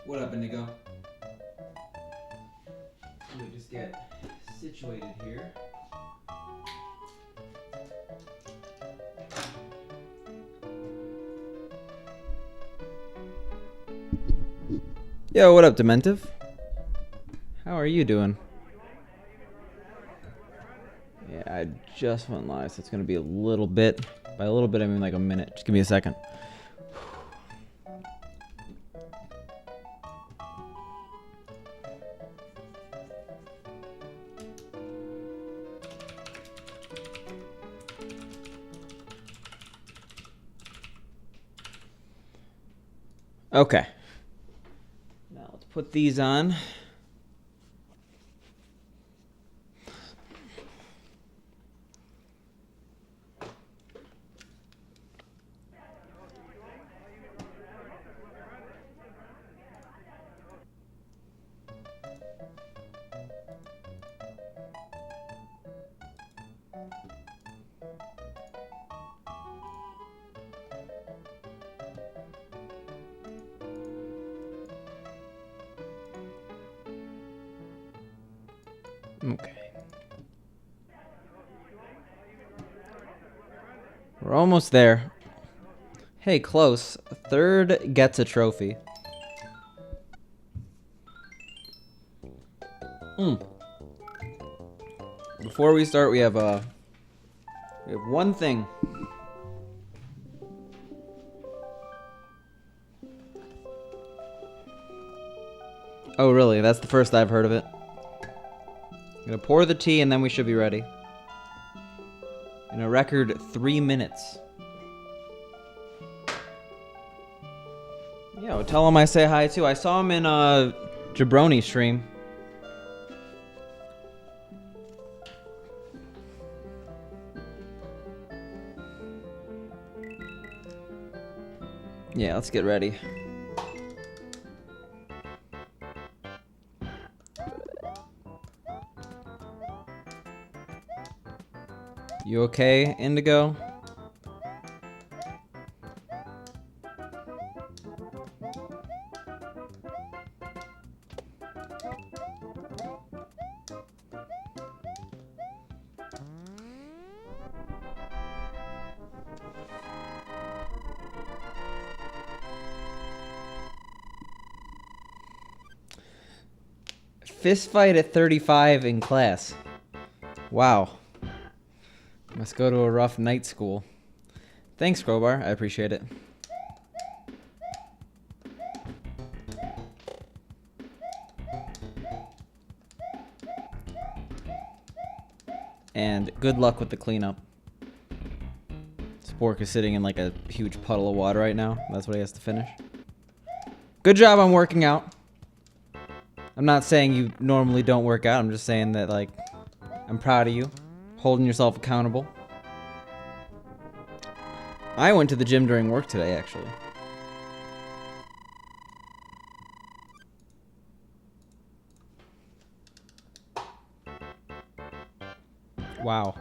What up, Indigo? Let me just get situated here. Yo, what up, Dementive? How are you doing? Yeah, I just went live, so it's gonna be a little bit. By a little bit, I mean like a minute. Just give me a second. Okay. Now let's put these on. Okay. We're almost there. Hey, close. Third gets a trophy. Before we start, we have one thing. Oh, really? That's the first I've heard of it. I'm gonna pour the tea and then we should be ready. In a record 3 minutes. Yeah, well, tell him I say hi too. I saw him in Jabroni stream. Yeah, let's get ready. You okay, Indigo? Fist fight at 35 in class. Wow. Must go to a rough night school. Thanks, Crowbar. I appreciate it. And good luck with the cleanup. Spork is sitting in like a huge puddle of water right now. That's what he has to finish. Good job on working out. I'm not saying you normally don't work out. I'm just saying that, like, I'm proud of you. Holding yourself accountable. I went to the gym during work today, actually. Wow.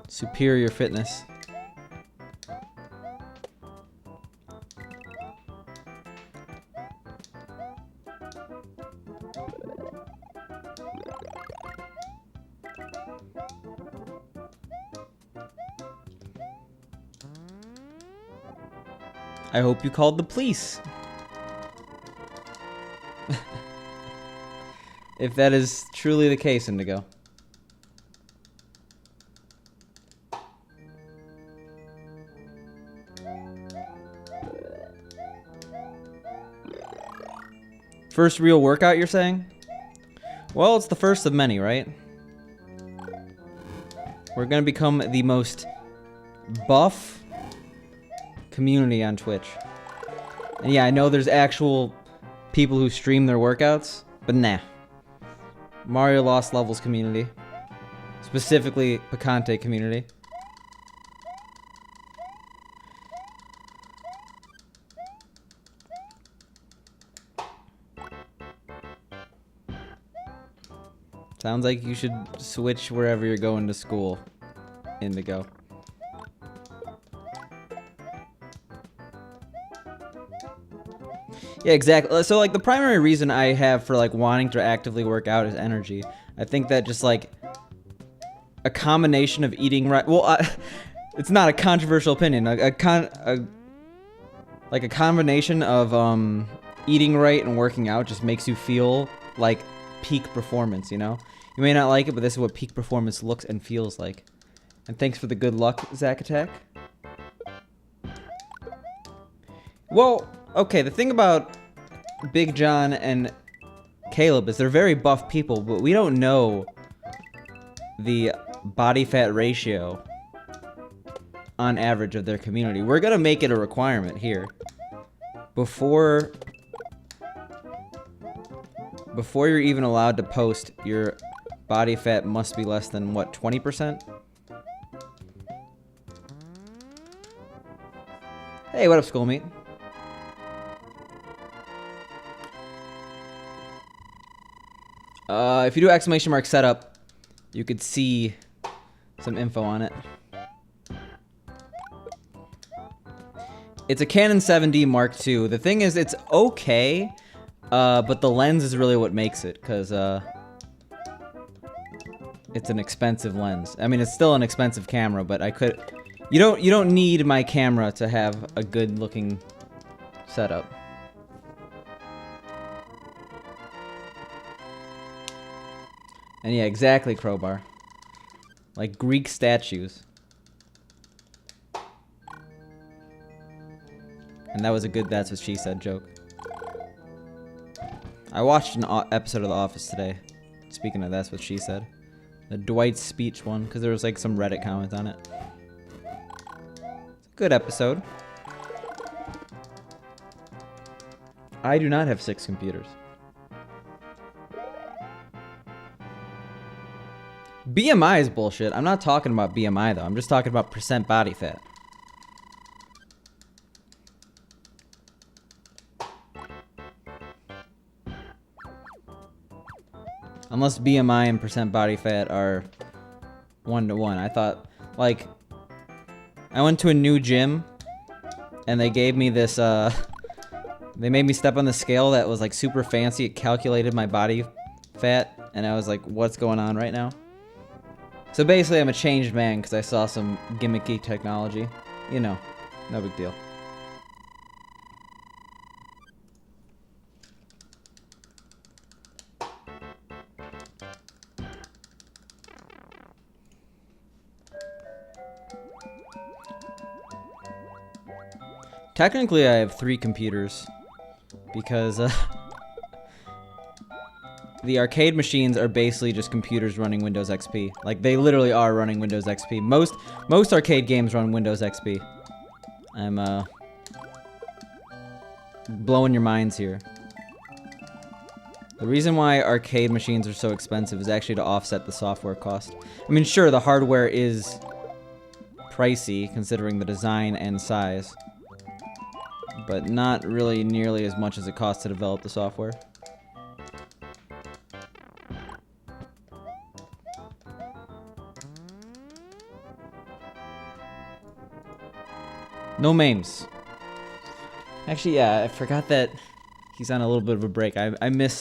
Superior fitness. I hope you called the police. If that is truly the case, Indigo. First real workout, you're saying? Well, it's the first of many, right? We're gonna become the most buff community on Twitch. And yeah, I know there's actual people who stream their workouts, but nah. Mario Lost Levels community. Specifically, Picante community. Sounds like you should switch wherever you're going to school, Indigo. Yeah, exactly. So like the primary reason I have for like wanting to actively work out is energy. I think that just like a combination of eating right. Well, it's not a controversial opinion. Like a combination of eating right and working out just makes you feel like peak performance. You know, you may not like it, but this is what peak performance looks and feels like. And thanks for the good luck, Zack Attack. Well, okay. The thing about Big John and Caleb is they're very buff people, but we don't know the body fat ratio on average of their community. We're gonna make it a requirement here. Before you're even allowed to post, your body fat must be less than, what, 20%? Hey, what up, Skullmeat? If you do exclamation mark setup, you could see some info on it. It's a Canon 7D Mark II. The thing is, it's okay, but the lens is really what makes it, because it's an expensive lens. I mean, it's still an expensive camera, but I could... You don't need my camera to have a good-looking setup. And yeah, exactly, Crowbar. Like Greek statues. And that was a good "that's what she said" joke. I watched an episode of The Office today. Speaking of "that's what she said." The Dwight's speech one, because there was like some Reddit comments on it. It's a good episode. I do not have 6 computers. BMI is bullshit. I'm not talking about BMI though. I'm just talking about percent body fat. Unless BMI and percent body fat are 1-to-1. I thought, like, I went to a new gym and they gave me this, they made me step on the scale that was like super fancy. It calculated my body fat and I was like, what's going on right now? So basically I'm a changed man because I saw some gimmicky technology. You know, no big deal. Technically, I have 3 computers because the arcade machines are basically just computers running Windows XP. Like, they literally are running Windows XP. Most arcade games run Windows XP. I'm blowing your minds here. The reason why arcade machines are so expensive is actually to offset the software cost. I mean, sure, the hardware is pricey considering the design and size, but not really nearly as much as it costs to develop the software. No memes. Actually, yeah, I forgot that he's on a little bit of a break. I miss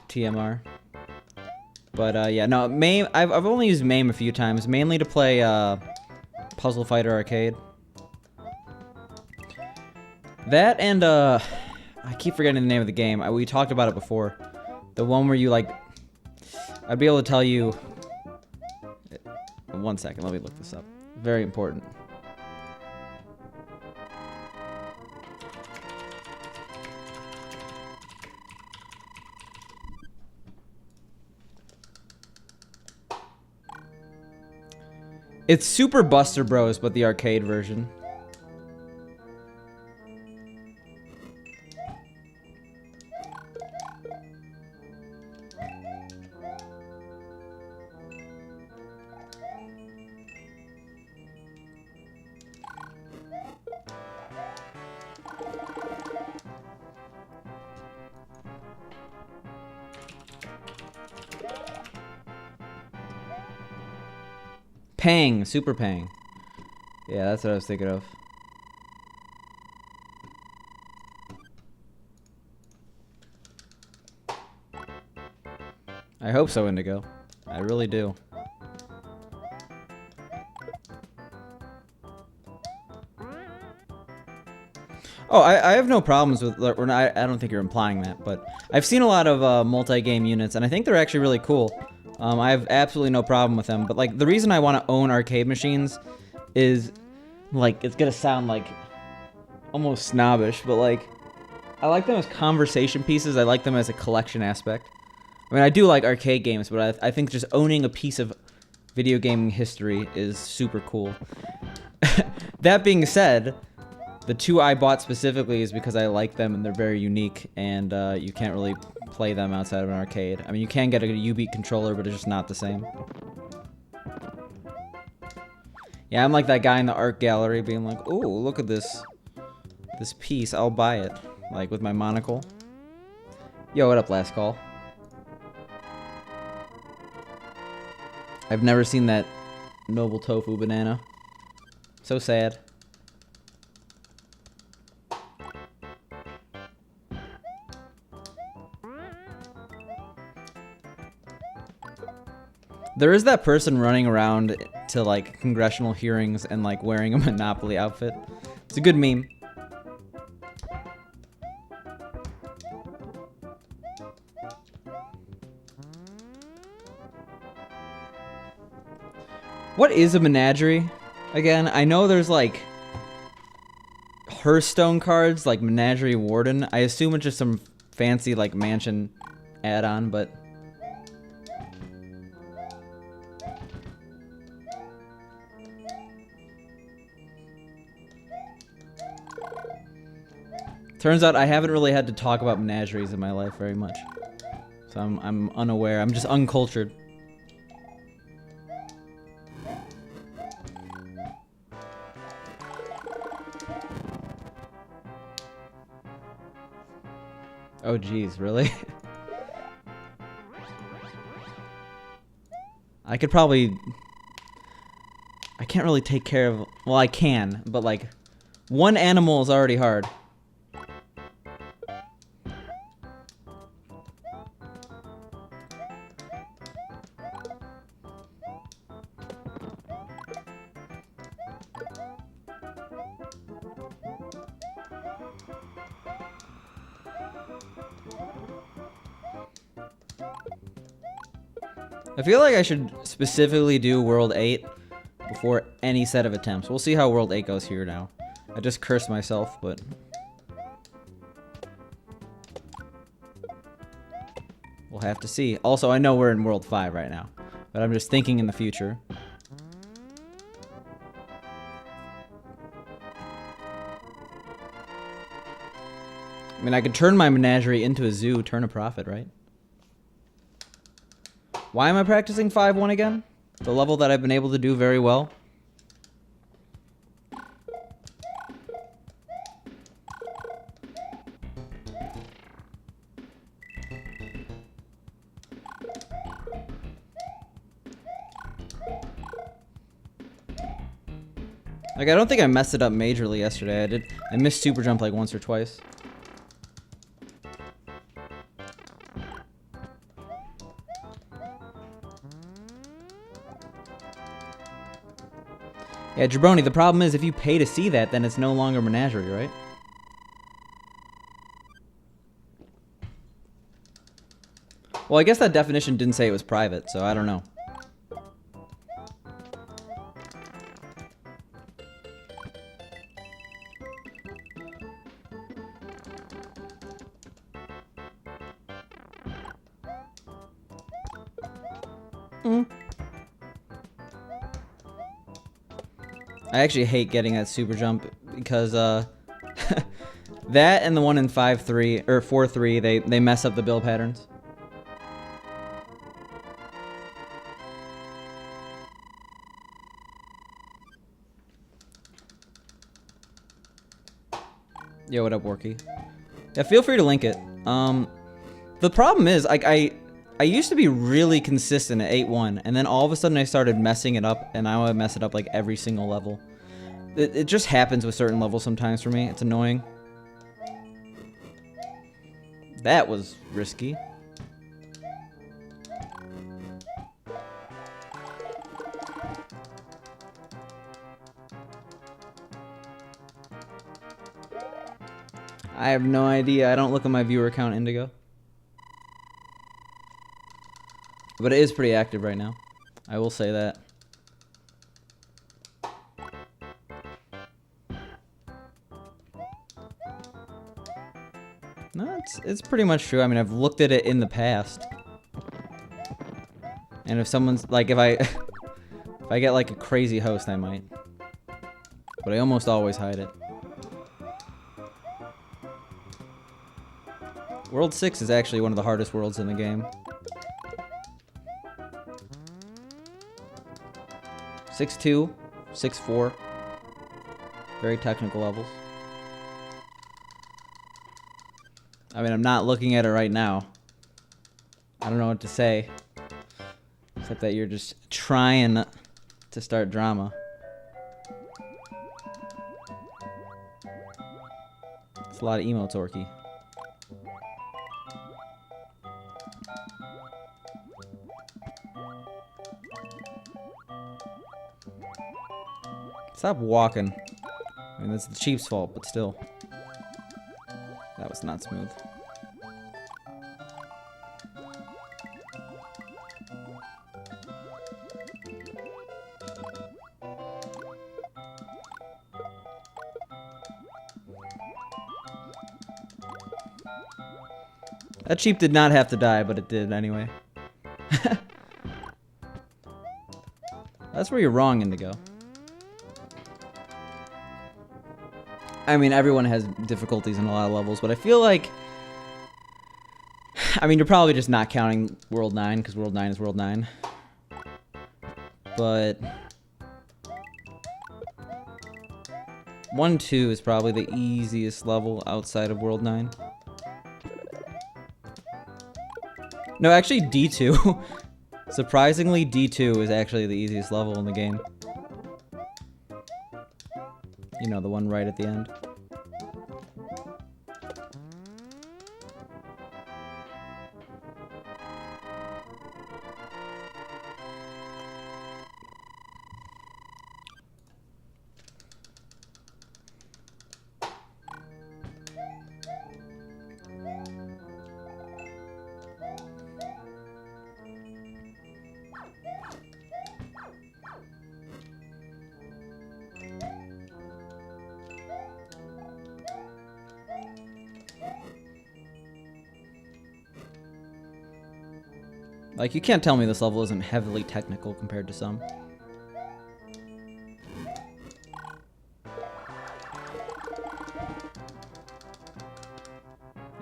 TMR. But yeah, no, MAME, I've only used MAME a few times, mainly to play Puzzle Fighter Arcade. That and I keep forgetting the name of the game. We talked about it before. The one where you like, I'd be able to tell you. 1 second, let me look this up. Very important. It's Super Buster Bros, but the arcade version. Pang, Super Pang. Yeah, that's what I was thinking of. I hope so, Indigo. I really do. Oh, I have no problems with, or I don't think you're implying that, but I've seen a lot of multi-game units, and I think they're actually really cool. I have absolutely no problem with them, but like the reason I want to own arcade machines is, like, it's gonna sound like almost snobbish, but like I like them as conversation pieces. I like them as a collection aspect. I mean, I do like arcade games, but I think just owning a piece of video gaming history is super cool. That being said, the two I bought specifically is because I like them and they're very unique, and you can't really play them outside of an arcade. I mean, you can get a U-Beat controller, but it's just not the same. Yeah, I'm like that guy in the art gallery being like, "Ooh, look at this piece, I'll buy it." Like with my monocle. Yo, what up, Last Call? I've never seen that noble tofu banana. So sad. There is that person running around to like congressional hearings and like wearing a Monopoly outfit. It's a good meme. What is a menagerie? Again, I know there's like Hearthstone cards, like Menagerie Warden. I assume it's just some fancy like mansion add-on, but turns out I haven't really had to talk about menageries in my life very much. So I'm unaware. I'm just uncultured. Oh geez, really? I could probably... I can't really take care of... Well, I can, but like... One animal is already hard. I feel like I should specifically do World 8 before any set of attempts. We'll see how World 8 goes here now. I just cursed myself, but... we'll have to see. Also, I know we're in World 5 right now, but I'm just thinking in the future. I mean, I could turn my menagerie into a zoo, turn a profit, right? Why am I practicing 5-1 again? The level that I've been able to do very well. Like, I don't think I messed it up majorly yesterday. I missed super jump like once or twice. Yeah, Jabroni, the problem is if you pay to see that, then it's no longer menagerie, right? Well, I guess that definition didn't say it was private, so I don't know. I actually hate getting that super jump because that and the one in 5-3 or 4-3 they mess up the build patterns. Yo, what up, Worky? Yeah, feel free to link it. The problem is, like, I used to be really consistent at 8-1, and then all of a sudden I started messing it up, and now I mess it up like every single level. It just happens with certain levels sometimes for me. It's annoying. That was risky. I have no idea. I don't look at my viewer count, Indigo. But it is pretty active right now. I will say that. No, it's pretty much true. I mean, I've looked at it in the past. And if someone's like, if I get like a crazy host, I might. But I almost always hide it. World 6 is actually one of the hardest worlds in the game. 6-2, 6-4. Very technical levels. I mean, I'm not looking at it right now. I don't know what to say. Except that you're just trying to start drama. It's a lot of emotes, Orky. Stop walking. I mean, that's the Chief's fault, but still. That was not smooth. That Chief did not have to die, but it did anyway. That's where you're wrong, Indigo. I mean, everyone has difficulties in a lot of levels, but I feel like... I mean, you're probably just not counting World 9, because World 9 is World 9. But... 1-2 is probably the easiest level outside of World 9. No, actually, D2. Surprisingly, D2 is actually the easiest level in the game. You know, the one right at the end. Like, you can't tell me this level isn't heavily technical compared to some.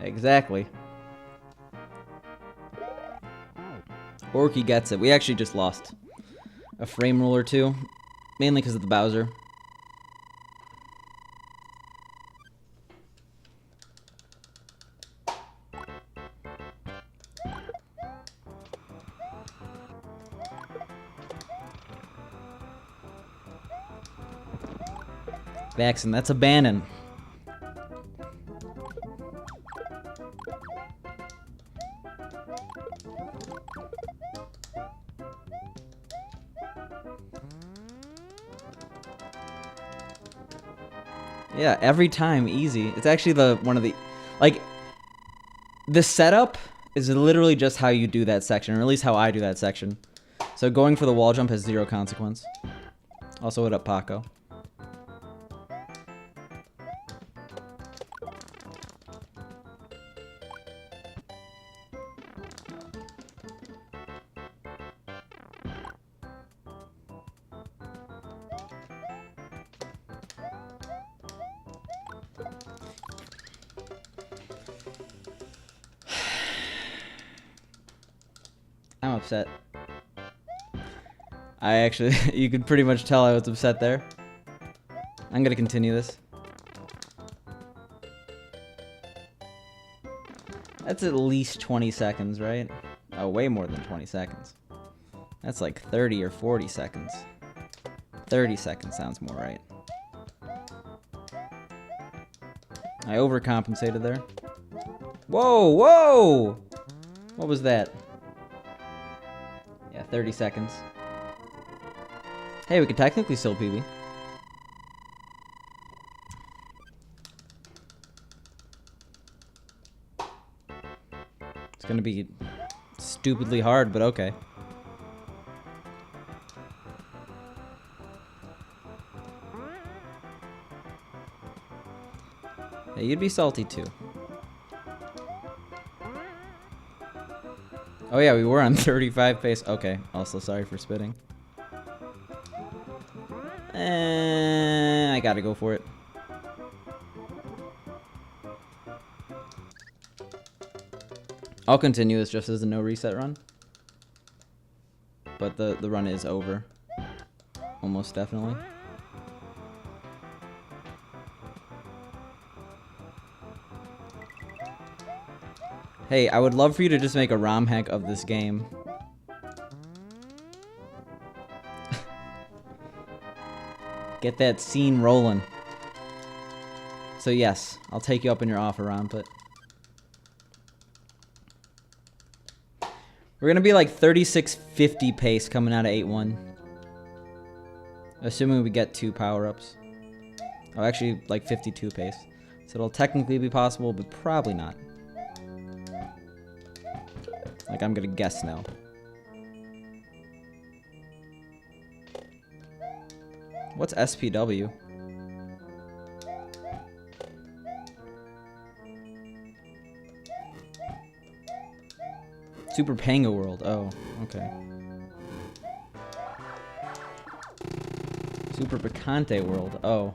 Exactly. Orky gets it. We actually just lost a frame roll or two, mainly because of the Bowser. Vaxen, that's a Bannon. Yeah, every time, easy. It's actually one of the, like, the setup is literally just how you do that section, or at least how I do that section. So going for the wall jump has 0 consequence. Also, what up, Paco? I'm upset. I actually, you could pretty much tell I was upset there. I'm gonna continue this. That's at least 20 seconds, right? Oh, way more than 20 seconds. That's like 30 or 40 seconds. 30 seconds sounds more right. I overcompensated there. Whoa, whoa! What was that? Yeah, 30 seconds. Hey, we could technically still PB. gonna be stupidly hard, but okay. Yeah, you'd be salty too. Oh yeah, we were on 35 pace. Okay, also sorry for spitting. I gotta go for it. I'll continue this just as a no reset run. But the run is over. Almost definitely. Hey, I would love for you to just make a ROM hack of this game. Get that scene rolling. So yes, I'll take you up in your offer, Ron, but... We're gonna be like 3650 pace coming out of 8-1. Assuming we get 2 power-ups. Oh, actually, like 52 pace. So it'll technically be possible, but probably not. Like, I'm gonna guess no. What's SPW? Super Panga World. Oh, okay. Super Picante World. Oh.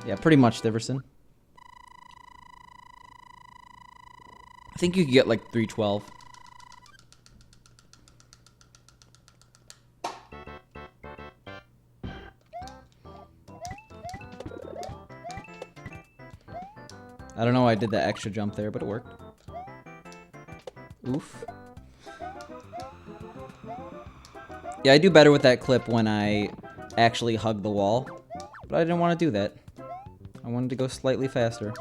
Yeah, pretty much, Stiverson. I think you could get like 312. I don't know why I did that extra jump there, but it worked. Oof. Yeah, I do better with that clip when I actually hug the wall. But I didn't want to do that. I wanted to go slightly faster.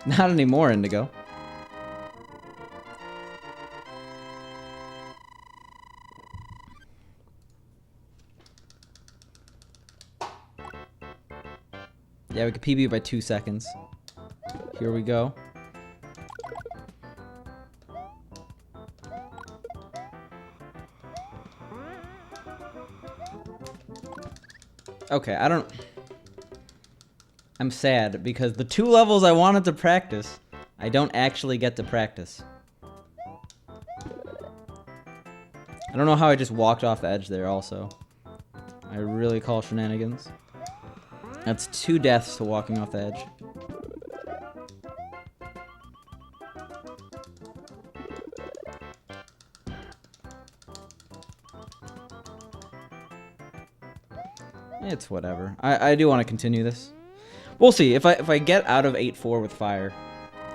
Not anymore, Indigo. Yeah, we could PB by 2 seconds. Here we go. Okay, I'm sad because the 2 levels I wanted to practice, I don't actually get to practice. I don't know how I just walked off the edge there also. I really call shenanigans. That's 2 deaths to walking off the edge. It's whatever. I do want to continue this. We'll see. If I get out of 8-4 with fire,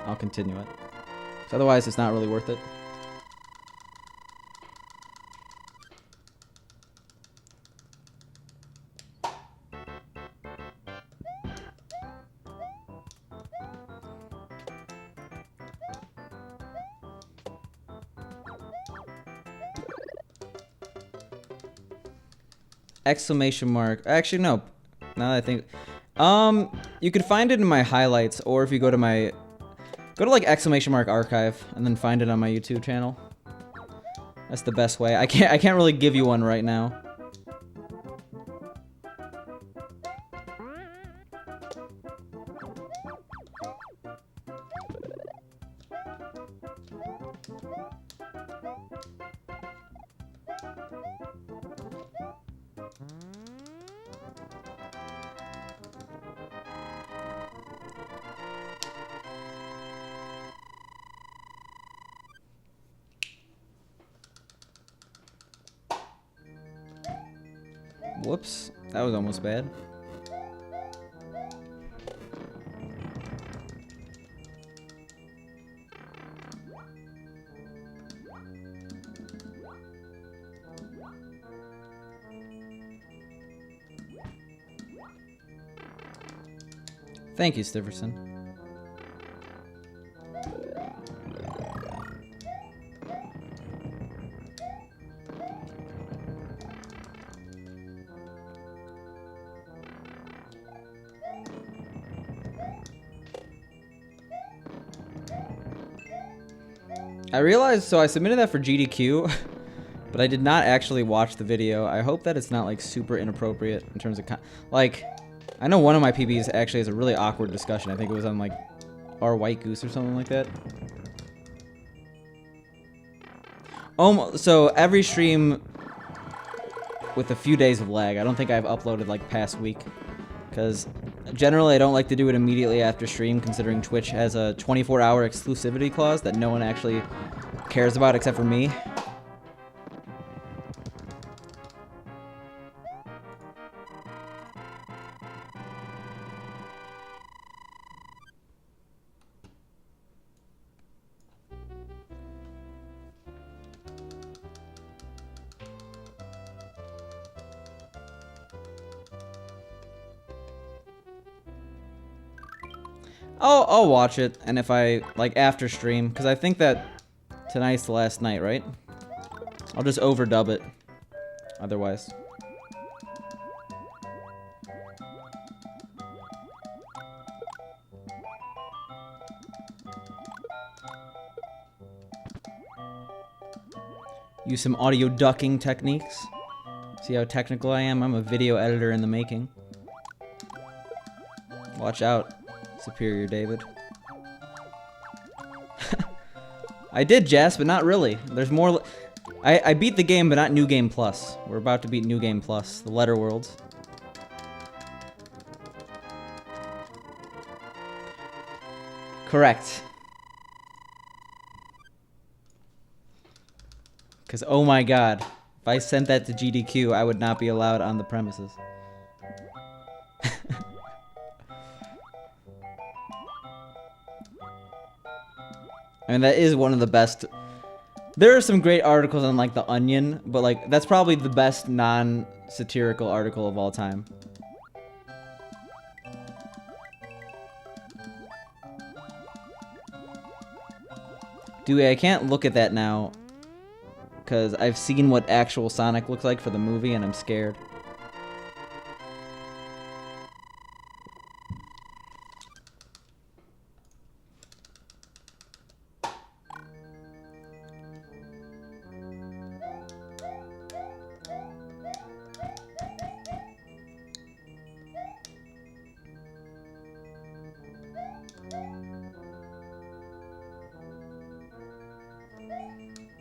I'll continue it. Otherwise, it's not really worth it. Exclamation mark. Actually, no. Now that I think... you could find it in my highlights, or if you go to my... Go to, like, exclamation mark archive, and then find it on my YouTube channel. That's the best way. I can't really give you one right now. Whoops, that was almost bad. Thank you, Stiverson. I realized, so I submitted that for GDQ, but I did not actually watch the video. I hope that it's not like super inappropriate in terms of like, I know one of my PBs actually has a really awkward discussion. I think it was on like Our White Goose or something like that. So every stream with a few days of lag. I don't think I've uploaded like past week, because generally I don't like to do it immediately after stream, considering Twitch has a 24-hour exclusivity clause that no one actually cares about except for me. I'll watch it, and if I, like, after stream, because I think that tonight's the last night, right? I'll just overdub it, otherwise. Use some audio ducking techniques. See how technical I am? I'm a video editor in the making. Watch out, Superior David. I did, Jess, but not really. There's more. I beat the game, but not New Game Plus. We're about to beat New Game Plus, the Letter Worlds. Correct. Because, oh my god, if I sent that to GDQ, I would not be allowed on the premises. I mean, that is one of the best. There are some great articles on, like, The Onion, but, like, that's probably the best non-satirical article of all time. Dewey, I can't look at that now, because I've seen what actual Sonic looks like for the movie, and I'm scared.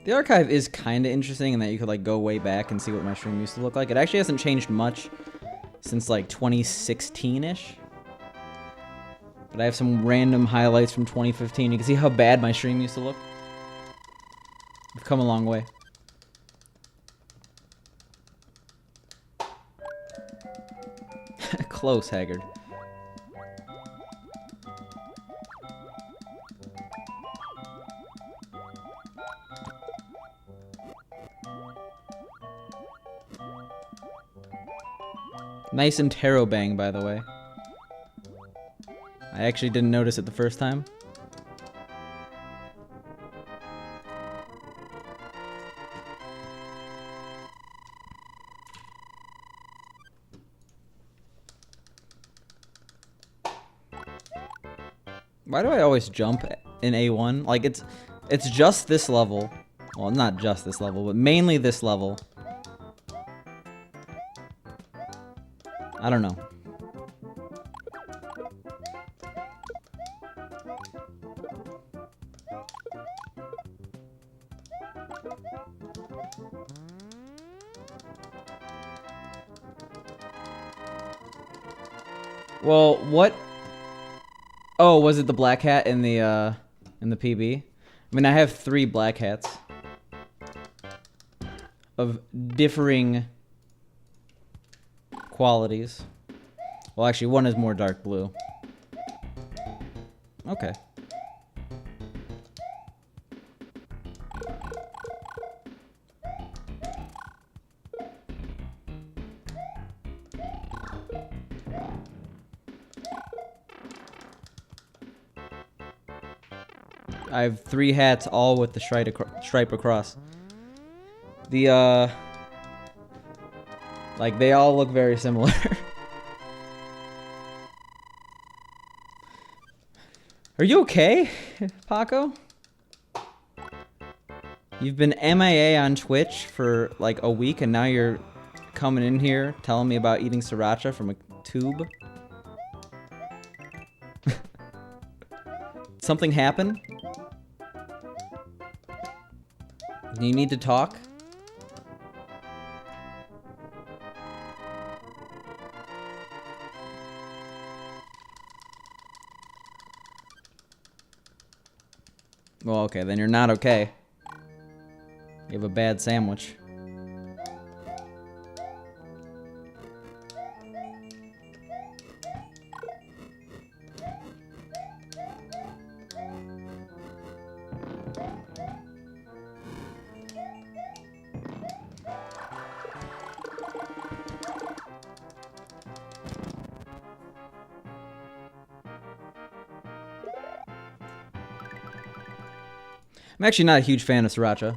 The archive is kind of interesting in that you could, like, go way back and see what my stream used to look like. It actually hasn't changed much since, like, 2016-ish. But I have some random highlights from 2015. You can see how bad my stream used to look. I've come a long way. Close, Haggard. Nice interrobang, by the way. I actually didn't notice it the first time. Why do I always jump in A1? Like, it's just this level. Well, not just this level, but mainly this level. I don't know. Well, what? Oh, was it the black hat in the PB? I mean, I have 3 black hats of differing qualities. Well, actually, one is more dark blue. Okay. I have 3 hats, all with the stripe across. The, like, they all look very similar. Are you okay, Paco? You've been MIA on Twitch for like a week, and now you're coming in here telling me about eating sriracha from a tube? Something happened? You need to talk? Well, okay, then you're not okay. You have a bad sandwich. I'm actually not a huge fan of sriracha.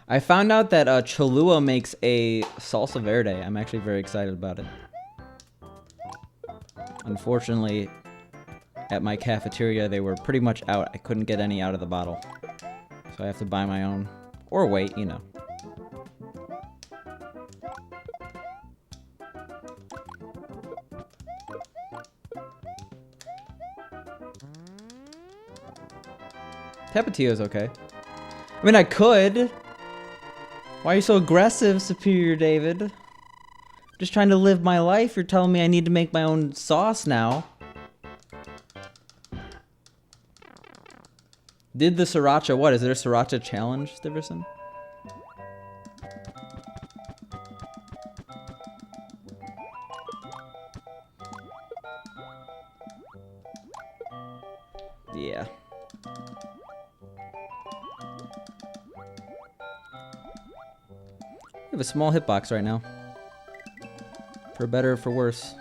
I found out that Cholula makes a salsa verde. I'm actually very excited about it. Unfortunately, at my cafeteria, they were pretty much out. I couldn't get any out of the bottle. So I have to buy my own. Or wait, you know. Tapatio's okay. I mean, I could. Why are you so aggressive, Superior David? Just trying to live my life. You're telling me I need to make my own sauce now. Did the sriracha, what? Is there a sriracha challenge, Stiverson? Yeah. We have a small hitbox right now. For better or for worse.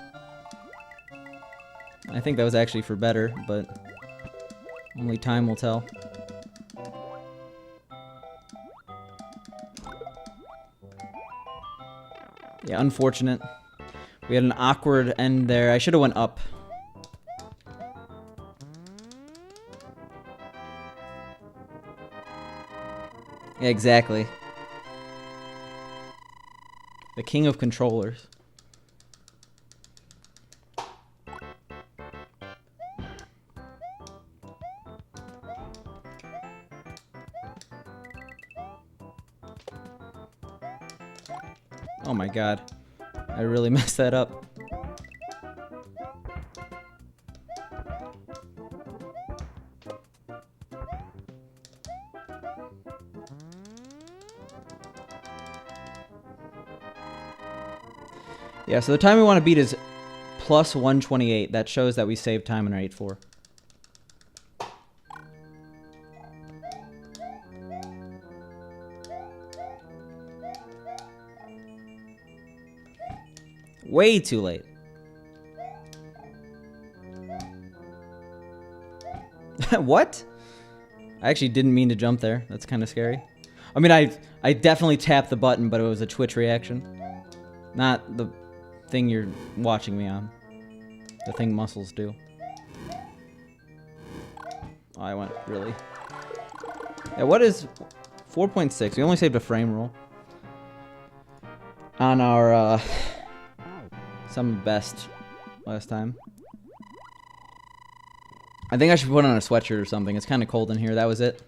I think that was actually for better, but only time will tell. Yeah, unfortunate. We had an awkward end there. I should have went up. Yeah, exactly. The king of controllers. Oh my god. I really messed that up. Yeah, so the time we want to beat is plus 128. That shows that we saved time in our 8-4. Way too late. What? I actually didn't mean to jump there. That's kind of scary. I mean, I definitely tapped the button, but it was a Twitch reaction. Not the thing you're watching me on. The thing muscles do. Oh, I went really... Yeah, what is... 4.6. We only saved a frame roll. On our, some best last time. I think I should put on a sweatshirt or something. It's kind of cold in here. That was it.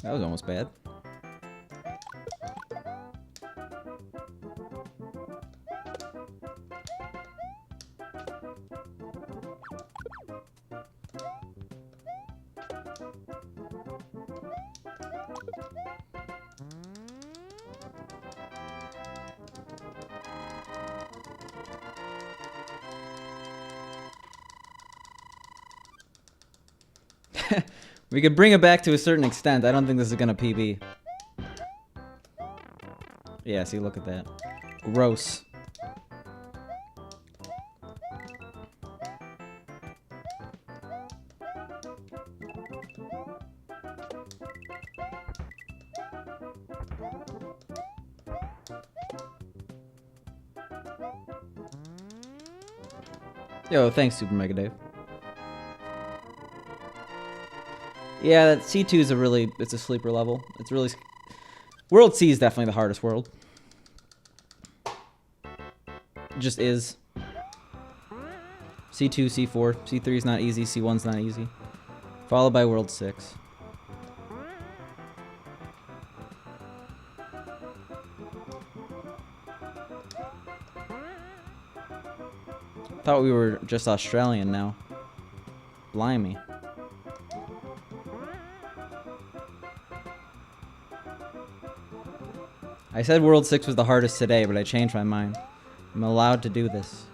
That was almost bad. We could bring it back to a certain extent. I don't think this is gonna PB. Yeah, see, look at that. Gross. Yo, thanks, Super Mega Dave. Yeah, that C2 is it's a sleeper level. It's really... World C is definitely the hardest world. It just is. C2, C4, C3 is not easy, C1's not easy. Followed by World 6. Thought we were just Australian now. Blimey. I said World 6 was the hardest today, but I changed my mind. I'm allowed to do this.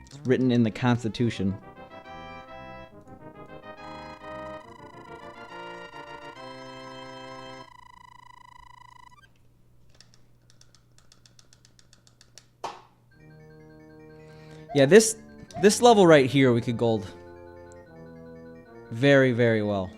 It's written in the Constitution. Yeah, this level right here we could gold very, very well.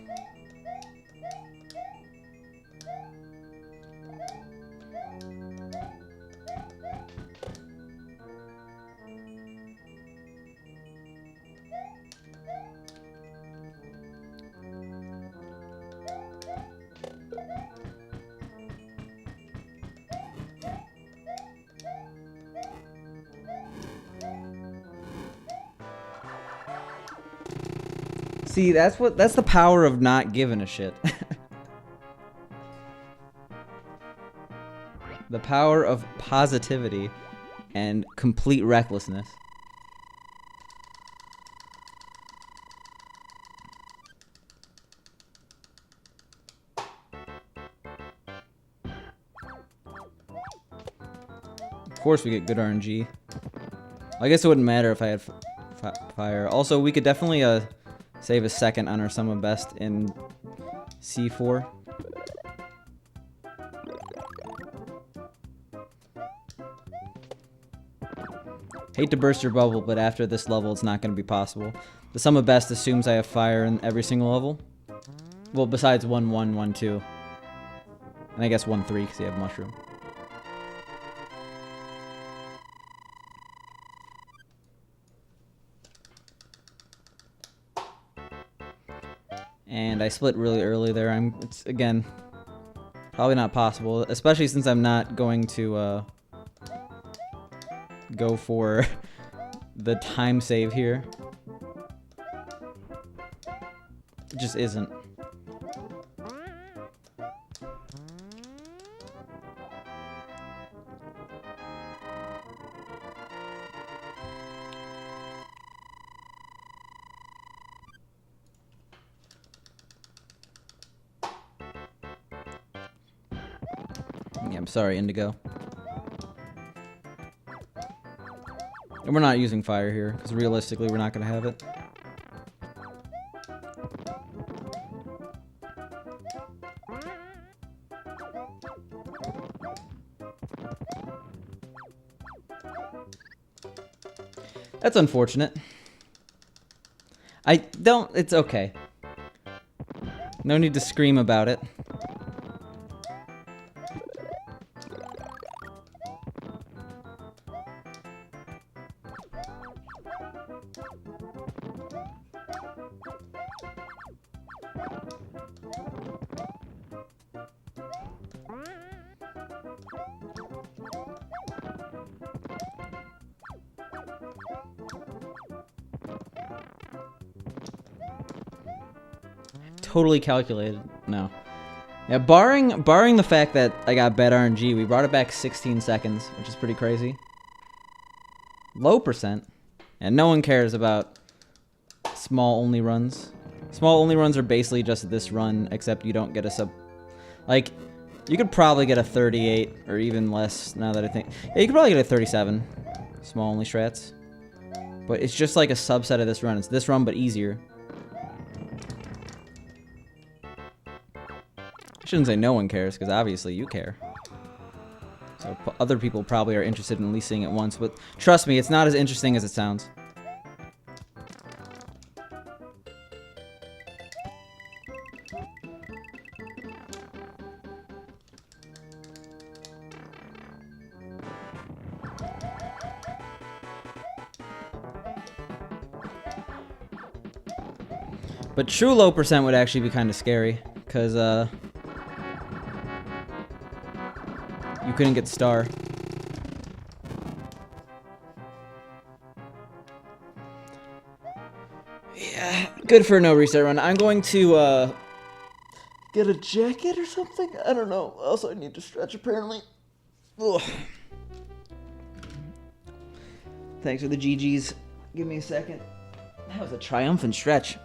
See, that's the power of not giving a shit. The power of positivity and complete recklessness. Of course we get good RNG. I guess it wouldn't matter if I had fire. Also, we could definitely save a second on our sum of best in C4. Hate to burst your bubble, but after this level, it's not going to be possible. The sum of best assumes I have fire in every single level. Well, besides 1-1, 1-2. And I guess 1-3 because you have mushroom. And I split really early there. It's again probably not possible, especially since I'm not going to go for the time save here. It just isn't. Yeah, I'm sorry, Indigo. And we're not using fire here, because realistically we're not going to have it. That's unfortunate. It's okay. No need to scream about it. Totally calculated. No. Yeah, barring the fact that I got bad RNG, we brought it back 16 seconds, which is pretty crazy. Low percent. And no one cares about small only runs. Small only runs are basically just this run, except you don't get a sub... Like, you could probably get a 38, or even less, now that I think... Yeah, you could probably get a 37. Small only strats. But it's just like a subset of this run. It's this run, but easier. I shouldn't say no one cares, because obviously you care. So other people probably are interested in at least seeing it once, but trust me, it's not as interesting as it sounds. But true low percent would actually be kind of scary, because you couldn't get star. Yeah, good for a no reset run. I'm going to get a jacket or something? I don't know. Also, I need to stretch apparently. Ugh. Thanks for the GGs. Give me a second. That was a triumphant stretch.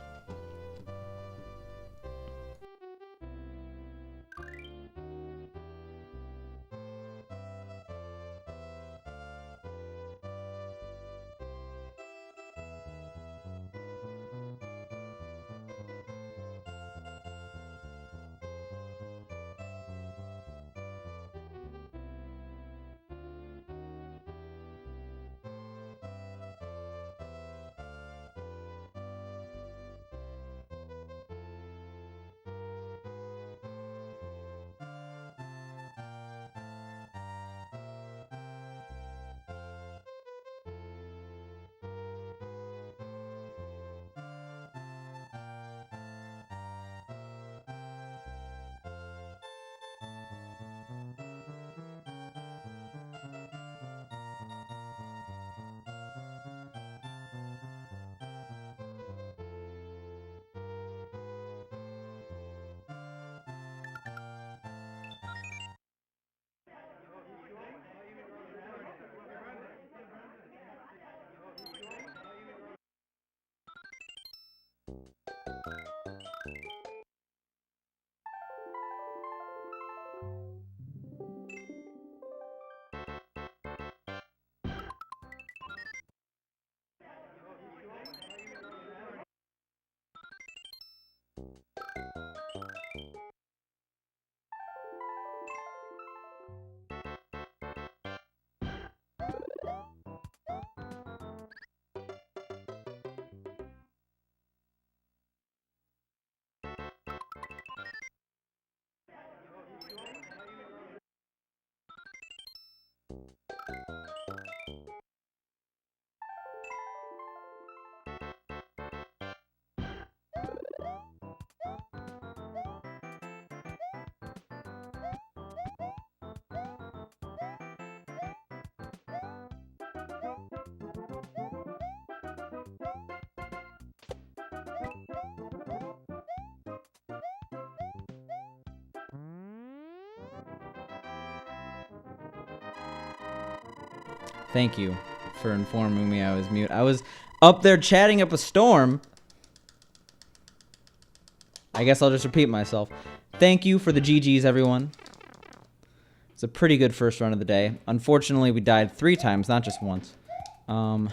Thank you for informing me I was mute. I was up there chatting up a storm. I guess I'll just repeat myself. Thank you for the GGs, everyone. It's a pretty good first run of the day. Unfortunately, we died 3 times, not just once. And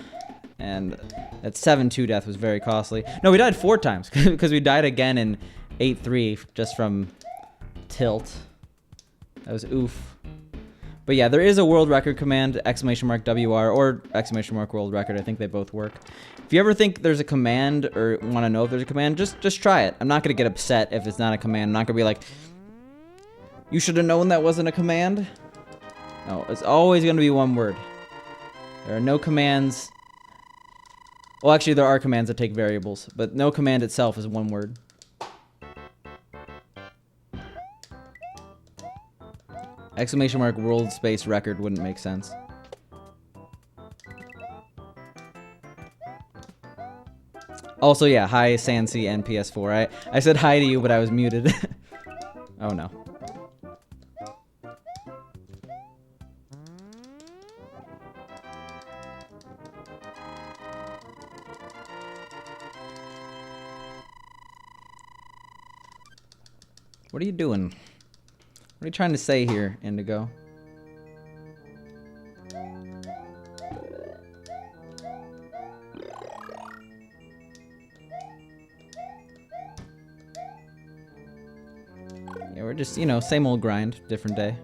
that 7-2 death was very costly. No, we died 4 times, because we died again in 8-3 just from tilt. That was oof. But yeah, there is a world record command, !WR, or !world record. I think they both work. If you ever think there's a command or want to know if there's a command, just try it. I'm not going to get upset if it's not a command. I'm not going to be like, you should have known that wasn't a command. No, it's always going to be one word. There are no commands. Well, actually, there are commands that take variables, but no command itself is one word. !world space record wouldn't make sense. Also, yeah, hi Sansi and PS4. I said hi to you, but I was muted. Oh no. What are you doing? What are you trying to say here, Indigo? Yeah, we're just, you know, same old grind, different day.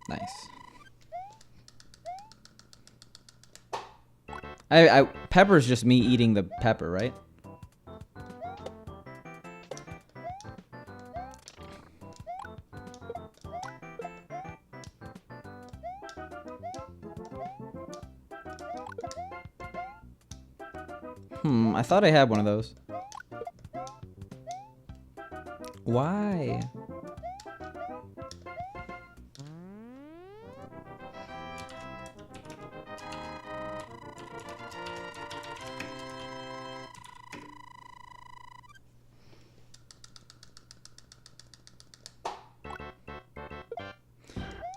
Nice. Pepper's just me eating the pepper, right? I thought I had one of those. Why?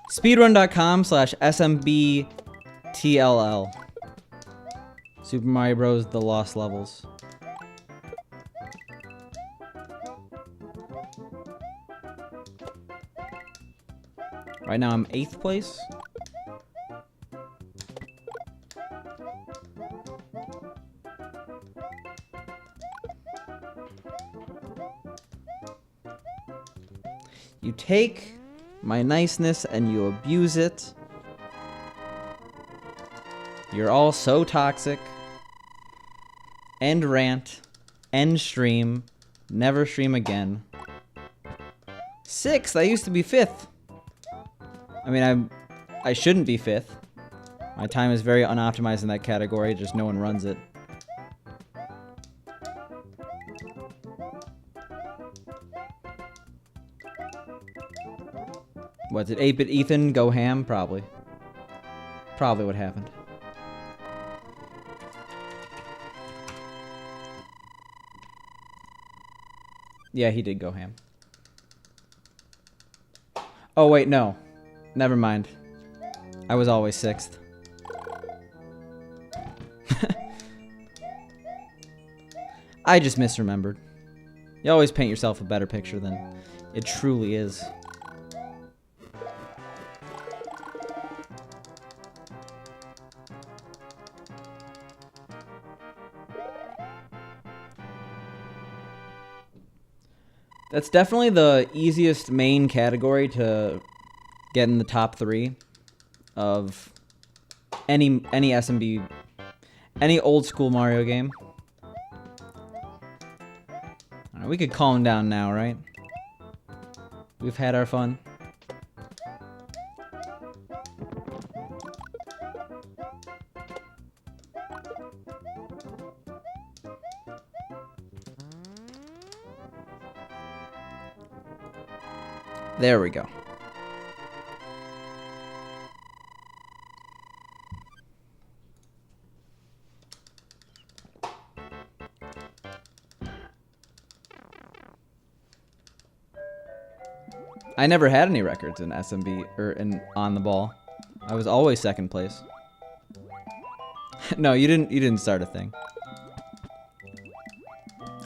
Speedrun.com/SMBTLL. Super Mario Bros. The Lost Levels. Right now I'm 8th place. You take my niceness and you abuse it. You're all so toxic. End rant. End stream. Never stream again. 6th. I used to be 5th. I mean, I shouldn't be 5th. My time is very unoptimized in that category. Just no one runs it. What, did 8-Bit Ethan go ham? Probably. Probably what happened. Yeah, he did go ham. Oh, wait, no. Never mind. I was always 6th. I just misremembered. You always paint yourself a better picture than it truly is. That's definitely the easiest main category to get in the top 3 of any SMB, any old school Mario game. Alright, we could calm down now, right? We've had our fun. There we go. I never had any records in SMB or in On the Ball. I was always 2nd place. No, you didn't start a thing.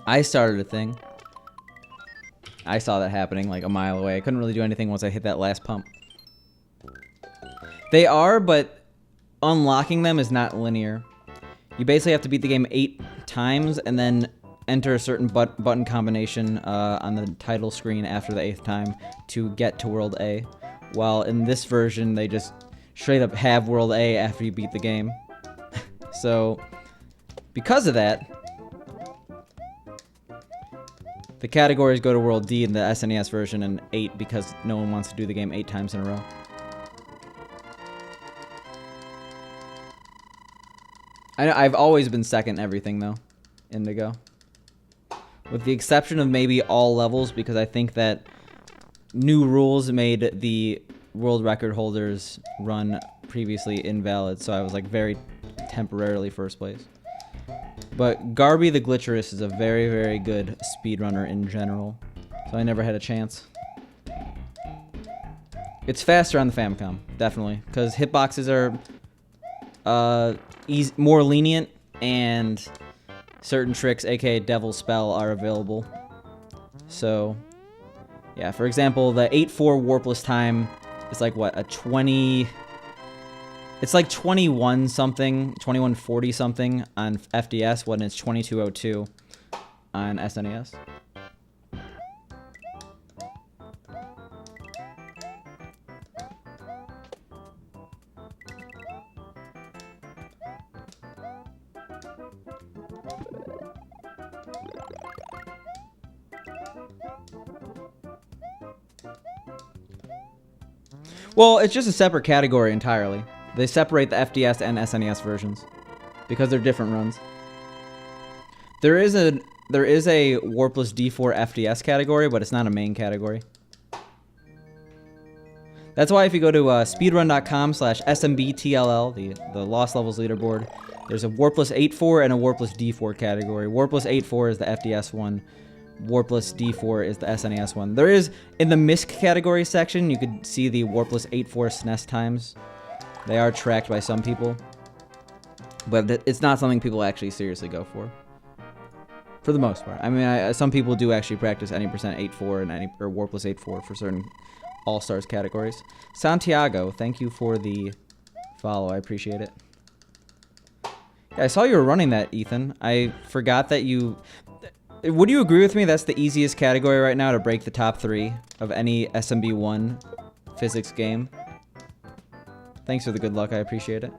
I started a thing. I saw that happening like a mile away. I couldn't really do anything once I hit that last pump. They are, but unlocking them is not linear. You basically have to beat the game 8 times and then enter a certain button combination on the title screen after the 8th time to get to World A. While in this version, they just straight up have World A after you beat the game. So, because of that, the categories go to World D in the SNES version and 8 because no one wants to do the game 8 times in a row. I've always been 2nd everything, though, Indigo. With the exception of maybe all levels, because I think that new rules made the world record holders run previously invalid, so I was like very temporarily 1st place. But Garby the Glitcherous is a very, very good speedrunner in general, so I never had a chance. It's faster on the Famicom, definitely, because hitboxes are more lenient, and certain tricks, aka Devil's Spell, are available. So, yeah, for example, the 8-4 Warpless time is like, what, a 20... It's like 21 something, 2140 something on FDS when it's 2202 on SNES. Well, it's just a separate category entirely. They separate the FDS and SNES versions because they're different runs. There is a Warpless D-4 FDS category, but it's not a main category. That's why if you go to speedrun.com/SMBTLL, the Lost Levels leaderboard, there's a Warpless 8.4 and a Warpless D-4 category. Warpless 8.4 is the FDS one. Warpless D-4 is the SNES one. There is, in the MISC category section, you could see the Warpless 8.4 SNES times. They are tracked by some people, but it's not something people actually seriously go for the most part. I mean, some people do actually practice any percent 8.4 and or Warpless 8.4 for certain All-Stars categories. Santiago, thank you for the follow. I appreciate it. Yeah, I saw you were running that, Ethan. I forgot that you... Would you agree with me that's the easiest category right now to break the top 3 of any SMB1 physics game? Thanks for the good luck. I appreciate it.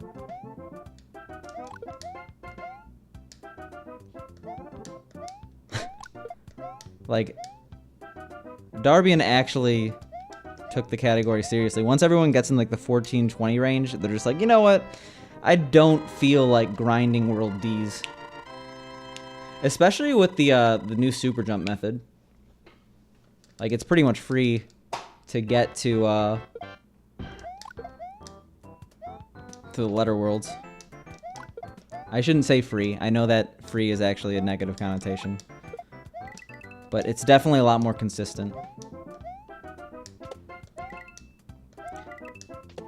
Like, Darbian actually took the category seriously. Once everyone gets in like the 14-20 range, they're just like, you know what? I don't feel like grinding World Ds. Especially with the new super jump method. Like, it's pretty much free to get to the letter worlds. I shouldn't say free. I know that free is actually a negative connotation. But it's definitely a lot more consistent.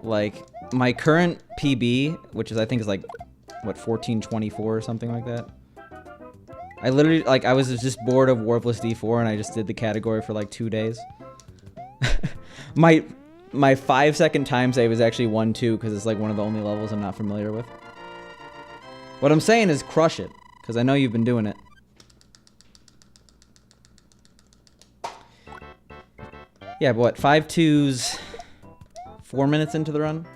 Like, my current PB, which is I think is like, what, 1424 or something like that. I literally, like, I was just bored of Warpless D4 and I just did the category for like 2 days. My 5-second time save is actually 1-2 because it's like one of the only levels I'm not familiar with. What I'm saying is crush it, because I know you've been doing it. Yeah, but what, 5-2's 4 minutes into the run?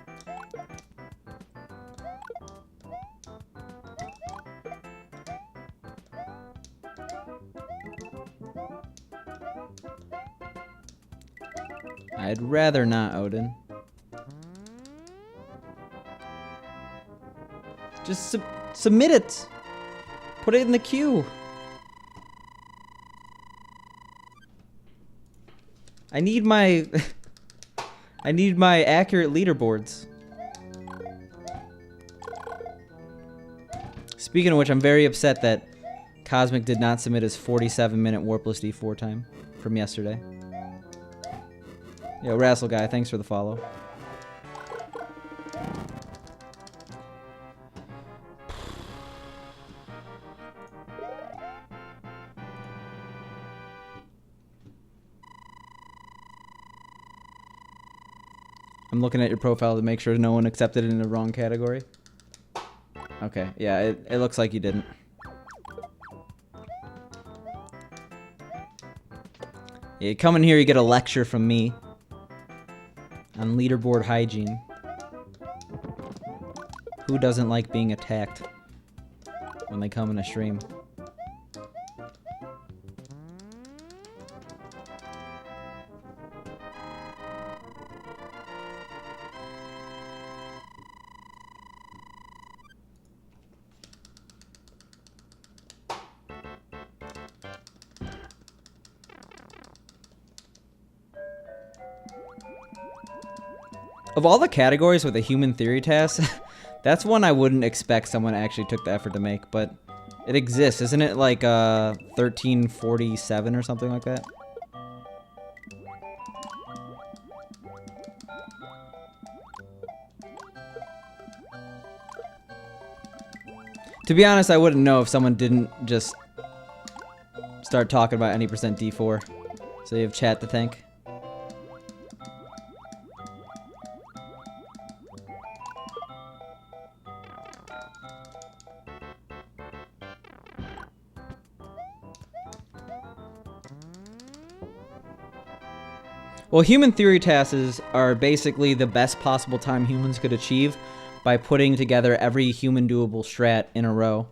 I'd rather not, Odin. Just submit it. Put it in the queue. I need my I need my accurate leaderboards. Speaking of which, I'm very upset that Cosmic did not submit his 47-minute Warpless D4 time from yesterday. Yo, Rassle Guy, thanks for the follow. I'm looking at your profile to make sure no one accepted it in the wrong category. Okay, yeah, it looks like you didn't. Yeah, you come in here, you get a lecture from me on leaderboard hygiene. Who doesn't like being attacked when they come in a stream? Of all the categories with a human theory task, that's one I wouldn't expect someone actually took the effort to make, but it exists. Isn't it like 1347 or something like that? To be honest, I wouldn't know if someone didn't just start talking about any percent D4. So you have chat to thank. Well, human theory tasks are basically the best possible time humans could achieve by putting together every human doable strat in a row.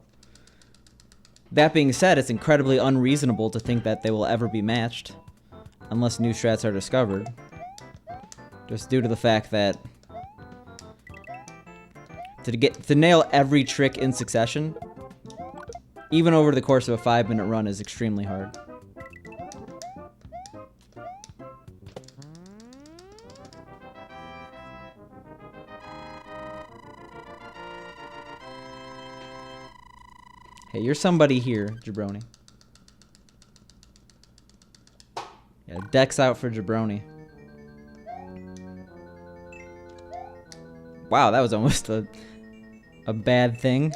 That being said, it's incredibly unreasonable to think that they will ever be matched, unless new strats are discovered. Just due to the fact that to nail every trick in succession, even over the course of a 5-minute run, is extremely hard. Hey, you're somebody here, Jabroni. Yeah, deck's out for Jabroni. Wow, that was almost a bad thing.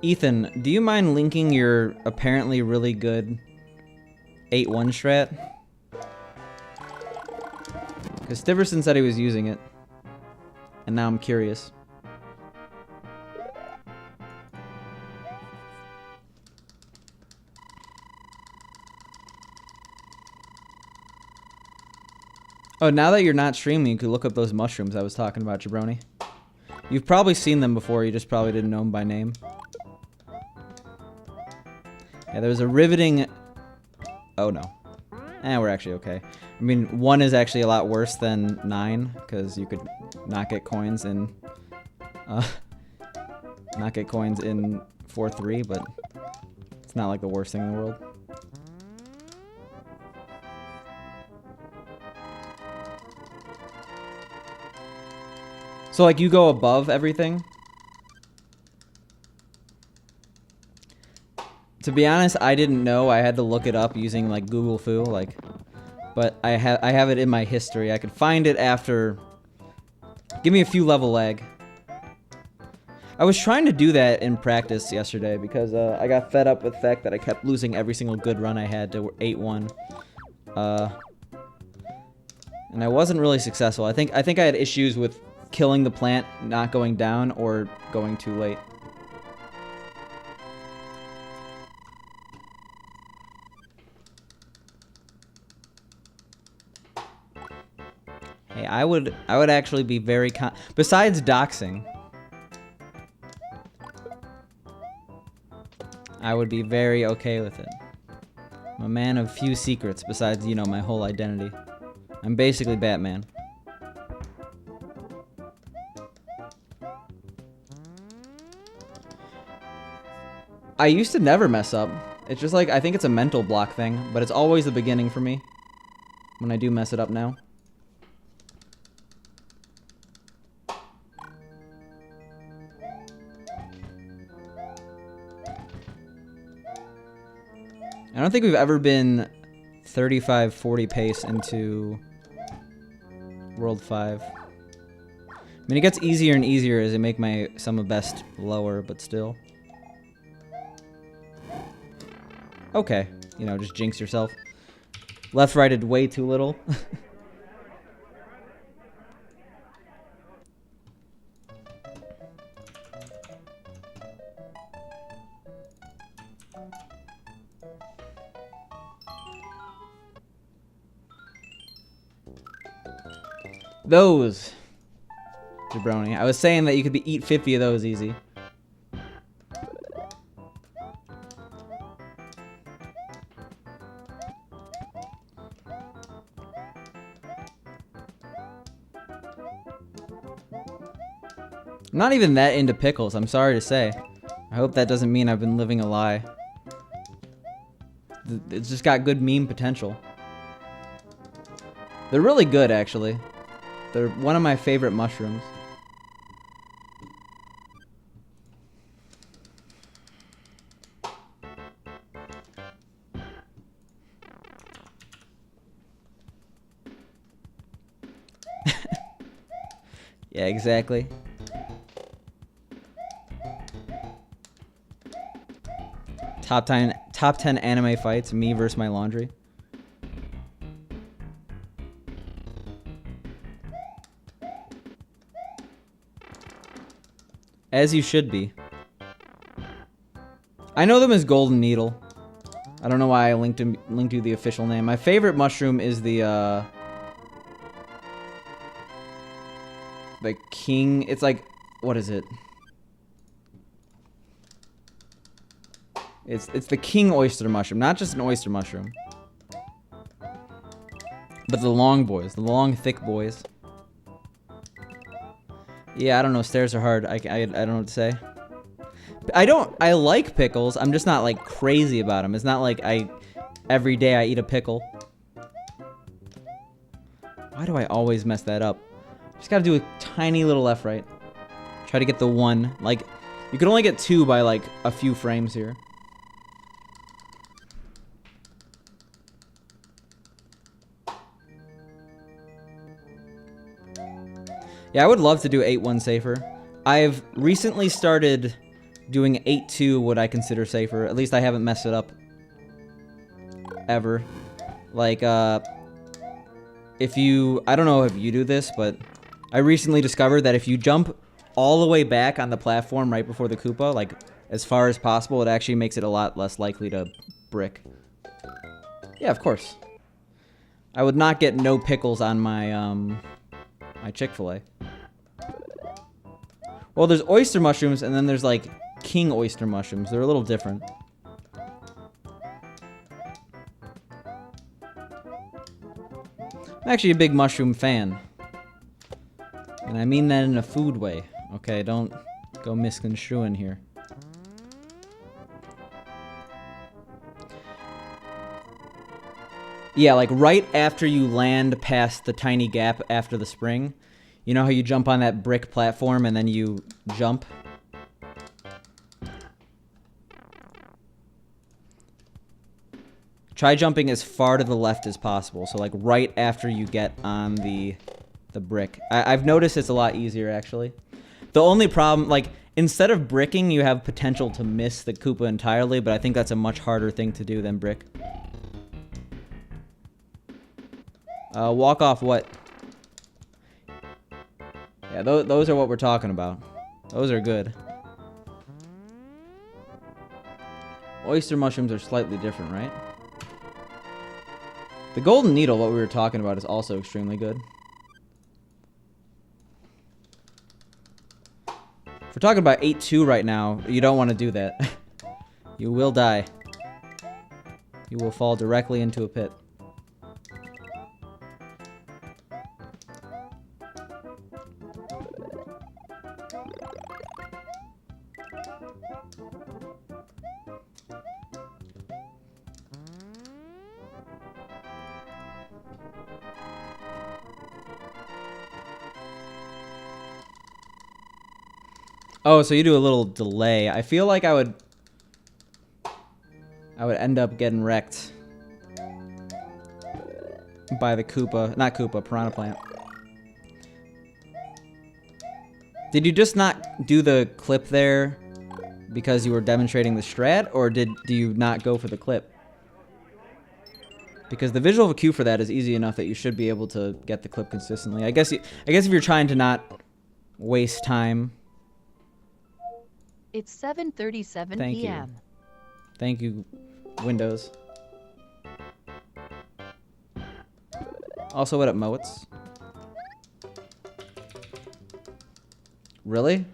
Ethan, do you mind linking your apparently really good 8-1 strat? Because Stiverson said he was using it. And now I'm curious. Oh, now that you're not streaming, you could look up those mushrooms I was talking about, Jabroni. You've probably seen them before, you just probably didn't know them by name. Yeah, there was a riveting... Oh, no. We're actually okay. I mean, 1 is actually a lot worse than 9, because you could not get coins in... not get coins in 4-3, but it's not like the worst thing in the world. So, like, you go above everything? To be honest, I didn't know. I had to look it up using, like, Google Foo, like... But I have it in my history. I could find it after... Give me a few level lag. I was trying to do that in practice yesterday because I got fed up with the fact that I kept losing every single good run I had to 8-1. And I wasn't really successful. I think I had issues with killing the plant, not going down, or going too late. Hey, I would actually be very besides doxing, I would be very okay with it. I'm a man of few secrets besides, you know, my whole identity. I'm basically Batman. I used to never mess up. It's just like, I think it's a mental block thing, but it's always the beginning for me when I do mess it up now. I don't think we've ever been 35-40 pace into World 5. I mean, it gets easier and easier as I make my sum of best lower, but still. Okay, you know, just jinx yourself. Left-righted way too little. Those, Jabroni. I was saying that you could eat 50 of those easy. I'm not even that into pickles, I'm sorry to say. I hope that doesn't mean I've been living a lie. It's just got good meme potential. They're really good, actually. They're one of my favorite mushrooms. Yeah, exactly. Top 10 anime fights, me versus my laundry. As you should be. I know them as Golden Needle. I don't know why I linked you the official name. My favorite mushroom is the king. It's like, what is it? It's the king oyster mushroom, not just an oyster mushroom. But the long boys, the long, thick boys. Yeah, I don't know. Stairs are hard. I don't know what to say. I like pickles. I'm just not, like, crazy about them. It's not like every day I eat a pickle. Why do I always mess that up? Just gotta do a tiny little left right. Try to get the 1. Like, you can only get 2 by, like, a few frames here. Yeah, I would love to do 8-1 safer. I've recently started doing 8-2 what I consider safer. At least I haven't messed it up. Ever. Like, if you... I don't know if you do this, but I recently discovered that if you jump all the way back on the platform right before the Koopa, like, as far as possible, it actually makes it a lot less likely to brick. Yeah, of course. I would not get no pickles on my, my Chick-fil-A. Well, there's oyster mushrooms, and then there's, like, king oyster mushrooms. They're a little different. I'm actually a big mushroom fan. And I mean that in a food way. Okay, don't go misconstruing here. Yeah, like right after you land past the tiny gap after the spring, you know how you jump on that brick platform and then you jump? Try jumping as far to the left as possible. So like right after you get on the brick. I've noticed it's a lot easier actually. The only problem, like instead of bricking, you have potential to miss the Koopa entirely, but I think that's a much harder thing to do than brick. Walk off what? Yeah, those are what we're talking about. Those are good. Oyster mushrooms are slightly different, right? The golden needle, what we were talking about, is also extremely good. If we're talking about 8-2 right now, you don't want to do that. You will die. You will fall directly into a pit. Oh, so you do a little delay. I feel like I would end up getting wrecked by the Koopa. Not Koopa, Piranha Plant. Did you just not do the clip there because you were demonstrating the strat, or do you not go for the clip? Because the visual of a cue for that is easy enough that you should be able to get the clip consistently. I guess if you're trying to not waste time. It's 7:37 p.m. Thank you, Windows. Also, what up, Moets? Really?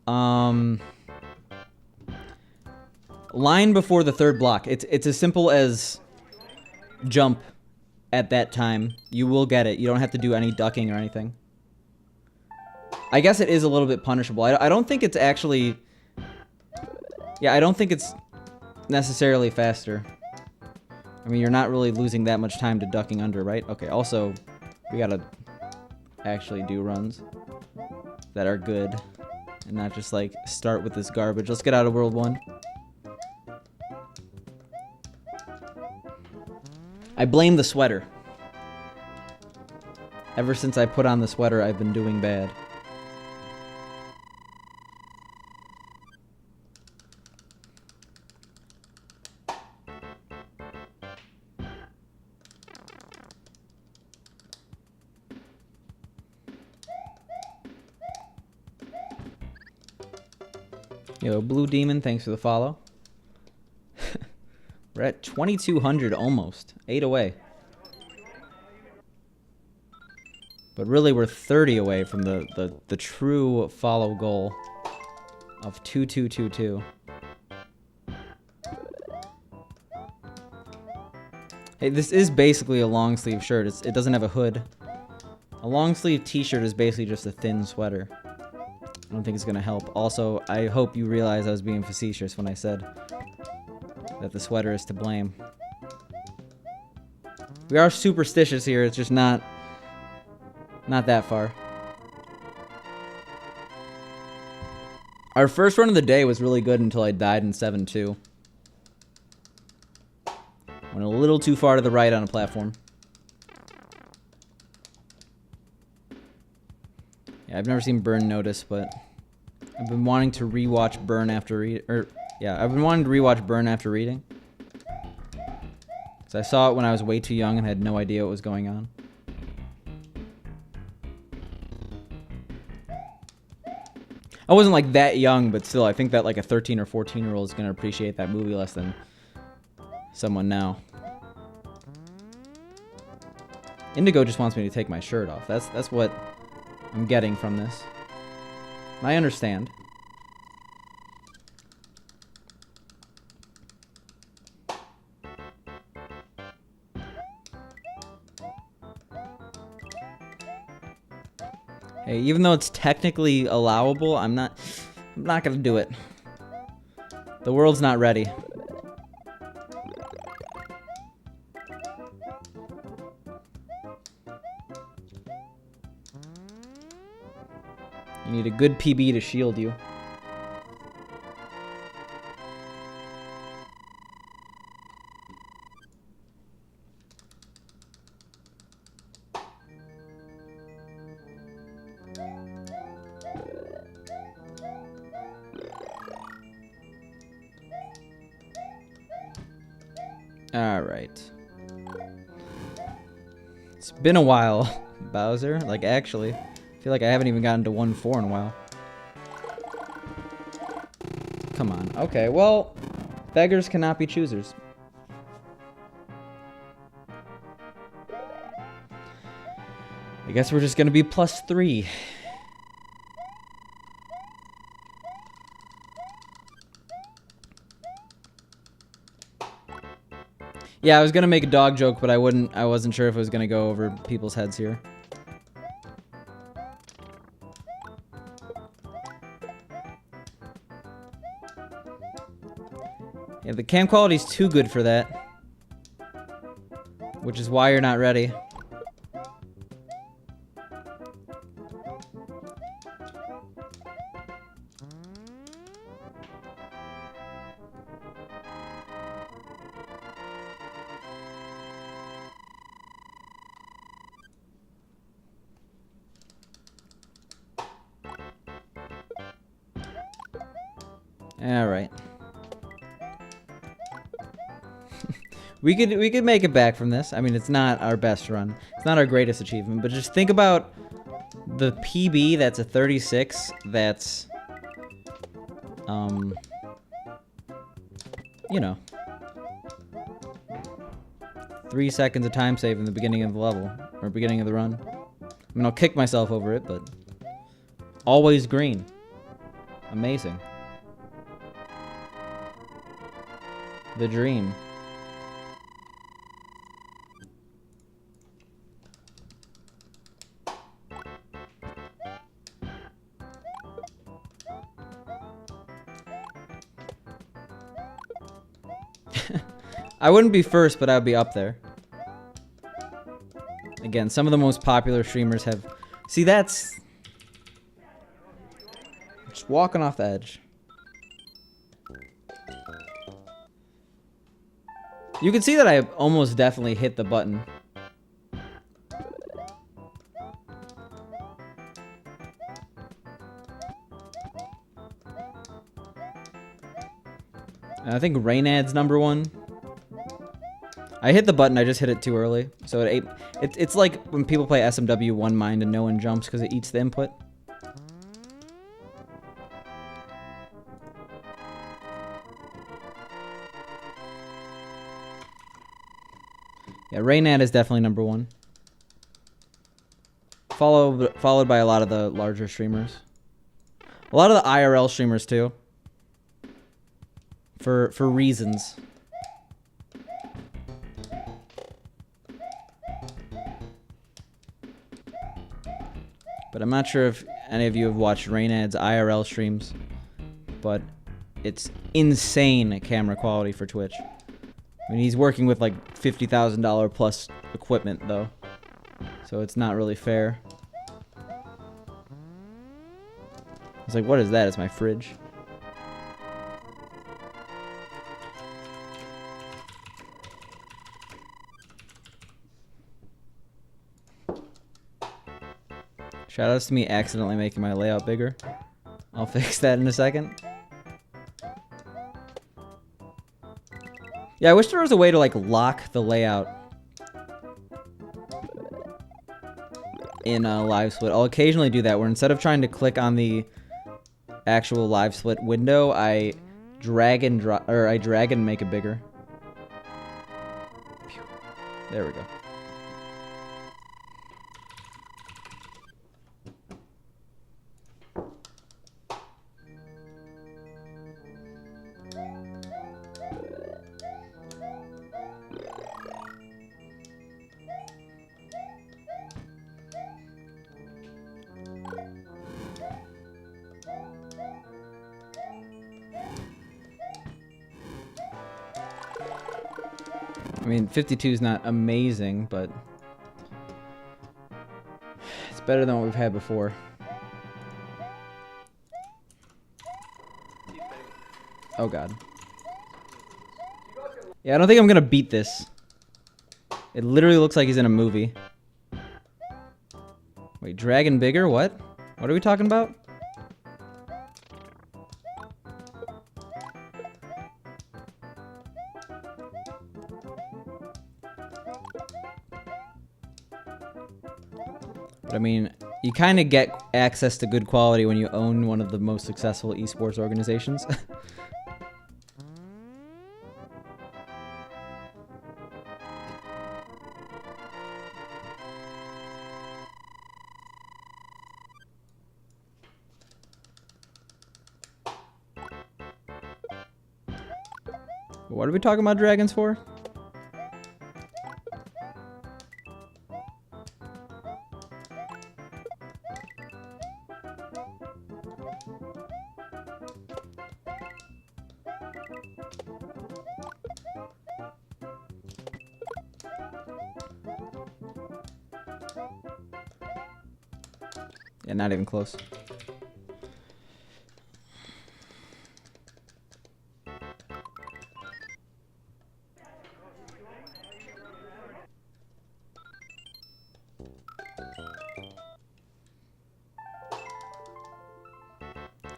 Line before the third block. It's as simple as jump at that time. You will get it. You don't have to do any ducking or anything. I guess it is a little bit punishable. I don't think it's actually... Yeah, I don't think it's necessarily faster. I mean, you're not really losing that much time to ducking under, right? Okay, also, we gotta actually do runs that are good and not just, like, start with this garbage. Let's get out of World 1. I blame the sweater. Ever since I put on the sweater, I've been doing bad. Yo, Blue Demon, thanks for the follow. We're at 2,200 almost. 8 away. But really, we're 30 away from the true follow goal of 2222. Hey, this is basically a long sleeve shirt. It doesn't have a hood. A long sleeve t-shirt is basically just a thin sweater. I don't think it's gonna help. Also, I hope you realize I was being facetious when I said that the sweater is to blame. We are superstitious here, it's just not that far. Our first run of the day was really good until I died in 7-2. Went a little too far to the right on a platform. Yeah, I've never seen Burn Notice, but I've been wanting to rewatch Burn after I've been wanting to rewatch Burn after reading. So I saw it when I was way too young and had no idea what was going on. I wasn't like that young, but still, I think that like a 13 or 14-year-old is gonna appreciate that movie less than someone now. Indigo just wants me to take my shirt off. That's what I'm getting from this. I understand. Hey, even though it's technically allowable, I'm not gonna do it. The world's not ready. You need a good PB to shield you. Alright. It's been a while, Bowser. Like, actually. I feel like I haven't even gotten to 1-4 in a while. Come on. Okay, well, beggars cannot be choosers. I guess we're just gonna be +3. Yeah, I was gonna make a dog joke, but I wasn't sure if it was gonna go over people's heads here. Yeah, the cam quality's too good for that. Which is why you're not ready. All right. We could make it back from this. I mean, it's not our best run. It's not our greatest achievement, but just think about the PB that's a 36 that's you know, 3 seconds of time save in the beginning of the level or beginning of the run. I mean, I'll kick myself over it, but always green. Amazing. The dream. I wouldn't be first, but I'd be up there. Again, some of the most popular streamers have... See, that's... Just walking off the edge. You can see that I almost definitely hit the button. I think Raynad's #1. I hit the button, I just hit it too early. So it's like when people play SMW one mind and no one jumps because it eats the input. Yeah, Raynad is definitely #1. Followed by a lot of the larger streamers. A lot of the IRL streamers too. For reasons. But I'm not sure if any of you have watched Rainad's IRL streams, but it's insane camera quality for Twitch. I mean, he's working with like $50,000 plus equipment though, so it's not really fair. It's like, what is that? It's my fridge. Shoutouts to me accidentally making my layout bigger. I'll fix that in a second. Yeah, I wish there was a way to like lock the layout in a live split. I'll occasionally do that where instead of trying to click on the actual live split window, I drag and drop, or I drag and make it bigger. There we go. I mean, 52 is not amazing, but it's better than what we've had before. Oh god. Yeah, I don't think I'm gonna beat this. It literally looks like he's in a movie. Wait, dragon bigger? What? What are we talking about? But I mean, you kind of get access to good quality when you own one of the most successful esports organizations. What are we talking about dragons for? Yeah, not even close.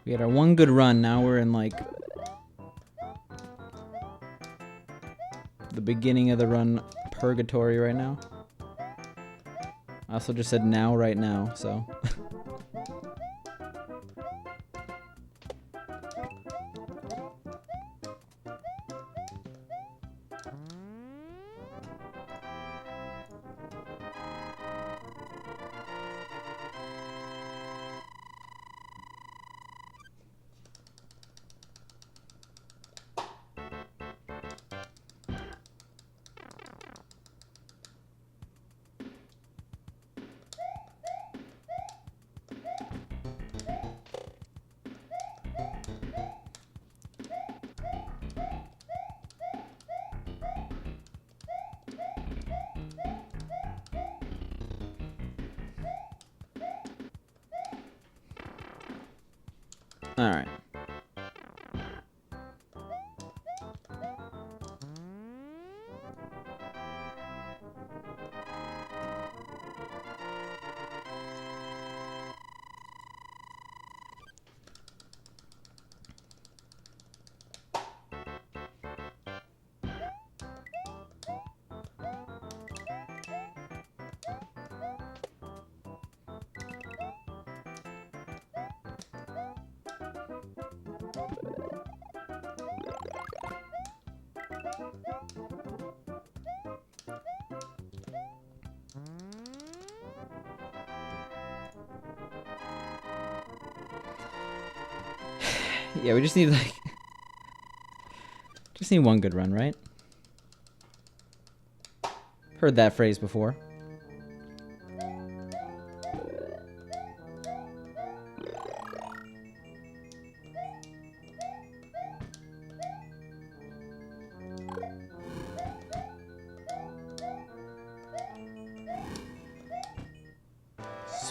We had our one good run, now we're in like the beginning of the run purgatory right now. I also just said now right now, so all right. Yeah, we just need like just need one good run, right? Heard that phrase before.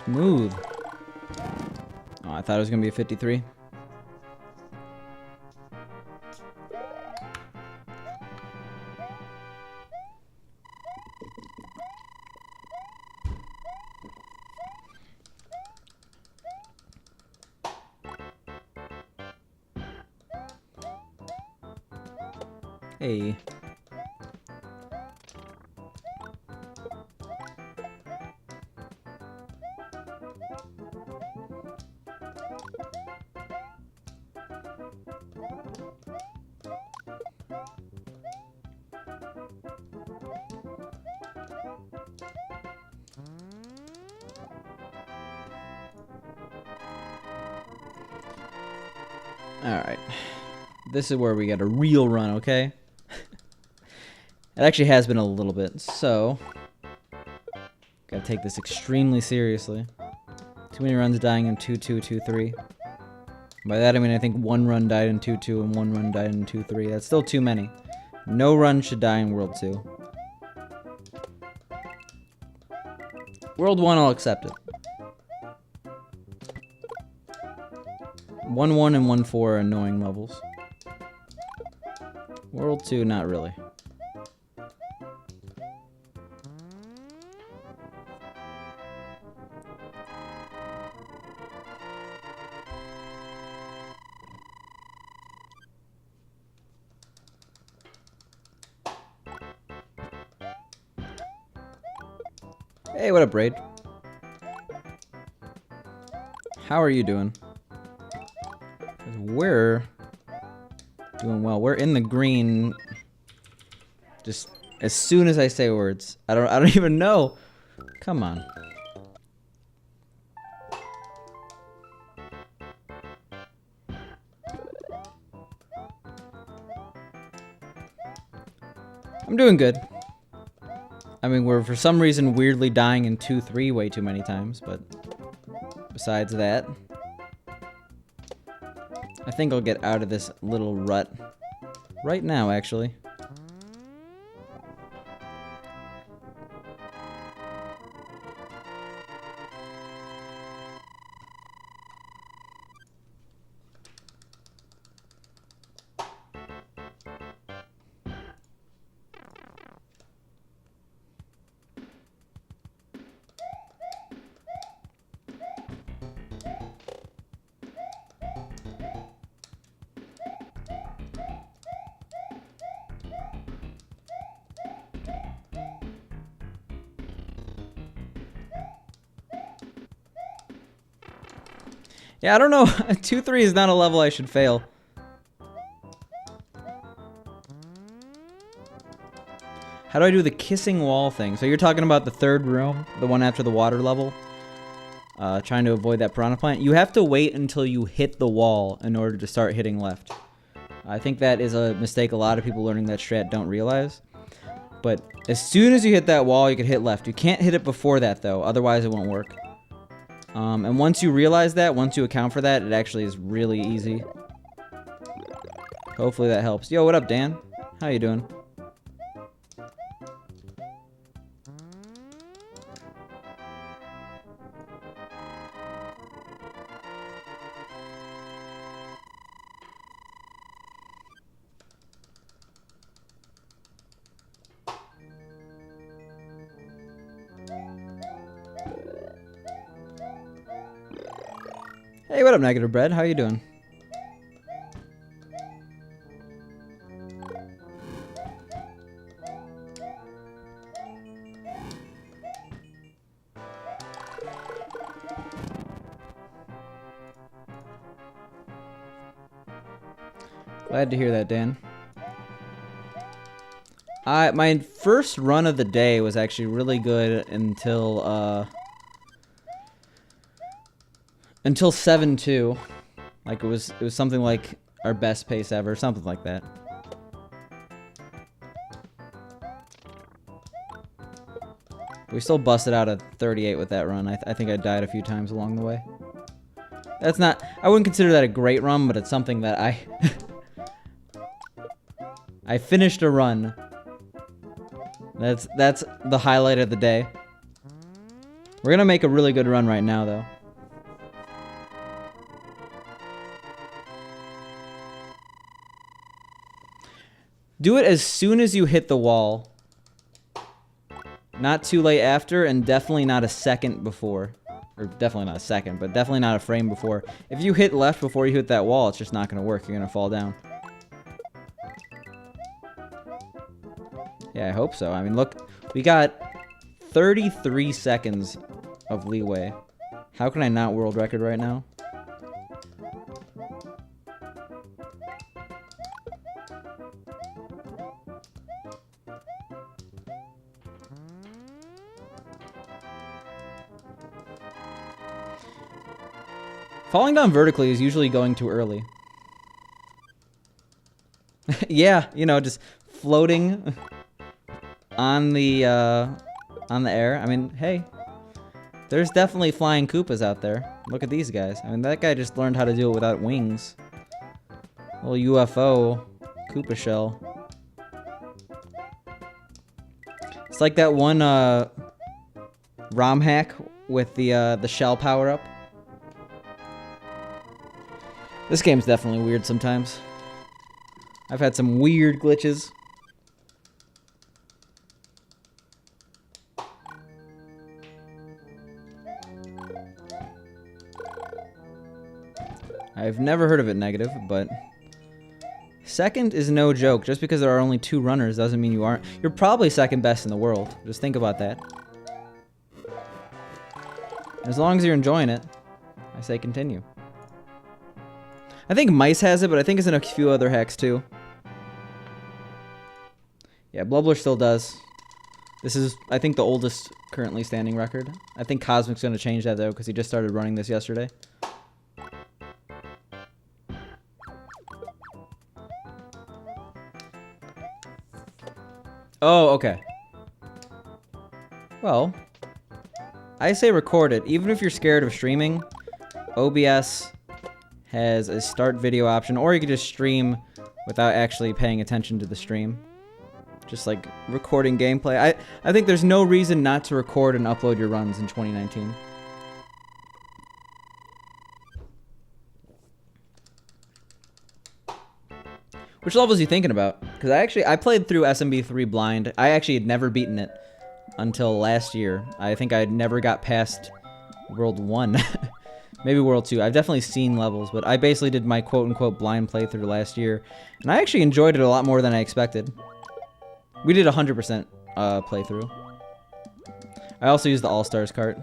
Smooth. Oh, I thought it was gonna be a 53. Hey. Alright. This is where we get a real run, okay? It actually has been a little bit, so gotta take this extremely seriously. Too many runs dying in 2-2, 2-3. By that I mean I think one run died in 2-2 and one run died in 2-3. That's still too many. No run should die in World 2. World 1 I'll accept it. 1-1 and 1-4 are annoying levels. World 2 not really. Hey, what up, Braid? How are you doing? 'Cause we're doing well. We're in the green. Just as soon as I say words. I don't even know. Come on. I'm doing good. I mean, we're for some reason weirdly dying in 2-3 way too many times, but besides that, I think I'll get out of this little rut right now, actually. Yeah, I don't know. 2-3 is not a level I should fail. How do I do the kissing wall thing? So you're talking about the third room, the one after the water level? Trying to avoid that piranha plant. You have to wait until you hit the wall in order to start hitting left. I think that is a mistake a lot of people learning that strat don't realize. But as soon as you hit that wall, you can hit left. You can't hit it before that, though. Otherwise, it won't work. And once you realize that, once you account for that, it actually is really easy. Hopefully that helps. Yo, what up, Dan? How you doing? Hey, what up, Negative Bread? How you doing? Glad to hear that, Dan. My first run of the day was actually really good until 7-2. Like it was something like our best pace ever, something like that. We still busted out a 38 with that run. I think I died a few times along the way. That's not, I wouldn't consider that a great run, but it's something that I finished a run. That's the highlight of the day. We're gonna make a really good run right now, though. Do it as soon as you hit the wall. Not too late after, and definitely not a second before. Or definitely not a second, but definitely not a frame before. If you hit left before you hit that wall, it's just not gonna work. You're gonna fall down. Yeah, I hope so. I mean, look, we got 33 seconds of leeway. How can I not world record right now? Falling down vertically is usually going too early. Yeah, you know, just floating on the air. I mean, hey, there's definitely flying Koopas out there. Look at these guys. I mean, that guy just learned how to do it without wings. Little UFO Koopa shell. It's like that one ROM hack with the shell power up. This game's definitely weird sometimes. I've had some weird glitches. I've never heard of it negative, but second is no joke. Just because there are only 2 runners doesn't mean you aren't. You're probably second best in the world. Just think about that. As long as you're enjoying it, I say continue. I think Mice has it, but I think it's in a few other hacks too. Yeah, Blubbler still does. This is, I think, the oldest currently standing record. I think Cosmic's going to change that, though, because he just started running this yesterday. Oh, okay. Well, I say record it. Even if you're scared of streaming, OBS has a start video option, or you could just stream without actually paying attention to the stream. Just like recording gameplay. I think there's no reason not to record and upload your runs in 2019. Which levels are you thinking about? Because I played through SMB3 blind. I actually had never beaten it until last year. I think I never got past World 1. Maybe World 2. I've definitely seen levels, but I basically did my quote-unquote blind playthrough last year. And I actually enjoyed it a lot more than I expected. We did 100% playthrough. I also used the All-Stars cart.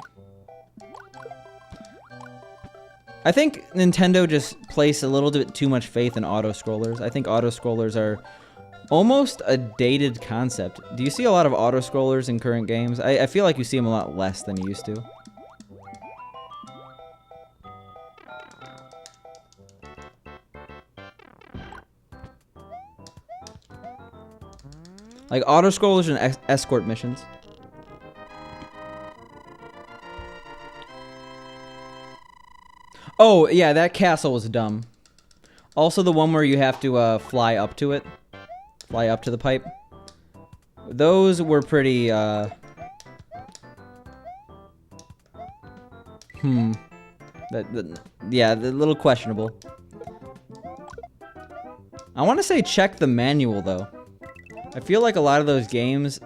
I think Nintendo just placed a little bit too much faith in auto-scrollers. I think auto-scrollers are almost a dated concept. Do you see a lot of auto-scrollers in current games? I feel like you see them a lot less than you used to. Like auto-scrollers and escort missions. Oh, yeah, that castle was dumb. Also the one where you have to fly up to it. Fly up to the pipe. Those were pretty, yeah, a little questionable. I want to say check the manual, though. I feel like a lot of those games,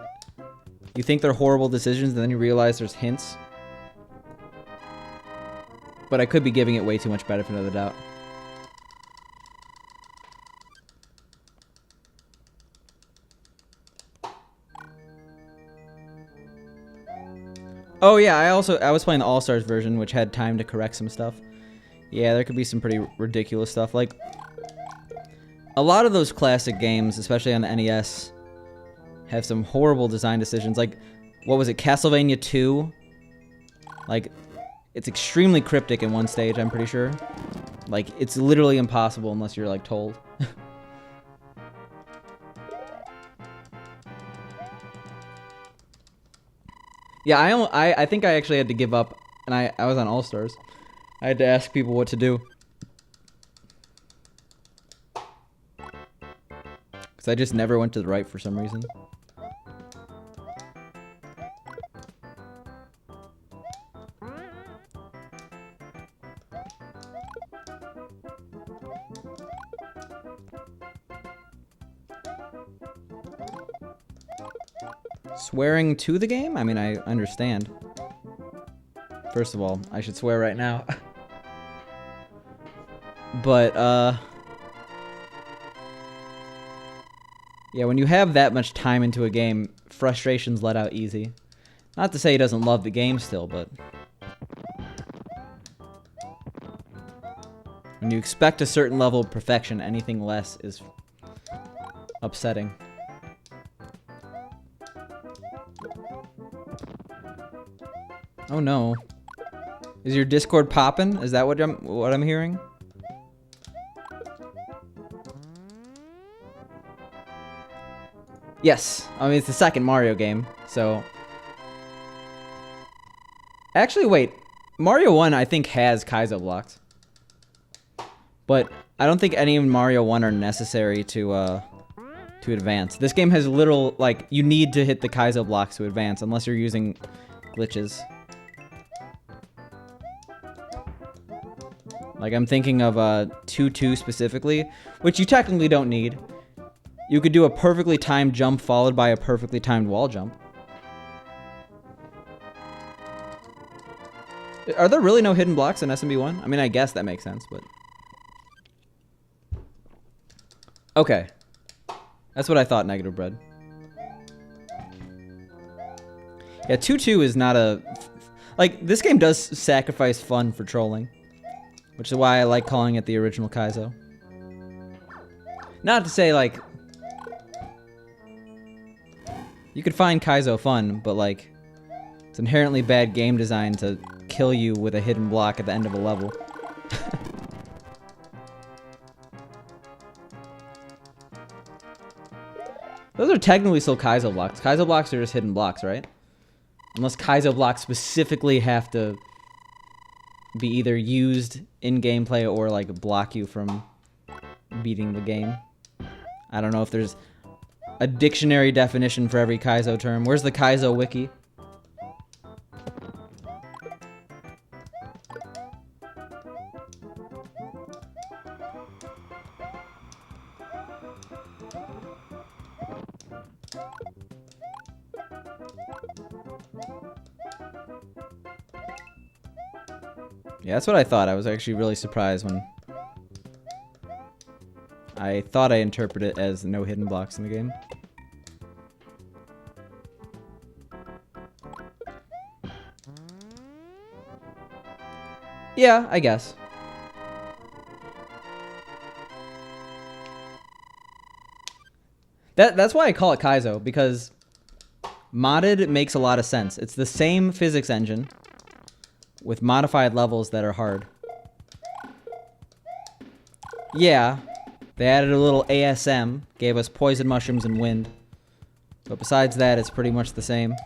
you think they're horrible decisions, and then you realize there's hints. But I could be giving it way too much benefit of the doubt. Oh yeah, I was playing the All-Stars version, which had time to correct some stuff. Yeah, there could be some pretty ridiculous stuff. Like, a lot of those classic games, especially on the NES, have some horrible design decisions. Like, what was it, Castlevania 2? Like, it's extremely cryptic in one stage, I'm pretty sure. Like, it's literally impossible unless you're, like, told. Yeah, I think I actually had to give up, and I was on All-Stars. I had to ask people what to do. Because I just never went to the right for some reason. Swearing to the game? I mean, I understand. First of all, I should swear right now. But, yeah, when you have that much time into a game, frustrations let out easy. Not to say he doesn't love the game still, but... when you expect a certain level of perfection, anything less is upsetting. Oh no. Is your Discord poppin'? Is that what I'm hearing? Yes. I mean, it's the second Mario game, so... Actually, wait. Mario 1, I think, has Kaizo blocks. But I don't think any of Mario 1 are necessary to advance. This game has literal, like, you need to hit the Kaizo blocks to advance, unless you're using glitches. Like, I'm thinking of 2-2 specifically, which you technically don't need. You could do a perfectly timed jump followed by a perfectly timed wall jump. Are there really no hidden blocks in SMB1? I mean, I guess that makes sense, but... Okay. That's what I thought, Negative Bread. Yeah, 2-2 is not a... Like, this game does sacrifice fun for trolling. Which is why I like calling it the original Kaizo. Not to say, like... You could find Kaizo fun, but, like... It's inherently bad game design to kill you with a hidden block at the end of a level. Those are technically still Kaizo blocks. Kaizo blocks are just hidden blocks, right? Unless Kaizo blocks specifically have to be either used in gameplay or, like, block you from beating the game. I don't know if there's a dictionary definition for every Kaizo term. Where's the Kaizo wiki? Yeah, that's what I thought. I was actually really surprised when I thought I interpreted it as no hidden blocks in the game. Yeah, I guess. That's why I call it Kaizo, because modded makes a lot of sense. It's the same physics engine with modified levels that are hard. Yeah, they added a little ASM, gave us poison mushrooms and wind. But besides that, it's pretty much the same.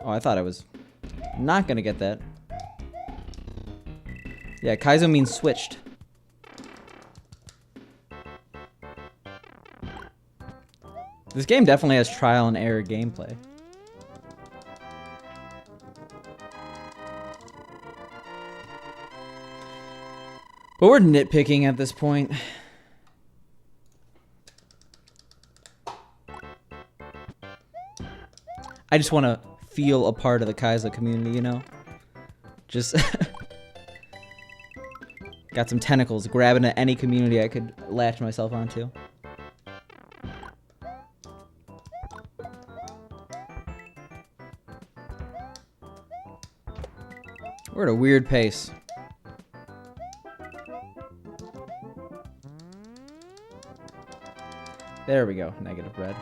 Oh, I thought I was not gonna get that. Yeah, Kaizo means switched. This game definitely has trial and error gameplay. But we're nitpicking at this point. I just want to feel a part of the Kaizo community, you know? Just... got some tentacles, grabbing at any community I could latch myself onto. We're at a weird pace. There we go, negative bread.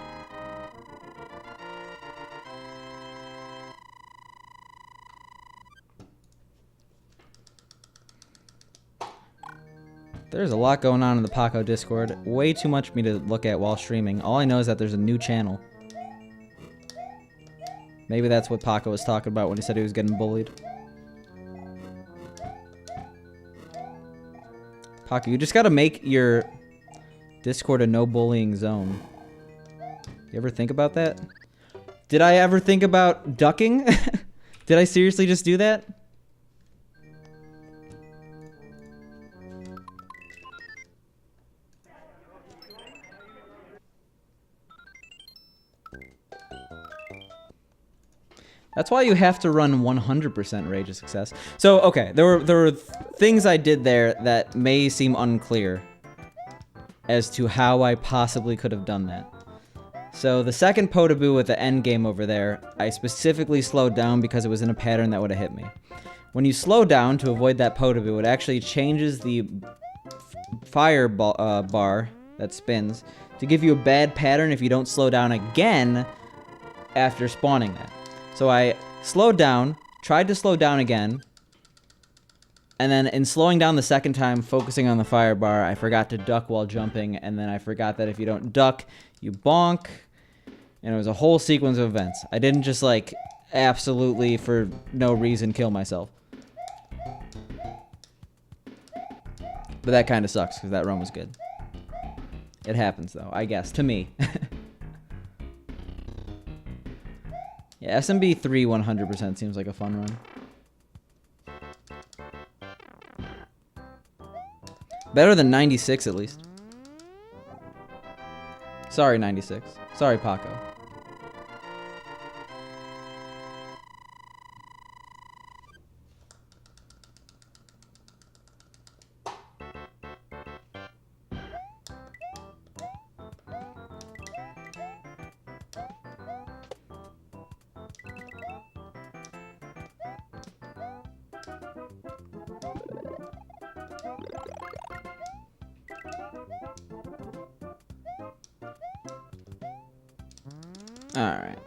There's a lot going on in the Paco Discord. Way too much for me to look at while streaming. All I know is that there's a new channel. Maybe that's what Paco was talking about when he said he was getting bullied. Paco, you just gotta make your Discord a no bullying zone. You ever think about that? Did I ever think about ducking? Did I seriously just do that? That's why you have to run 100% Rage of Success. So, okay, there were things I did there that may seem unclear as to how I possibly could have done that. So, the second Potaboo with the end game over there, I specifically slowed down because it was in a pattern that would have hit me. When you slow down to avoid that Potaboo, it actually changes the fire bar that spins to give you a bad pattern if you don't slow down again after spawning that. So I slowed down, tried to slow down again, and then in slowing down the second time, focusing on the fire bar, I forgot to duck while jumping, and then I forgot that if you don't duck, you bonk, and it was a whole sequence of events. I didn't just, like, absolutely, for no reason, kill myself. But that kind of sucks, because that run was good. It happens, though, I guess, to me. Yeah, SMB 3 100% seems like a fun run. Better than 96, at least. Sorry, 96. Sorry, Paco. Alright.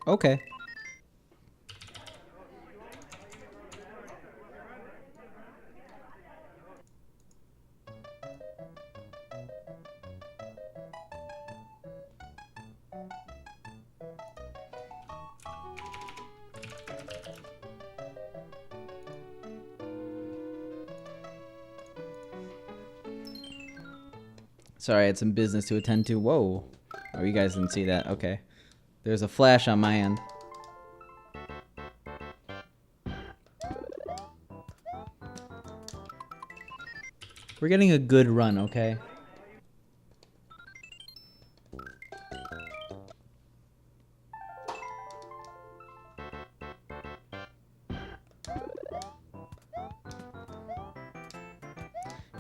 Okay. Sorry, I had some business to attend to. Whoa. Oh, you guys didn't see that. Okay. There's a flash on my end. We're getting a good run, okay?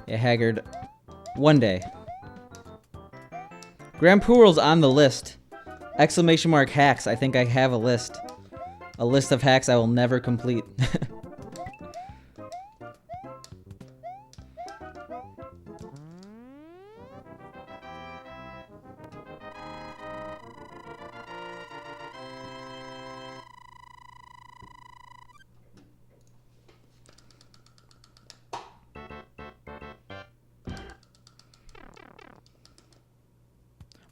Yeah, Haggard. One day. Grand Poorl's on the list. Exclamation mark hacks. I think I have a list. A list of hacks I will never complete.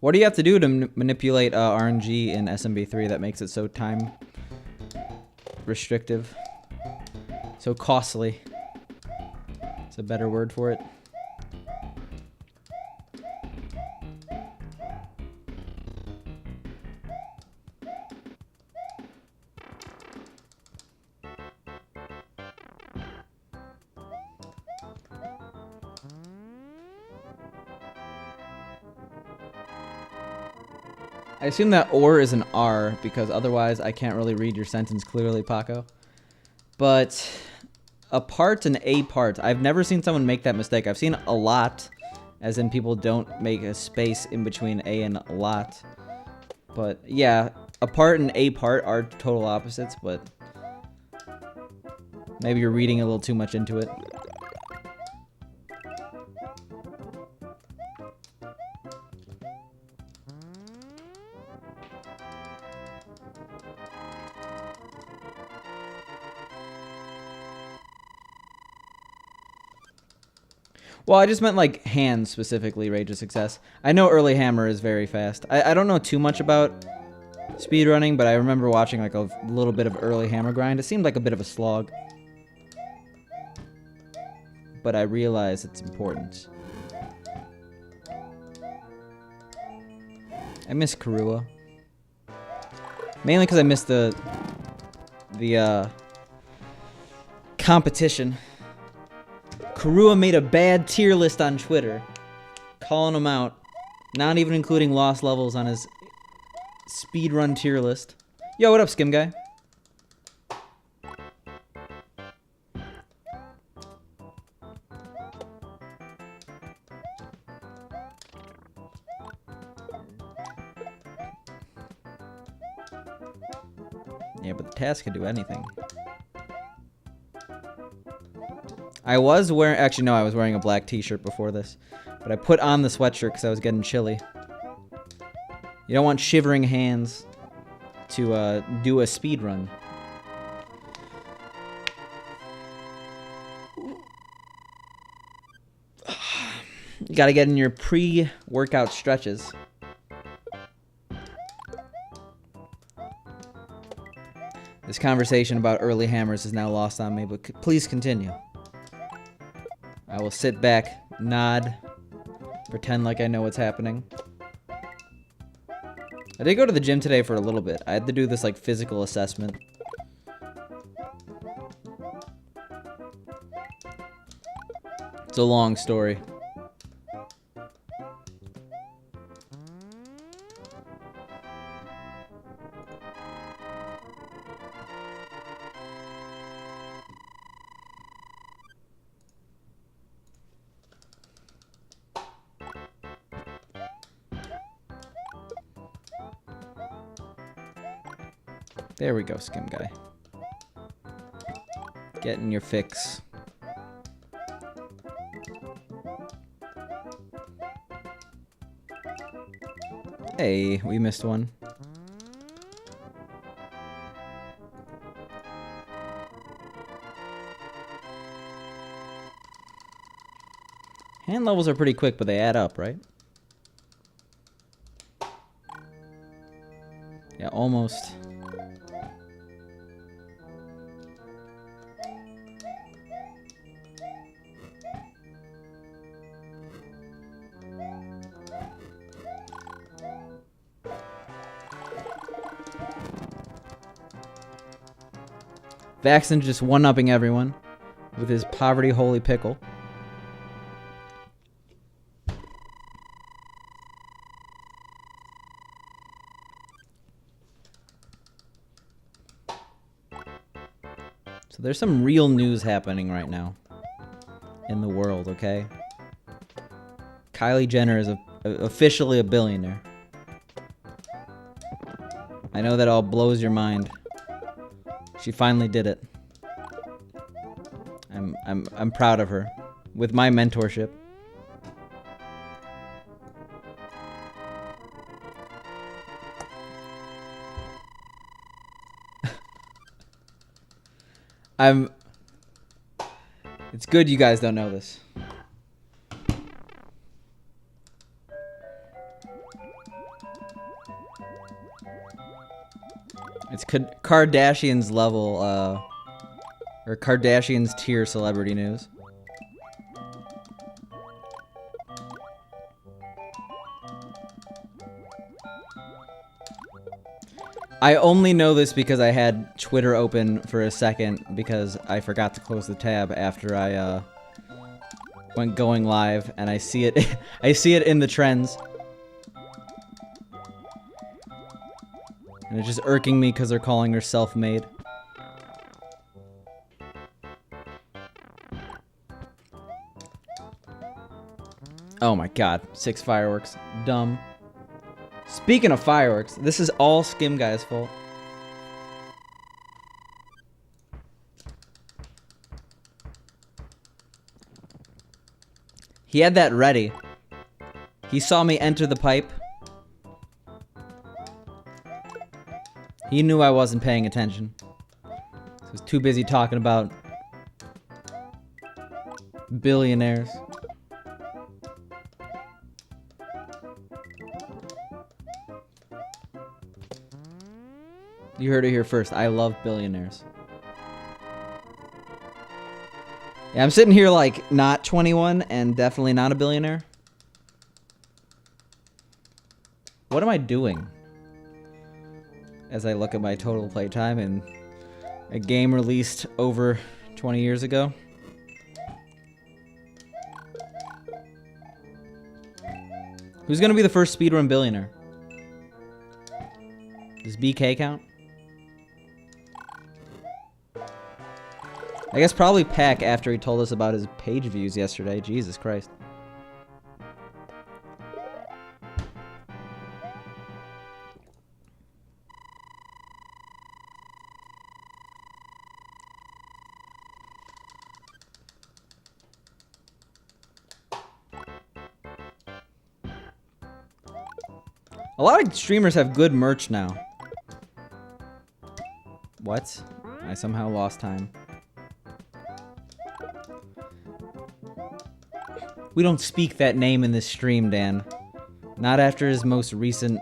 What do you have to do to manipulate RNG in SMB3 that makes it so time restrictive? So costly. It's a better word for it. I assume that or is an R, because otherwise I can't really read your sentence clearly, Paco. But a part and a part. I've never seen someone make that mistake. I've seen a lot, as in people don't make a space in between a and a lot. But yeah, a part and a part are total opposites, but maybe you're reading a little too much into it. Well, I just meant, like, hands specifically, Rage of Success. I know early hammer is very fast. I don't know too much about speedrunning, but I remember watching like a little bit of early hammer grind. It seemed like a bit of a slog. But I realize it's important. I miss Karua. Mainly because I missed the competition. Karua made a bad tier list on Twitter, calling him out, not even including lost levels on his speedrun tier list. Yo, what up, Skim Guy? Yeah, but the task can do anything. I was wearing... Actually, no, I was wearing a black t-shirt before this. But I put on the sweatshirt because I was getting chilly. You don't want shivering hands to do a speed run. You gotta get in your pre-workout stretches. This conversation about early hammers is now lost on me, but please continue. I will sit back, nod, pretend like I know what's happening. I did go to the gym today for a little bit. I had to do this, like, physical assessment. It's a long story. There we go, Skim Guy. Getting your fix. Hey, we missed one. Hand levels are pretty quick, but they add up, right? Yeah, almost. Vaxon just one-upping everyone with his poverty holy pickle. So there's some real news happening right now in the world, okay? Kylie Jenner is officially a billionaire. I know that all blows your mind. She finally did it. I'm proud of her. With my mentorship. It's good you guys don't know this. It's Kardashian's level, or Kardashian's tier celebrity news. I only know this because I had Twitter open for a second because I forgot to close the tab after I went going live, and I see it I see it in the trends. And it's just irking me because they're calling her self-made. Oh my god, 6 fireworks. Dumb. Speaking of fireworks, this is all Skim Guy's fault. He had that ready. He saw me enter the pipe. He knew I wasn't paying attention. He was too busy talking about billionaires. You heard it here first. I love billionaires. Yeah, I'm sitting here like not 21 and definitely not a billionaire. What am I doing? As I look at my total playtime in a game released over 20 years ago. Who's gonna be the first speedrun billionaire? Does BK count? I guess probably Pack after he told us about his page views yesterday. Jesus Christ. A lot of streamers have good merch now. What? I somehow lost time. We don't speak that name in this stream, Dan. Not after his most recent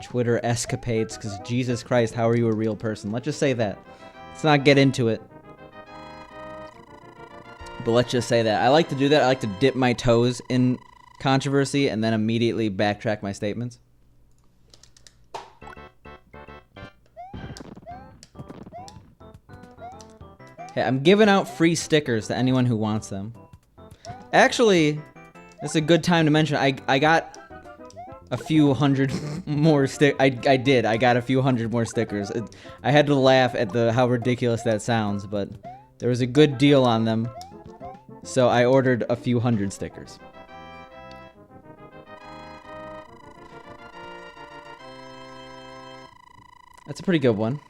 Twitter escapades, because Jesus Christ, how are you a real person? Let's just say that. Let's not get into it. But let's just say that. I like to do that. I like to dip my toes in controversy and then immediately backtrack my statements. Hey, I'm giving out free stickers to anyone who wants them. Actually, it's a good time to mention, I got a few hundred more I got a few hundred more stickers. I had to laugh at how ridiculous that sounds, but there was a good deal on them, so I ordered a few hundred stickers. That's a pretty good one.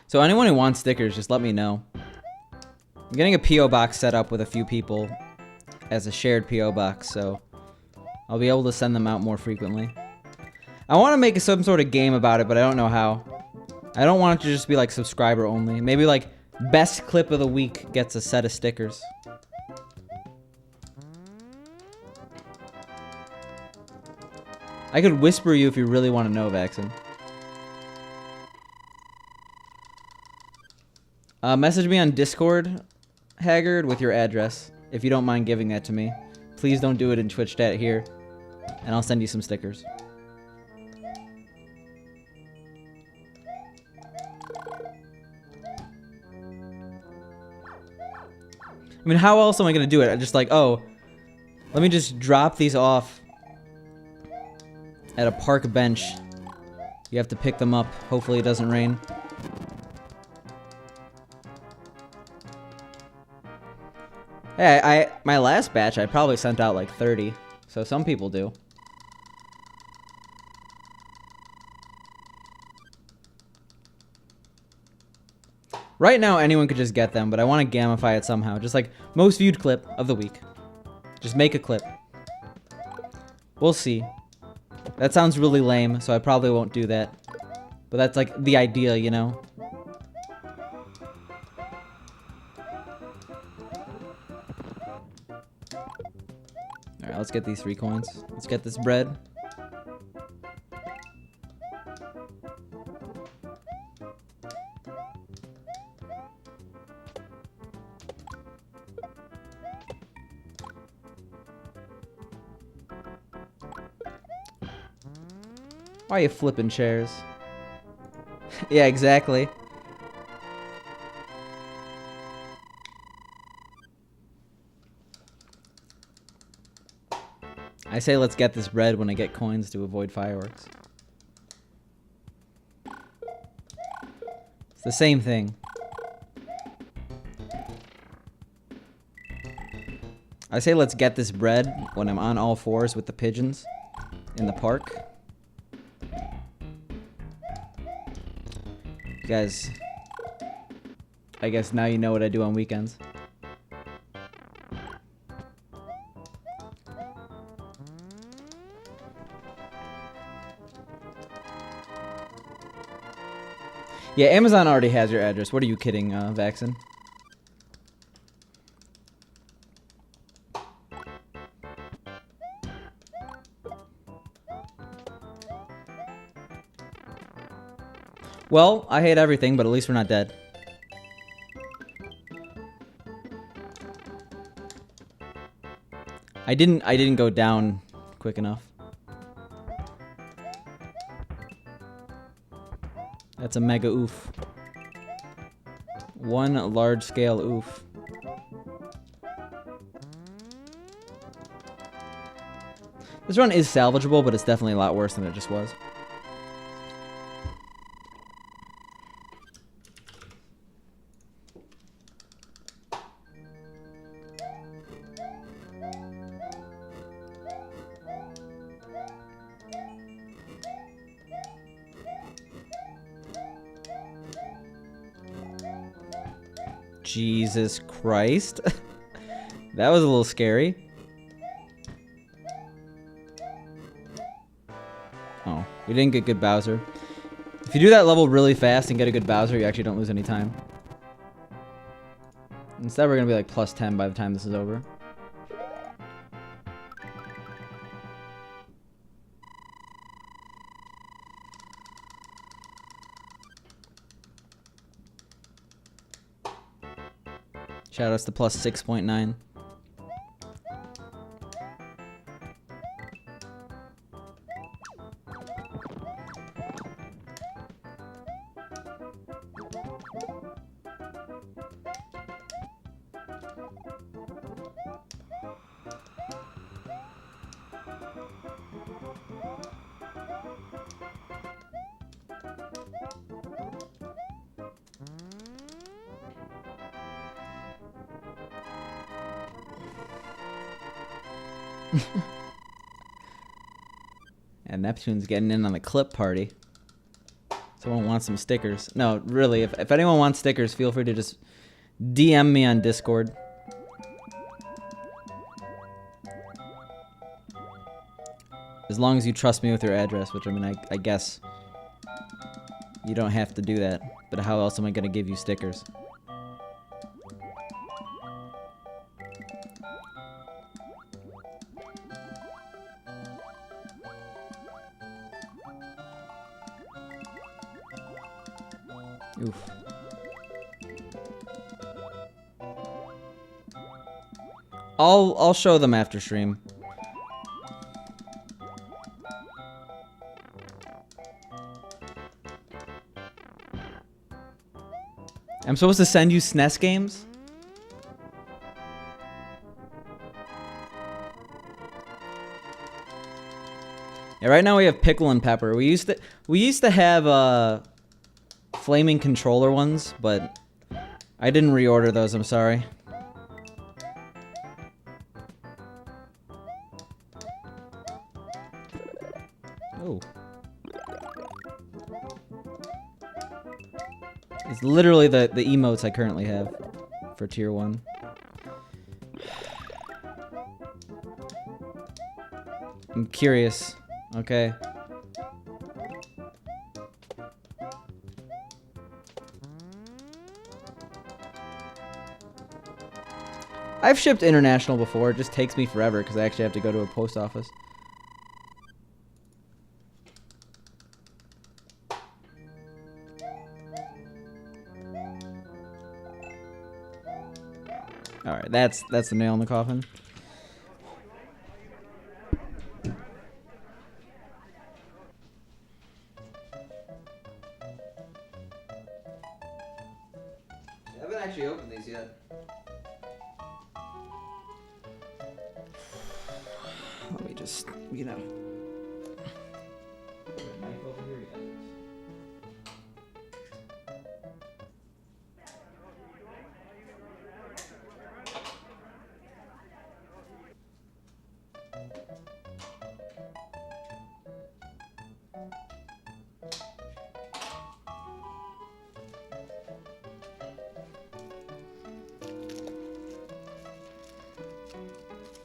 So anyone who wants stickers, just let me know. I'm getting a P.O. box set up with a few people as a shared P.O. box, so I'll be able to send them out more frequently. I want to make some sort of game about it, but I don't know how. I don't want it to just be like subscriber only. Maybe like best clip of the week gets a set of stickers. I could whisper you if you really want to know, Vaxen. Message me on Discord, Haggard, with your address, if you don't mind giving that to me. Please don't do it in Twitch chat here, and I'll send you some stickers. I mean, how else am I gonna do it? I'm just like, oh, let me just drop these off at a park bench. You have to pick them up. Hopefully it doesn't rain. Hey, my last batch, I probably sent out like 30. So some people do. Right now, anyone could just get them, but I want to gamify it somehow. Just like most viewed clip of the week. Just make a clip. We'll see. That sounds really lame, so I probably won't do that. But that's like the idea, you know? Alright, let's get these 3 coins. Let's get this bread. Why are you flipping chairs? Yeah, exactly. I say let's get this bread when I get coins to avoid fireworks. It's the same thing. I say let's get this bread when I'm on all fours with the pigeons in the park. You guys, I guess now you know what I do on weekends. Yeah, Amazon already has your address. What are you kidding, Vaxen? Well, I hate everything, but at least we're not dead. I didn't go down quick enough. That's a mega oof. One large scale oof. This run is salvageable, but it's definitely a lot worse than it just was. Jesus Christ. That was a little scary. Oh, we didn't get good Bowser. If you do that level really fast and get a good Bowser, you actually don't lose any time. Instead, we're gonna be like plus 10 by the time this is over. Shoutouts to plus 6.9. And Neptune's getting in on the clip party. Someone wants some stickers. No, really, if anyone wants stickers, feel free to just DM me on Discord. As long as you trust me with your address, which I mean, I guess you don't have to do that. But how else am I gonna give you stickers? Oof. I'll show them after stream. I'm supposed to send you SNES games? Yeah, right now we have Pickle and Pepper. We used to have flaming controller ones, but I didn't reorder those, I'm sorry. Oh. It's literally the emotes I currently have for tier 1. I'm curious. Okay. I've shipped international before. It just takes me forever because I actually have to go to a post office. All right, that's the nail in the coffin. I haven't actually opened these yet. Let me just, you know.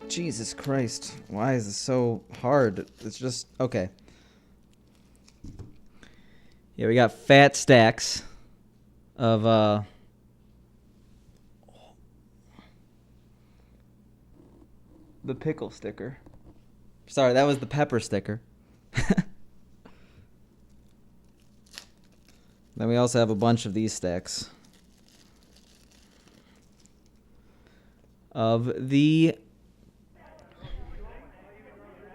Jesus Christ. Why is this so hard? It's just... Okay. Yeah, we got fat stacks of, the pickle sticker. Sorry, that was the pepper sticker. Then we also have a bunch of these stacks of the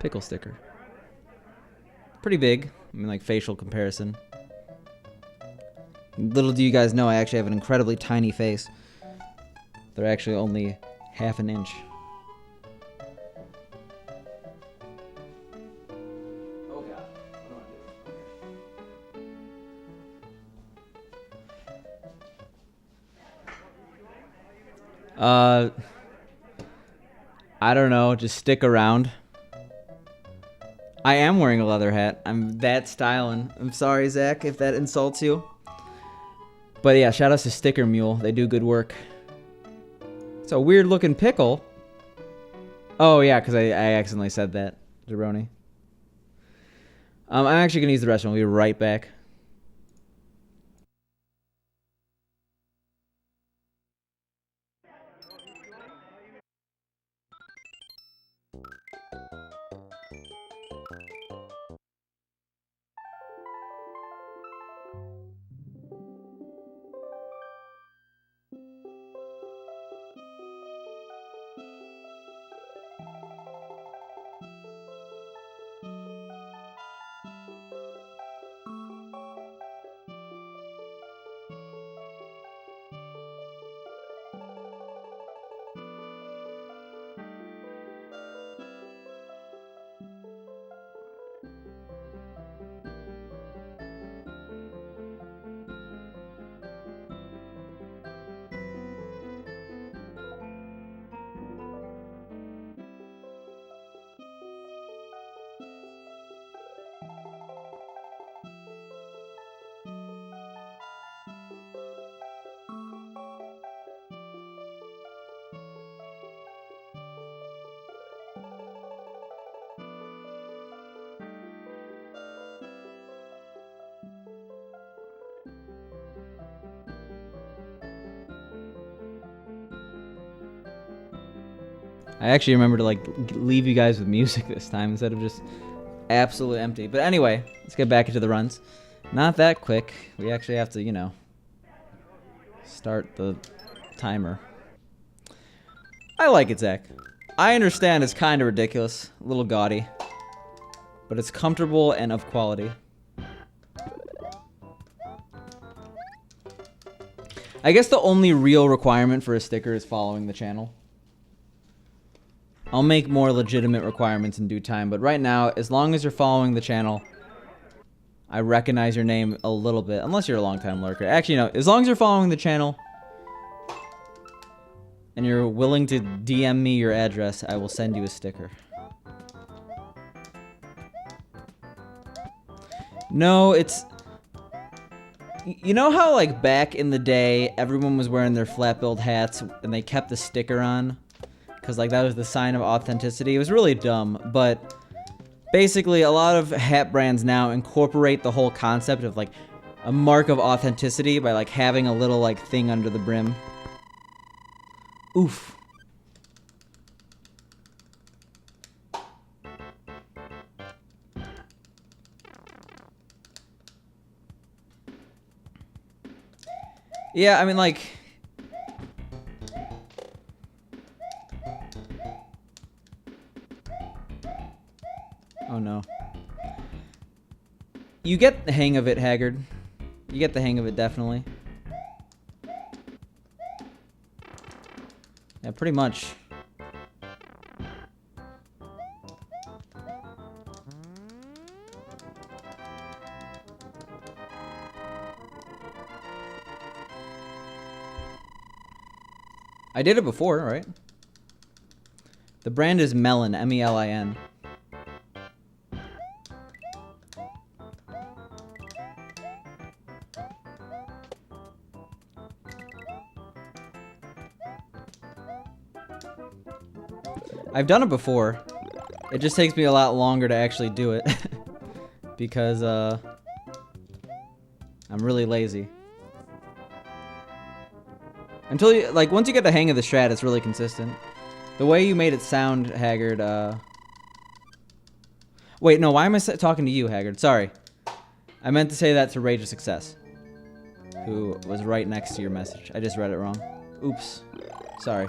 pickle sticker. Pretty big. I mean, like, facial comparison. Little do you guys know, I actually have an incredibly tiny face. They're actually only half an inch. Oh god. I don't know, just stick around. I am wearing a leather hat. I'm that styling. I'm sorry, Zach, if that insults you. But yeah, shout out to Sticker Mule. They do good work. It's a weird looking pickle. Oh yeah, because I accidentally said that, Jabroni. I'm actually going to use the restroom. We'll be right back. I actually remember to like leave you guys with music this time instead of just absolutely empty. But anyway, let's get back into the runs. Not that quick. We actually have to, you know, start the timer. I like it, Zach. I understand it's kind of ridiculous, a little gaudy, but it's comfortable and of quality. I guess the only real requirement for a sticker is following the channel. I'll make more legitimate requirements in due time, but right now, as long as you're following the channel, I recognize your name a little bit, unless you're a long-time lurker. Actually, no, as long as you're following the channel and you're willing to DM me your address, I will send you a sticker. No, it's... You know how, like, back in the day, everyone was wearing their flat-billed hats and they kept the sticker on? Because, like, that was the sign of authenticity. It was really dumb, but basically a lot of hat brands now incorporate the whole concept of, like, a mark of authenticity by, like, having a little, like, thing under the brim. Oof. Yeah, I mean, like... Oh no. You get the hang of it, Haggard. You get the hang of it, definitely. Yeah, pretty much. I did it before, right? The brand is Melon, M-E-L-I-N. I've done it before. It just takes me a lot longer to actually do it. Because, I'm really lazy. Until you, like, once you get the hang of the strat, it's really consistent. The way you made it sound, Haggard, Wait, no, why am I talking to you, Haggard? Sorry. I meant to say that to Rage of Success. who was right next to your message. I just read it wrong. Oops. Sorry.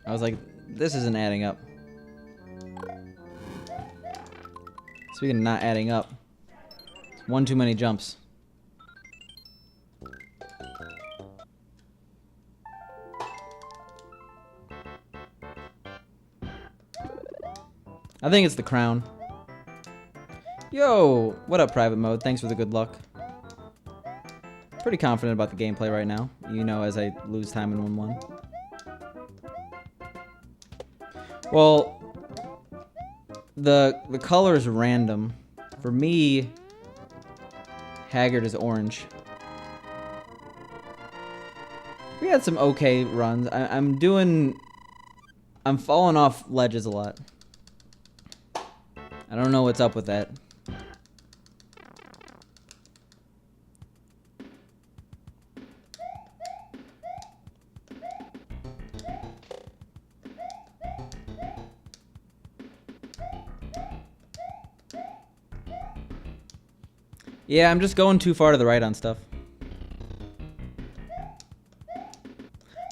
I was like, this isn't adding up. Speaking of not adding up, one too many jumps. I think it's the crown. Yo, what up, private mode? Thanks for the good luck. Pretty confident about the gameplay right now. You know, as I lose time in 1-1. Well, the color is random. For me, Haggard is orange. We had some okay runs. I'm falling off ledges a lot. I don't know what's up with that. Yeah, I'm just going too far to the right on stuff.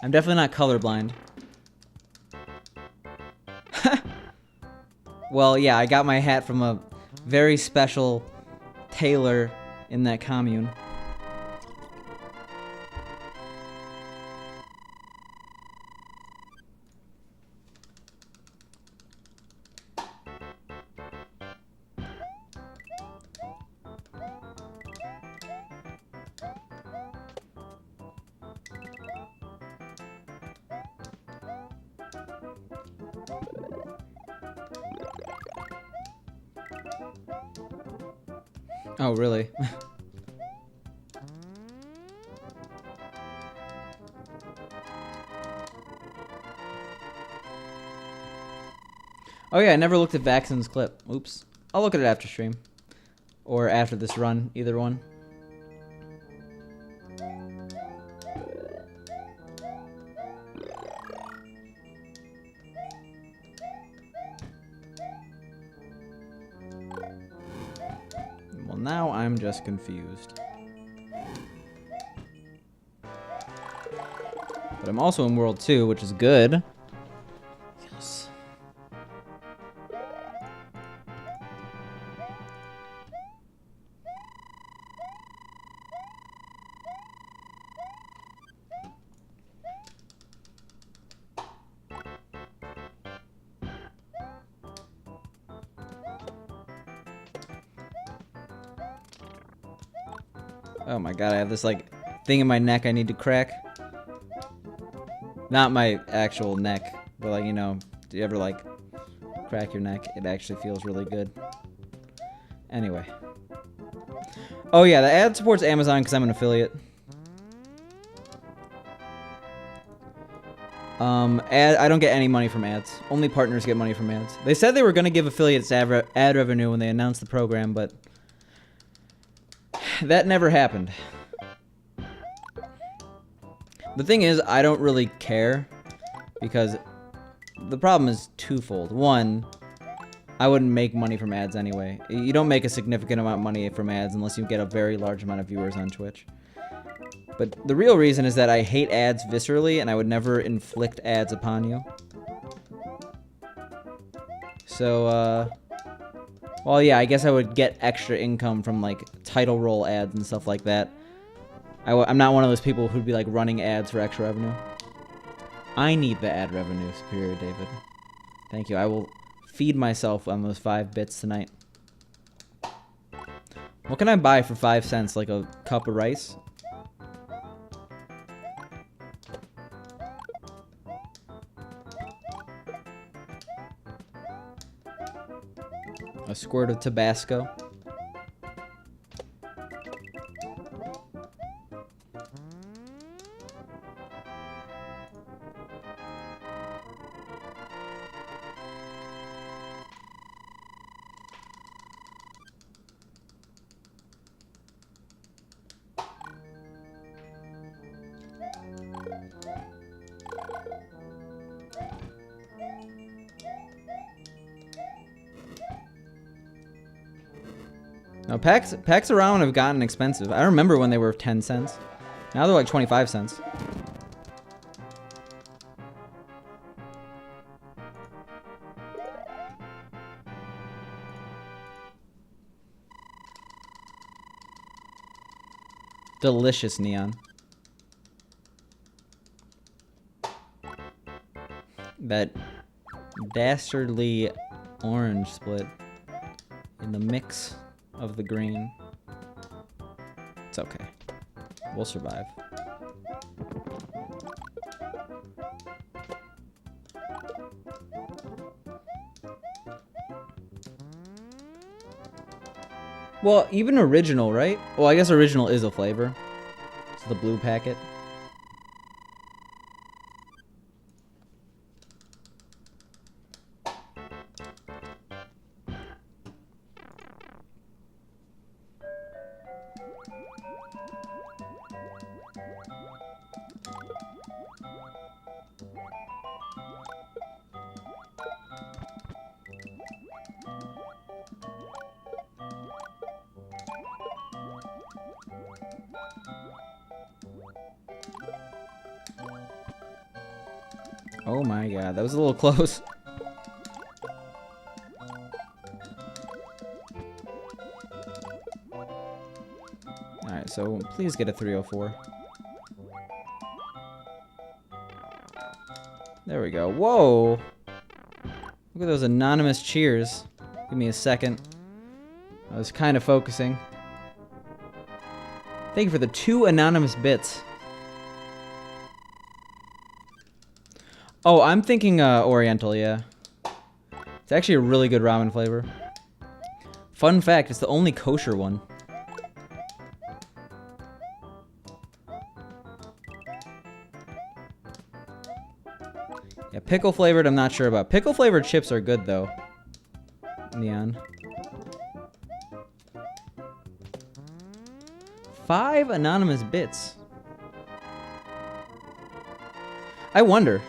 I'm definitely not colorblind. Well, yeah, I got my hat from a very special tailor in that commune. Oh, really? Oh yeah, I never looked at Vaxon's clip. Oops. I'll look at it after stream. Or after this run, either one. Well, now I'm just confused. But I'm also in World 2, which is good. Yes. Oh my god, I have this, like, thing in my neck I need to crack. Not my actual neck, but, like, you know, do you ever, like, crack your neck? It actually feels really good. Anyway. Oh yeah, the ad supports Amazon because I'm an affiliate. I don't get any money from ads. Only partners get money from ads. They said they were going to give affiliates ad revenue when they announced the program, but that never happened. The thing is, I don't really care, because the problem is twofold. One, I wouldn't make money from ads anyway. You don't make a significant amount of money from ads unless you get a very large amount of viewers on Twitch. But the real reason is that I hate ads viscerally, and I would never inflict ads upon you. So, well, yeah, I guess I would get extra income from, like, title roll ads and stuff like that. I'm not one of those people who'd be, like, running ads for extra revenue. I need the ad revenue, Superior David. Thank you. I will feed myself on those 5 bits tonight. What can I buy for 5 cents? Like a cup of rice? A squirt of Tabasco. Now packs around have gotten expensive. I remember when they were 10 cents. Now they're like 25 cents. Delicious neon. That dastardly orange split in the mix of the green. It's okay. We'll survive. Well, even original, right? Well, I guess original is a flavor. It's the blue packet. Oh my god, that was a little close. Alright, so please get a 304. There we go. Whoa! Look at those anonymous cheers. Give me a second. I was kind of focusing. Thank you for the 2 anonymous bits. Oh, I'm thinking Oriental, yeah. It's actually a really good ramen flavor. Fun fact, it's the only kosher one. Yeah, pickle flavored, I'm not sure about. Pickle flavored chips are good, though. Neon. 5 anonymous bits. I wonder.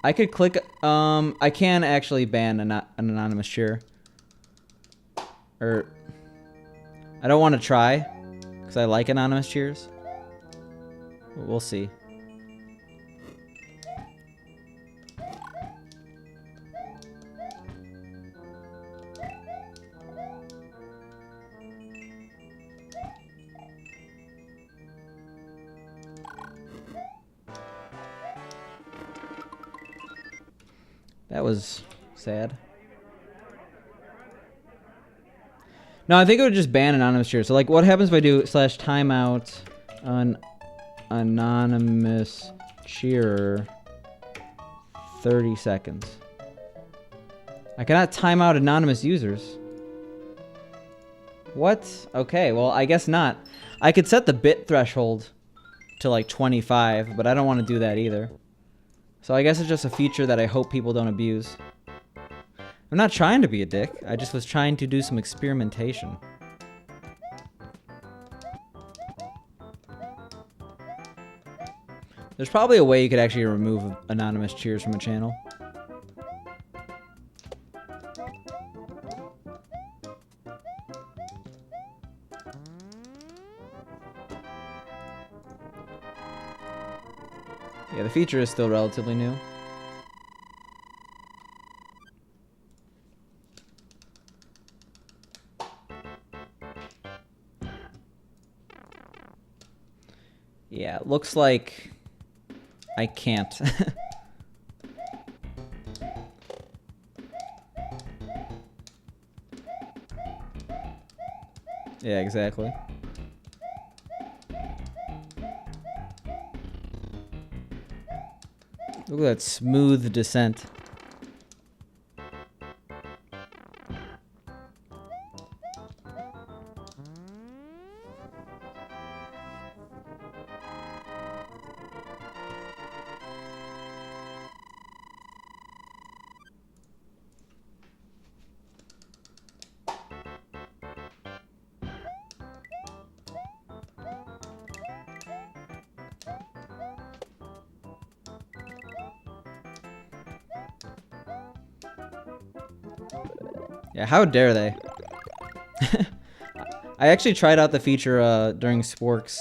I could click, I can actually ban an anonymous cheer. Or, I don't want to try, because I like anonymous cheers. We'll see. That was sad. No, I think it would just ban anonymous cheers. So, like, what happens if I do /timeout an anonymous cheer 30 seconds? I cannot time out anonymous users. What? Okay, well, I guess not. I could set the bit threshold to, like, 25, but I don't want to do that either. So I guess it's just a feature that I hope people don't abuse. I'm not trying to be a dick. I just was trying to do some experimentation. There's probably a way you could actually remove anonymous cheers from a channel. Yeah, the feature is still relatively new. Yeah, it looks like I can't. Yeah, exactly. Look at that smooth descent. Yeah, how dare they? I actually tried out the feature during Spork's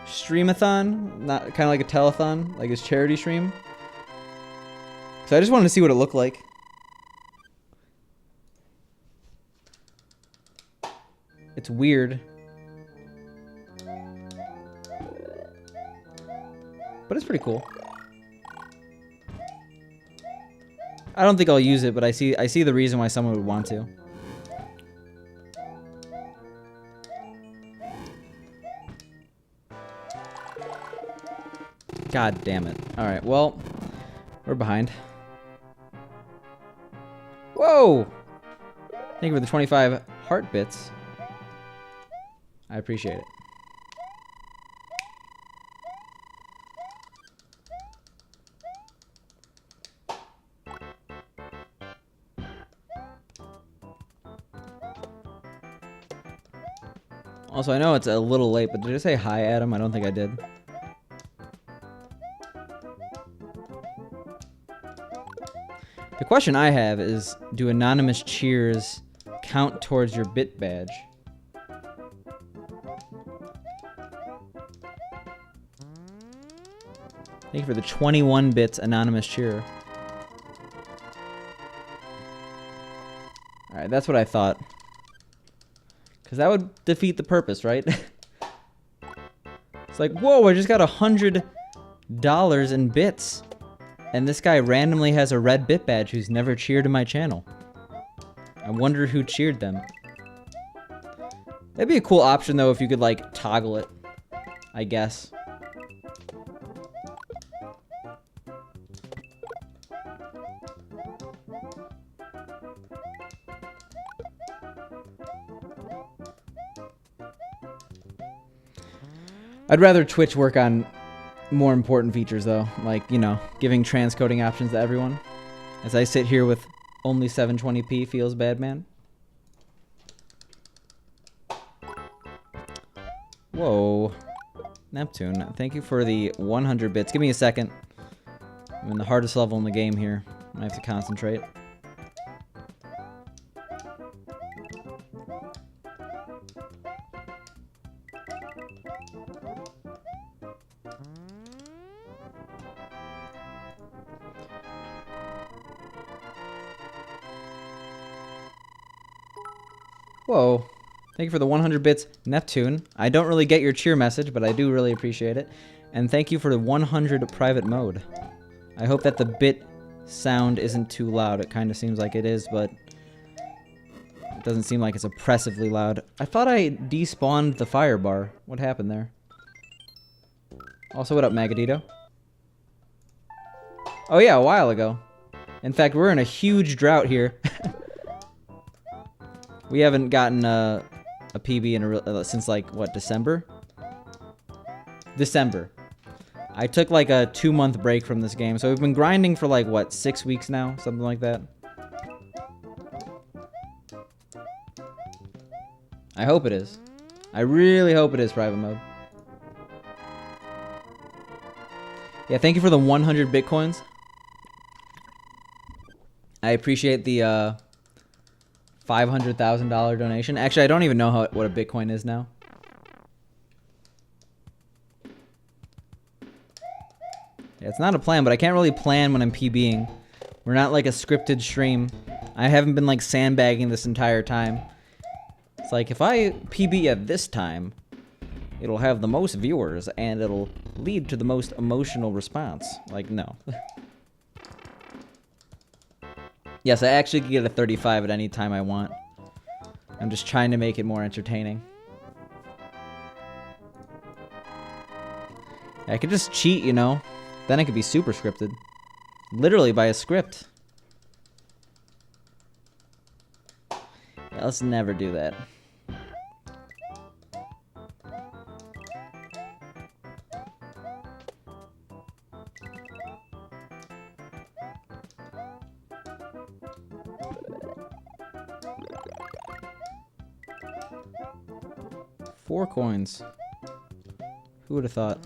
streamathon, not kind of like a telethon, like his charity stream. So I just wanted to see what it looked like. It's weird. But it's pretty cool. I don't think I'll use it, but I see the reason why someone would want to. God damn it. Alright, well, we're behind. Whoa! Thank you for the 25 heart bits. I appreciate it. Also, I know it's a little late, but did I say hi, Adam? I don't think I did. The question I have is, do anonymous cheers count towards your bit badge? Thank you for the 21 bits anonymous cheer. Alright, that's what I thought. Because that would defeat the purpose, right? It's like, whoa, I just got $100 in bits. And this guy randomly has a red bit badge who's never cheered in my channel. I wonder who cheered them. That'd be a cool option, though, if you could, like, toggle it. I guess. I'd rather Twitch work on more important features, though, like, you know, giving transcoding options to everyone. As I sit here with only 720p feels bad, man. Whoa. Neptune, thank you for the 100 bits. Give me a second. I'm in the hardest level in the game here. I have to concentrate. Whoa. Thank you for the 100 bits, Neptune. I don't really get your cheer message, but I do really appreciate it. And thank you for the 100 private mode. I hope that the bit sound isn't too loud. It kind of seems like it is, but it doesn't seem like it's oppressively loud. I thought I despawned the fire bar. What happened there? Also, what up, Magadito? Oh yeah, a while ago. In fact, we're in a huge drought here. We haven't gotten a PB in since, like, what, December? December. I took, like, a 2-month break from this game, so we've been grinding for, like, what, 6 weeks now? Something like that. I hope it is. I really hope it is private mode. Yeah, thank you for the 100 bitcoins. I appreciate the, $500,000 donation. Actually, I don't even know what a Bitcoin is now. Yeah, it's not a plan, but I can't really plan when I'm PBing. We're not like a scripted stream. I haven't been like sandbagging this entire time. It's like, if I PB at this time, it'll have the most viewers and it'll lead to the most emotional response. Like, no. Yes, I actually can get a 35 at any time I want. I'm just trying to make it more entertaining. I could just cheat, you know? Then it could be super scripted. Literally by a script. Yeah, let's never do that. Four coins. Who would have thought?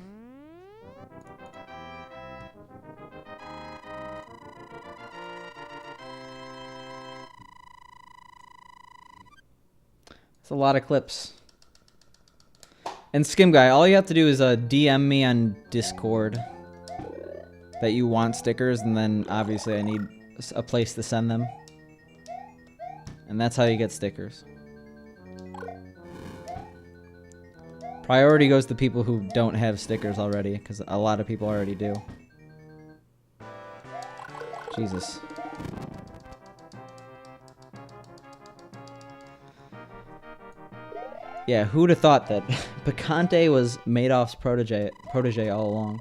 It's a lot of clips. And Skim Guy, all you have to do is DM me on Discord that you want stickers, and then obviously I need a place to send them. And that's how you get stickers. Priority goes to people who don't have stickers already, because a lot of people already do. Jesus. Yeah, who'd have thought that Picante was Madoff's protege all along?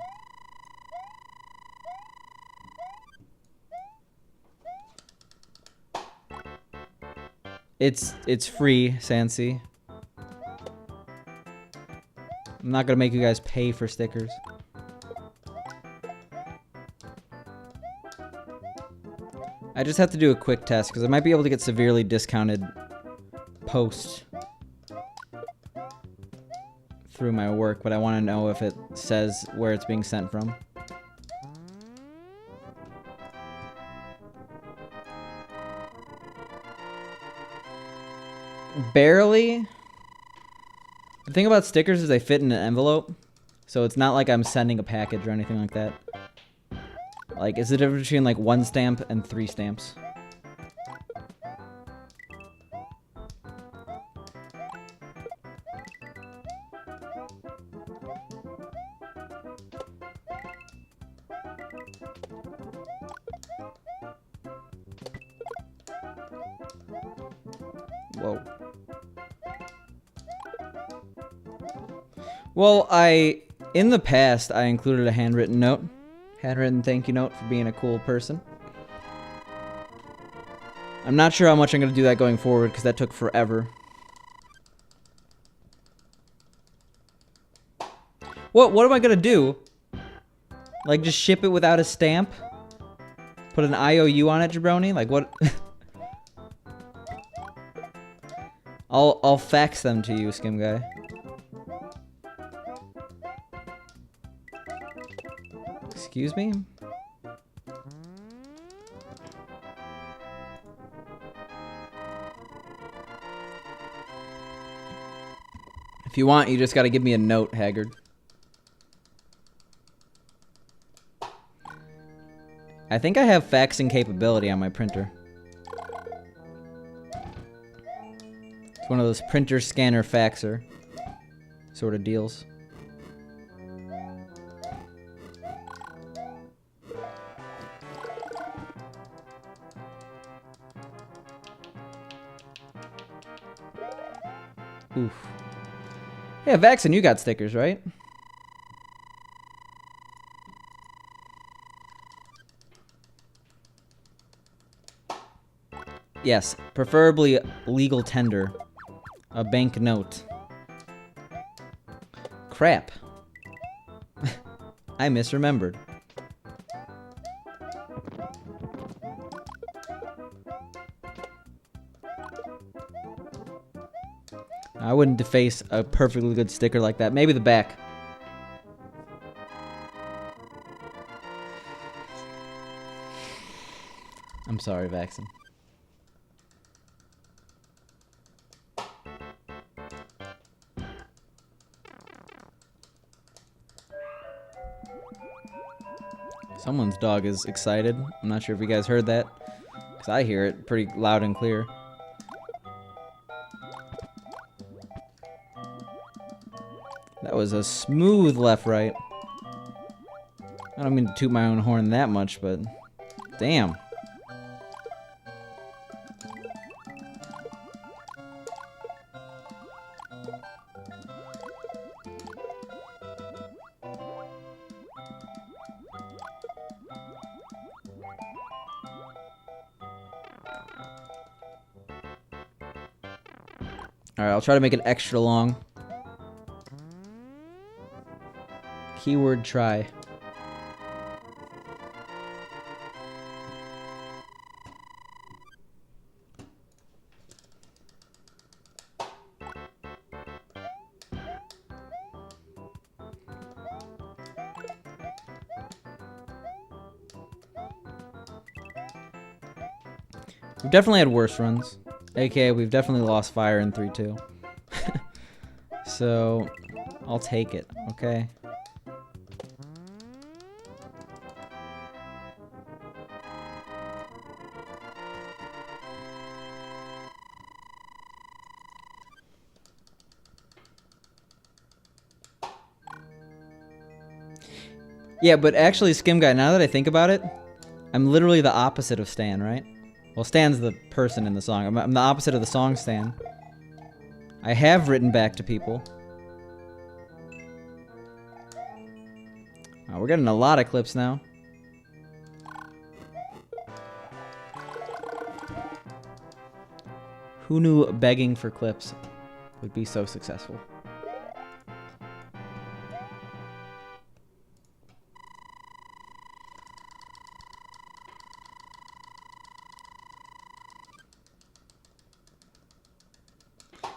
It's free, Sansi. I'm not gonna make you guys pay for stickers. I just have to do a quick test because I might be able to get severely discounted post through my work, but I want to know if it says where it's being sent from. Barely. The thing about stickers is they fit in an envelope, so it's not like I'm sending a package or anything like that. Like, it's the difference between like 1 stamp and 3 stamps. Whoa. Well, in the past, I included a handwritten note. Handwritten thank you note for being a cool person. I'm not sure how much I'm going to do that going forward, because that took forever. What am I going to do? Like, just ship it without a stamp? Put an IOU on it, jabroni? Like, what? I'll fax them to you, Skim Guy. Excuse me? If you want, you just gotta give me a note, Haggard. I think I have faxing capability on my printer. It's one of those printer, scanner, faxer sort of deals. Oof. Yeah, Vaxen, you got stickers, right? Yes, preferably legal tender. A bank note. Crap. I misremembered. I wouldn't deface a perfectly good sticker like that. Maybe the back. I'm sorry, Vaxen. Someone's dog is excited. I'm not sure if you guys heard that, because I hear it pretty loud and clear. That was a smooth left-right. I don't mean to toot my own horn that much, but damn. Alright, I'll try to make it extra long. Keyword try. We've definitely had worse runs. AKA, we've definitely lost fire in 3-2. So I'll take it, okay? Yeah, but actually, Skim Guy, now that I think about it, I'm literally the opposite of Stan, right? Well, Stan's the person in the song. I'm the opposite of the song Stan. I have written back to people. Oh, we're getting a lot of clips now. Who knew begging for clips would be so successful?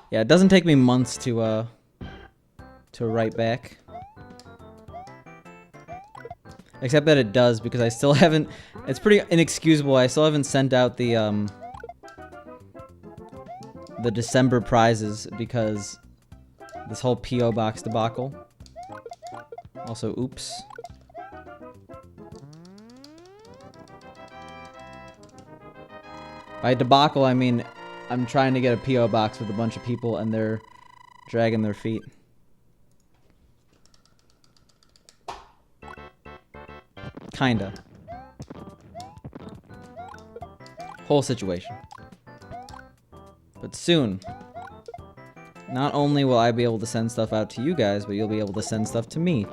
Yeah, it doesn't take me months to write back. Except that it does, because I still haven't... It's pretty inexcusable. I still haven't sent out the December prizes because this whole P.O. Box debacle. Also, oops. By debacle, I mean I'm trying to get a P.O. box with a bunch of people and they're dragging their feet. Kinda. Whole situation. But soon, not only will I be able to send stuff out to you guys, but you'll be able to send stuff to me.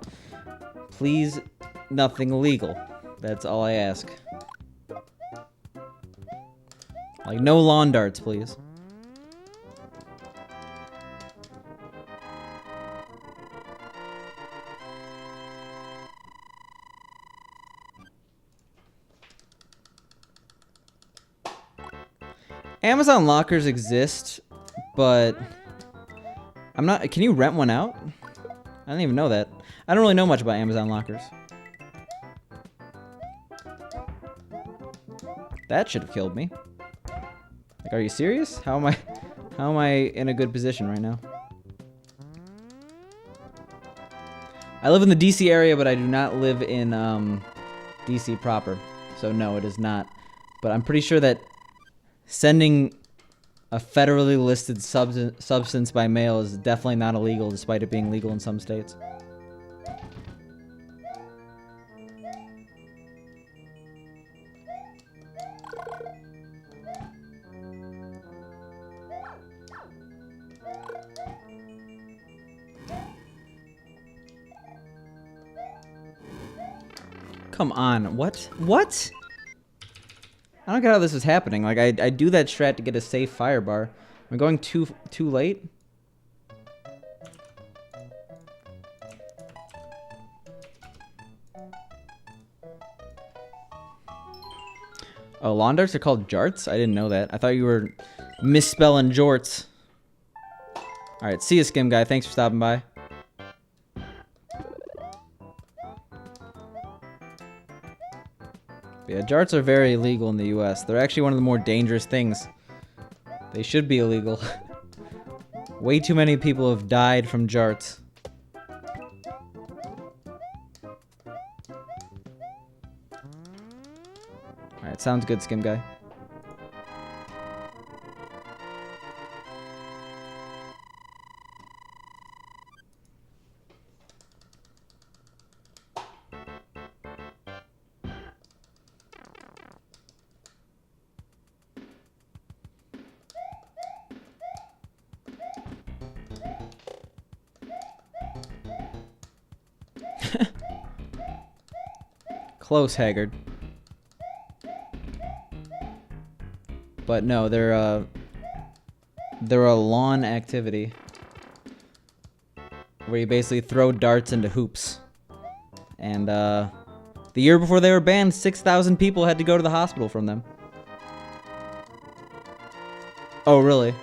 Please, nothing illegal. That's all I ask. Like, no lawn darts, please. Amazon lockers exist, but I'm not... Can you rent one out? I didn't even know that. I don't really know much about Amazon lockers. That should have killed me. Like, are you serious? How am I in a good position right now? I live in the DC area, but I do not live in DC proper. So no, it is not. But I'm pretty sure that sending a federally listed substance by mail is definitely not illegal, despite it being legal in some states. Come on, what? What? I don't get how this is happening. Like, I do that strat to get a safe fire bar. Am I going too late? Oh, lawn darts are called jarts? I didn't know that. I thought you were misspelling jorts. Alright, see ya, Skim Guy. Thanks for stopping by. Yeah, jarts are very illegal in the US. They're actually one of the more dangerous things. They should be illegal. Way too many people have died from jarts. Alright, sounds good, Skim Guy. Close, Haggard. But no, they're a lawn activity where you basically throw darts into hoops. And the year before they were banned, 6,000 people had to go to the hospital from them. Oh, really?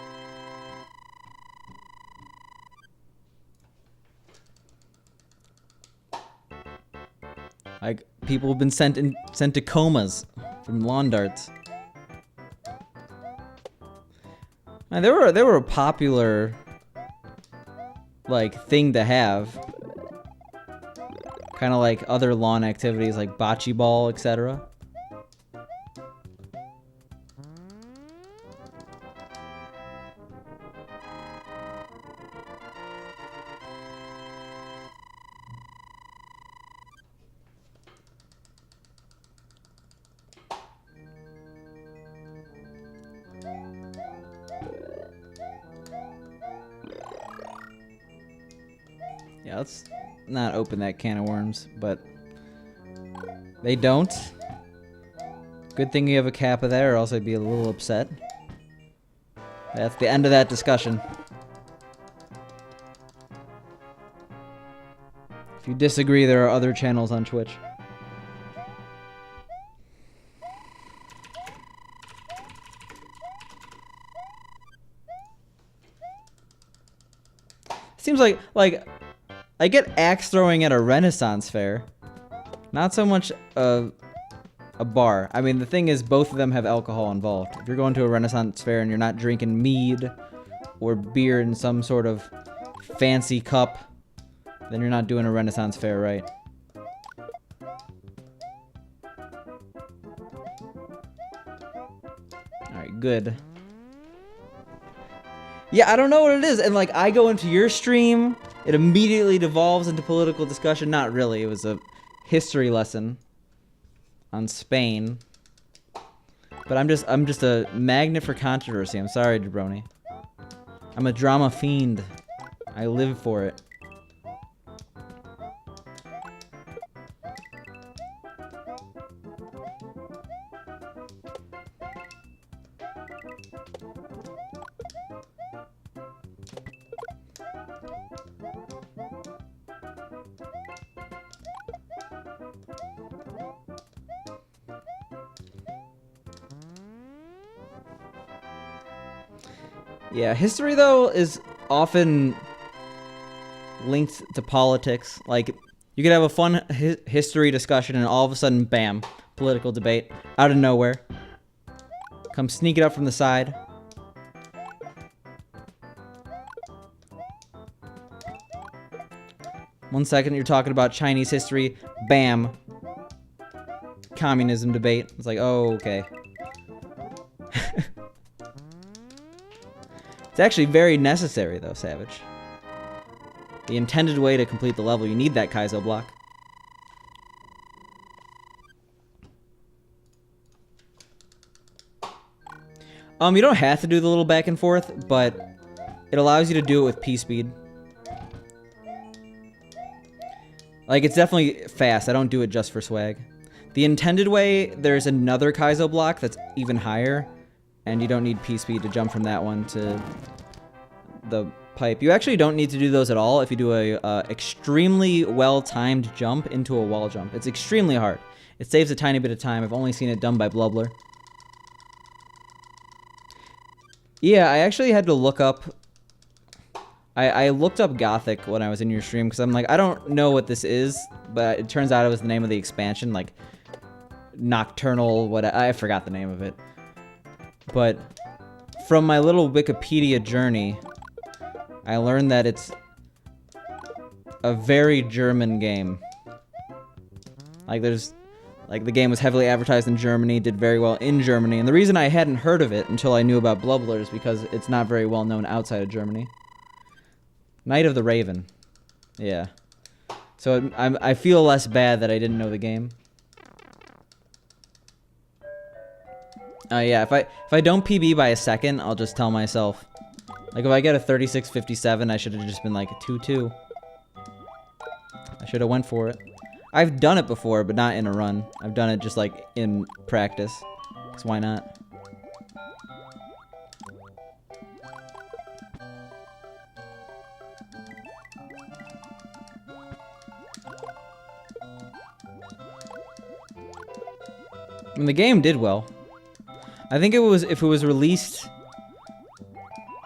Like, people have been sent to comas from lawn darts. And they were a popular like thing to have. Kind of like other lawn activities like bocce ball, etc. Yeah, let's not open that can of worms, but they don't. Good thing you have a Kappa there, or else I'd be a little upset. That's the end of that discussion. If you disagree, there are other channels on Twitch. Seems like I get axe throwing at a Renaissance fair. Not so much a bar. I mean, the thing is, both of them have alcohol involved. If you're going to a Renaissance fair and you're not drinking mead or beer in some sort of fancy cup, then you're not doing a Renaissance fair right. Alright, good. Yeah, I don't know what it is. And like, I go into your stream, it immediately devolves into political discussion. Not really. It was a history lesson on Spain. But I'm just a magnet for controversy. I'm sorry, Jabroni. I'm a drama fiend. I live for it. Yeah, history, though, is often linked to politics. Like, you could have a fun history discussion and all of a sudden, bam, political debate out of nowhere. Come sneak it up from the side. One second, you're talking about Chinese history, bam, communism debate. It's like, oh, okay. It's actually very necessary, though, Savage. The intended way to complete the level, you need that Kaizo block. You don't have to do the little back and forth, but it allows you to do it with P-speed. Like, it's definitely fast. I don't do it just for swag. The intended way, there's another Kaizo block that's even higher, and you don't need P-speed to jump from that one to the pipe. You actually don't need to do those at all if you do a extremely well-timed jump into a wall jump. It's extremely hard. It saves a tiny bit of time. I've only seen it done by Blubbler. Yeah, I actually had to look up... I looked up Gothic when I was in your stream, because I'm like, I don't know what this is, but it turns out it was the name of the expansion, like Nocturnal, what I forgot the name of it. But from my little Wikipedia journey, I learned that it's a very German game. Like, the game was heavily advertised in Germany, did very well in Germany, and the reason I hadn't heard of it until I knew about Blubbler is because it's not very well known outside of Germany. Night of the Raven. Yeah. So I feel less bad that I didn't know the game. Yeah, if I don't PB by a second, I'll just tell myself. Like, if I get a 36:57, I should have just been like a 2-2. I should have went for it. I've done it before, but not in a run. I've done it just like in practice. Because why not? I mean, the game did well. I think it was, if it was released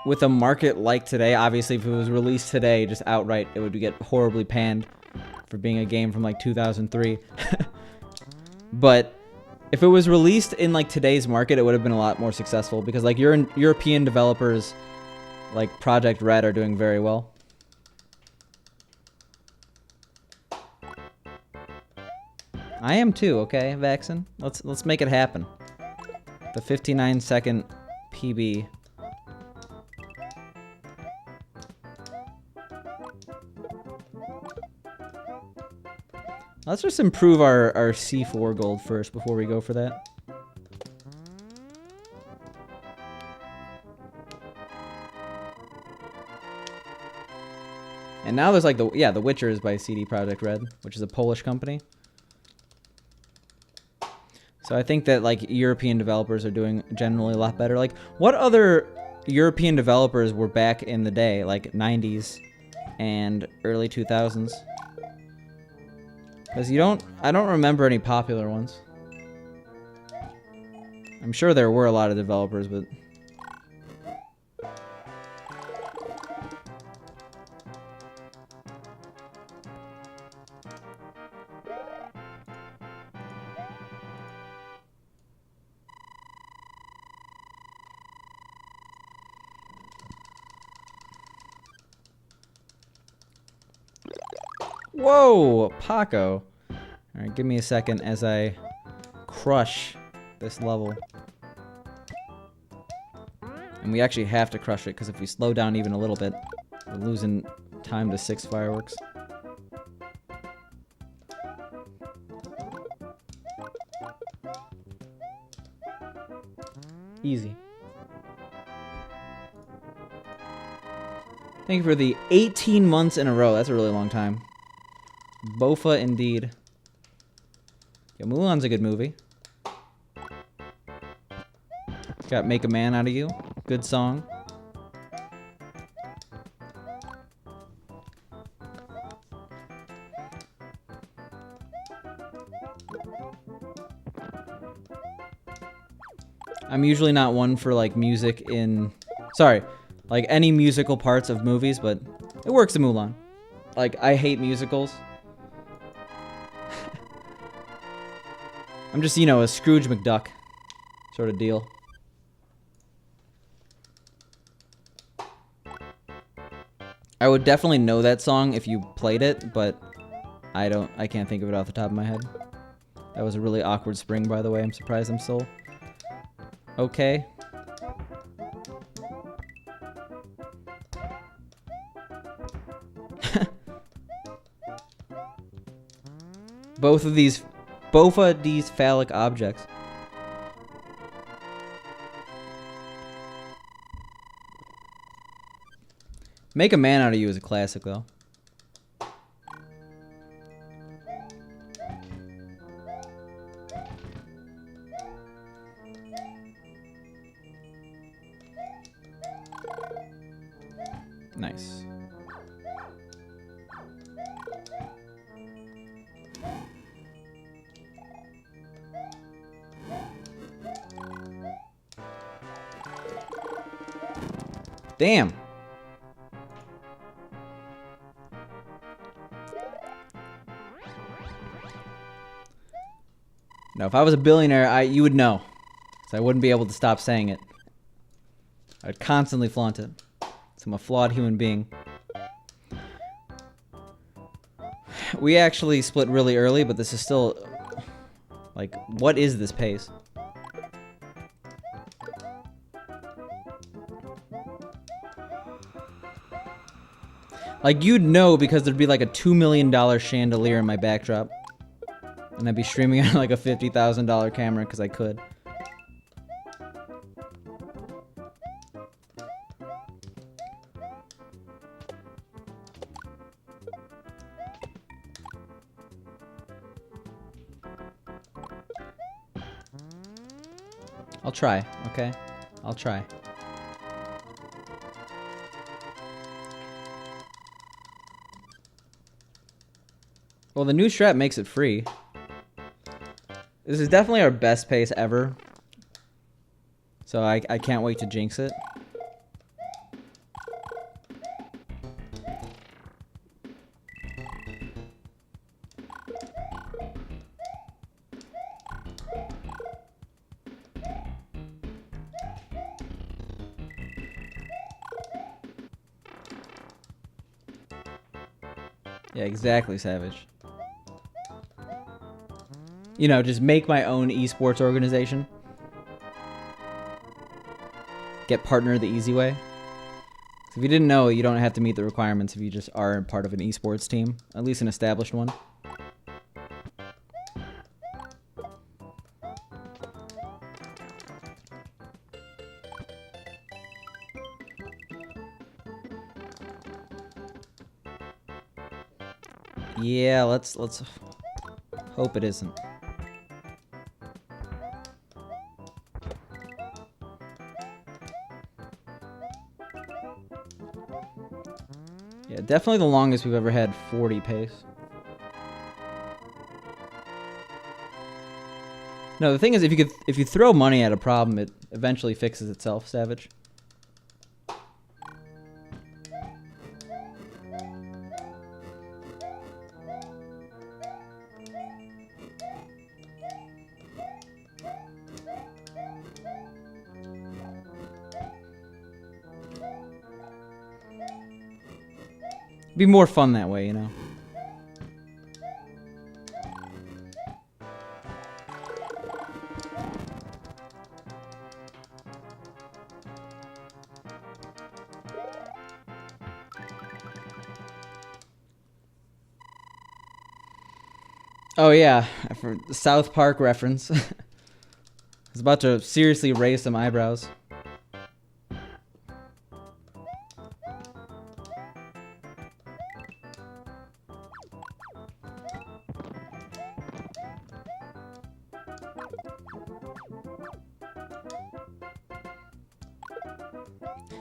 with a market like today, obviously if it was released today, just outright, it would get horribly panned for being a game from like 2003. But if it was released in like today's market, it would have been a lot more successful, because like European developers like Project Red are doing very well. I am too, okay, Vaxen? Let's make it happen. The 59-second PB. Let's just improve our C4 gold first before we go for that. And now there's like The Witcher is by CD Projekt Red, which is a Polish company. So I think that like European developers are doing generally a lot better. Like what other European developers were back in the day, like 90s and early 2000s? Because I don't remember any popular ones. I'm sure there were a lot of developers, but... Whoa, Paco. Alright, give me a second as I crush this level. And we actually have to crush it, because if we slow down even a little bit, we're losing time to 6 fireworks. Easy. Thank you for the 18 months in a row. That's a really long time. Bofa indeed. Yeah, Mulan's a good movie. Got Make a Man Out of You. Good song. I'm usually not one for like music in... Sorry. Like any musical parts of movies, but it works in Mulan. Like, I hate musicals. I'm just, you know, a Scrooge McDuck sort of deal. I would definitely know that song if you played it, but I can't think of it off the top of my head. That was a really awkward spring, by the way. I'm surprised I'm still okay. Both of these phallic objects. Make a Man Out of You is a classic, though. Nice. Damn. No, if I was a billionaire, you would know. So I wouldn't be able to stop saying it. I'd constantly flaunt it. So I'm a flawed human being. We actually split really early, but this is still... Like, what is this pace? Like, you'd know because there'd be like a $2 million chandelier in my backdrop. And I'd be streaming on like a $50,000 camera because I could. I'll try, okay? I'll try. Well, the new strap makes it free. This is definitely our best pace ever. So I can't wait to jinx it. Yeah, exactly, Savage. you know, just make my own esports organization. Get partnered the easy way. So if you didn't know, you don't have to meet the requirements if you just are part of an esports team, at least an established one. Yeah, let's hope it isn't. Yeah, definitely the longest we've ever had 40 pace. No, the thing is, if you throw money at a problem, it eventually fixes itself, Savage. Be more fun that way, you know. Oh yeah, for the South Park reference. I was about to seriously raise some eyebrows.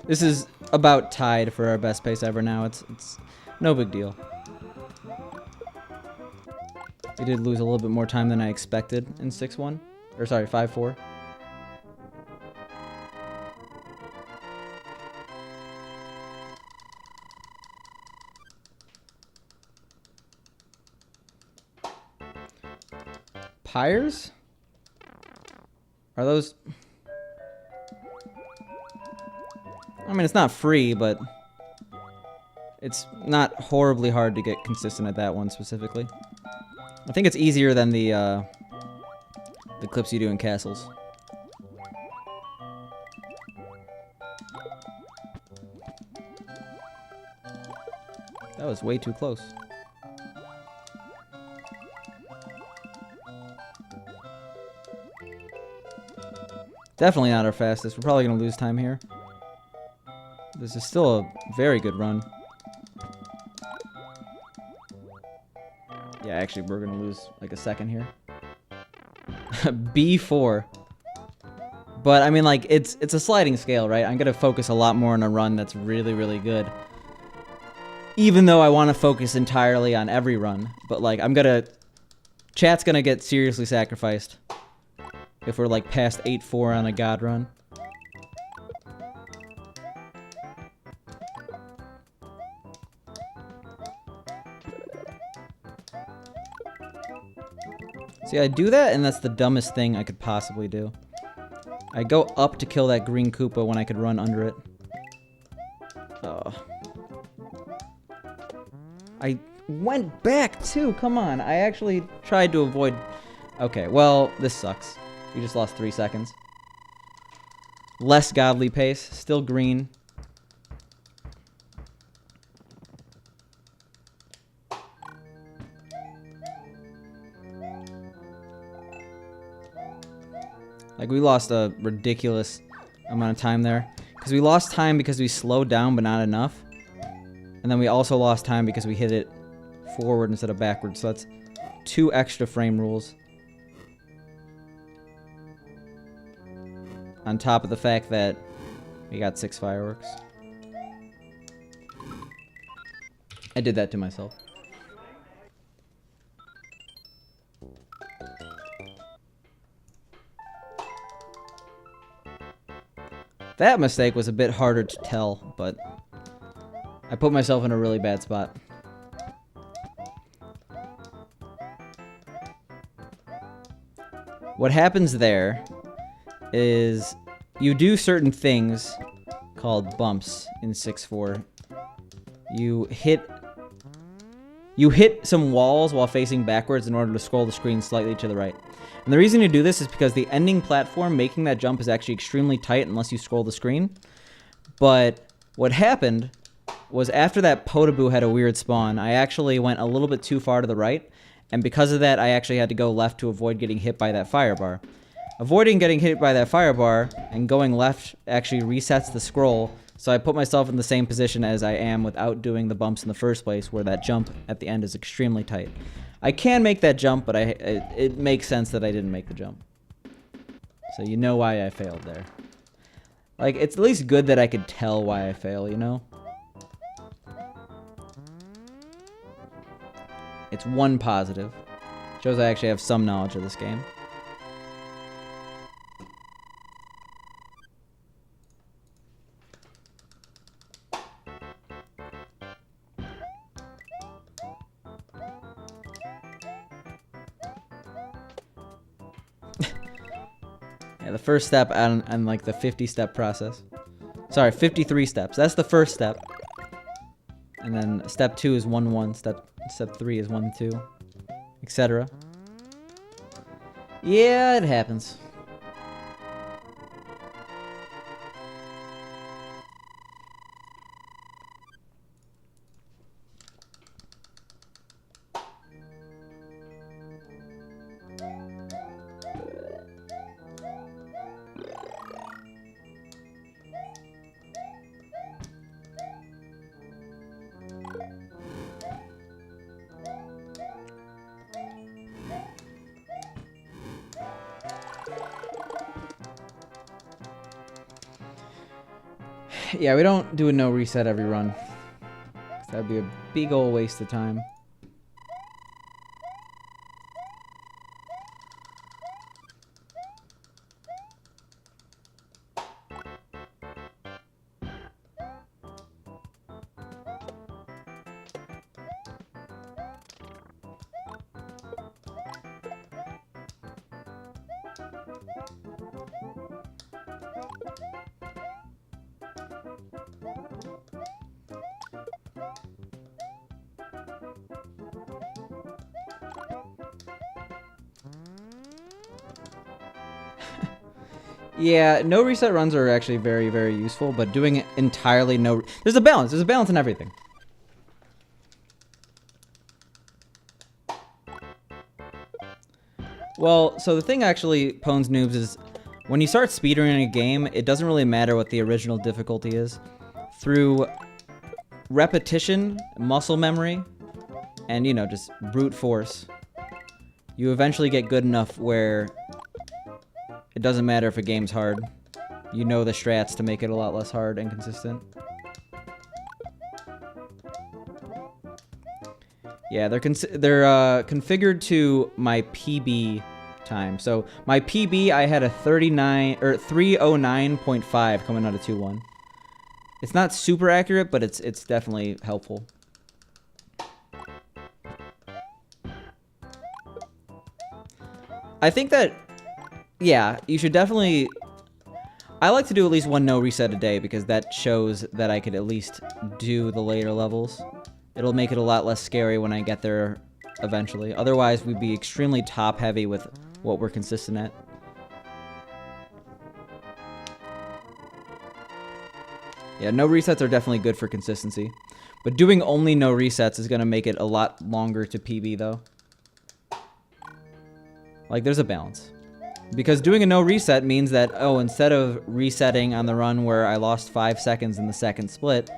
This is about tied for our best pace ever now. It's no big deal. We did lose a little bit more time than I expected in 6-1. Or sorry, 5-4. Pyres? Are those... I mean, it's not free, but it's not horribly hard to get consistent at that one specifically. I think it's easier than the clips you do in castles. That was way too close. Definitely not our fastest. We're probably going to lose time here. This is still a very good run. Yeah, actually, we're going to lose like a second here. B4. But, I mean, like, it's a sliding scale, right? I'm going to focus a lot more on a run that's really, really good. Even though I want to focus entirely on every run. But, like, I'm going to... Chat's going to get seriously sacrificed if we're, like, past 8-4 on a god run. See, I do that, and that's the dumbest thing I could possibly do. I go up to kill that green Koopa when I could run under it. Oh. I went back, too! Come on, I actually tried to avoid... Okay, well, this sucks. We just lost 3 seconds. Less godly pace, still green. Like, we lost a ridiculous amount of time there. Because we lost time because we slowed down, but not enough. And then we also lost time because we hit it forward instead of backwards. So that's 2 extra frame rules. On top of the fact that we got 6 fireworks. I did that to myself. That mistake was a bit harder to tell, but I put myself in a really bad spot. What happens there is you do certain things called bumps in 6-4. You You hit some walls while facing backwards in order to scroll the screen slightly to the right. And the reason you do this is because the ending platform, making that jump, is actually extremely tight unless you scroll the screen. But what happened was after that Potaboo had a weird spawn, I actually went a little bit too far to the right. And because of that, I actually had to go left to avoid getting hit by that fire bar. Avoiding getting hit by that fire bar and going left actually resets the scroll. So I put myself in the same position as I am without doing the bumps in the first place, where that jump at the end is extremely tight. I can make that jump, but it makes sense that I didn't make the jump. So you know why I failed there. Like, it's at least good that I could tell why I fail, you know? It's one positive. Shows I actually have some knowledge of this game. Yeah, the first step on like the 50-step process. Sorry, 53 steps. That's the first step. And then step 2 is 1-1. Step 3 is 1-2. Etc. Yeah, it happens. Yeah, we don't do a no reset every run. That'd be a big ol' waste of time. Yeah, no reset runs are actually very, very useful, but doing it entirely no... There's a balance. There's a balance in everything. Well, so the thing actually, Pwn's Noobs, is when you start speedrunning a game, it doesn't really matter what the original difficulty is. Through repetition, muscle memory, and, you know, just brute force, you eventually get good enough where it doesn't matter if a game's hard. You know the strats to make it a lot less hard and consistent. Yeah, they're configured to my PB time. So my PB, I had a 309.5 coming out of 2-1. It's not super accurate, but it's definitely helpful. I think that, yeah, you should definitely... I like to do at least one no reset a day because that shows that I could at least do the later levels. It'll make it a lot less scary when I get there eventually. Otherwise, we'd be extremely top heavy with what we're consistent at. Yeah, no resets are definitely good for consistency. But doing only no resets is going to make it a lot longer to PB, though. Like, there's a balance. Because doing a no reset means that, oh, instead of resetting on the run where I lost 5 seconds in the second split,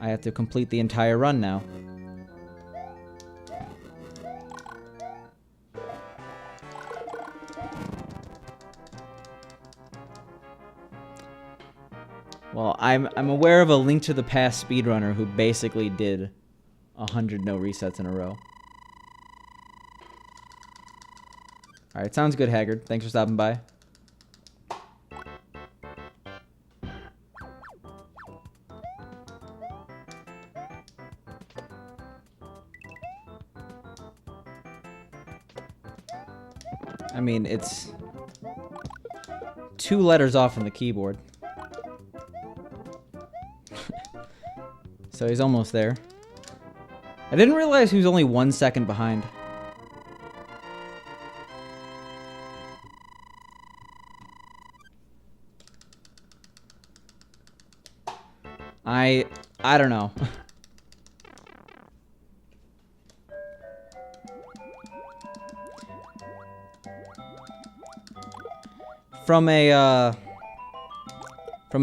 I have to complete the entire run now. Well, I'm aware of a Link to the Past speedrunner who basically did 100 no resets in a row. Alright, sounds good, Haggard. Thanks for stopping by. I mean, it's 2 letters off from the keyboard. So he's almost there. I didn't realize he was only 1 second behind. I don't know. From a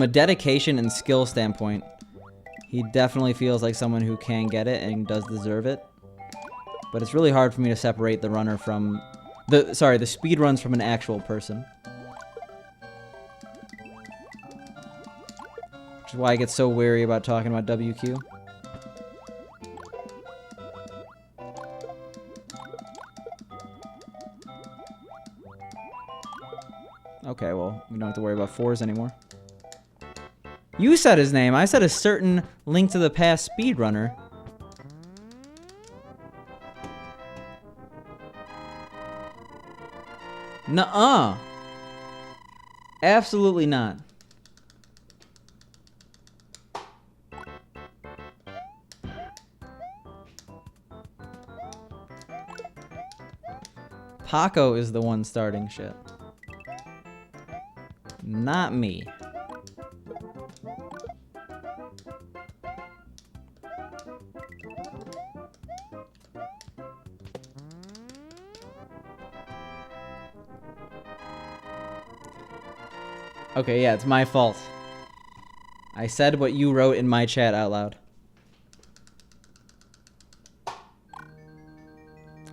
dedication and skill standpoint, he definitely feels like someone who can get it and does deserve it. But it's really hard for me to separate the runner from the speedruns from an actual person. Which is why I get so wary about talking about WQ. Okay, well, we don't have to worry about 4s anymore. You said his name. I said a certain Link to the Past speedrunner. Nuh-uh. Absolutely not. Paco is the one starting shit. Not me. Okay, yeah, it's my fault. I said what you wrote in my chat out loud.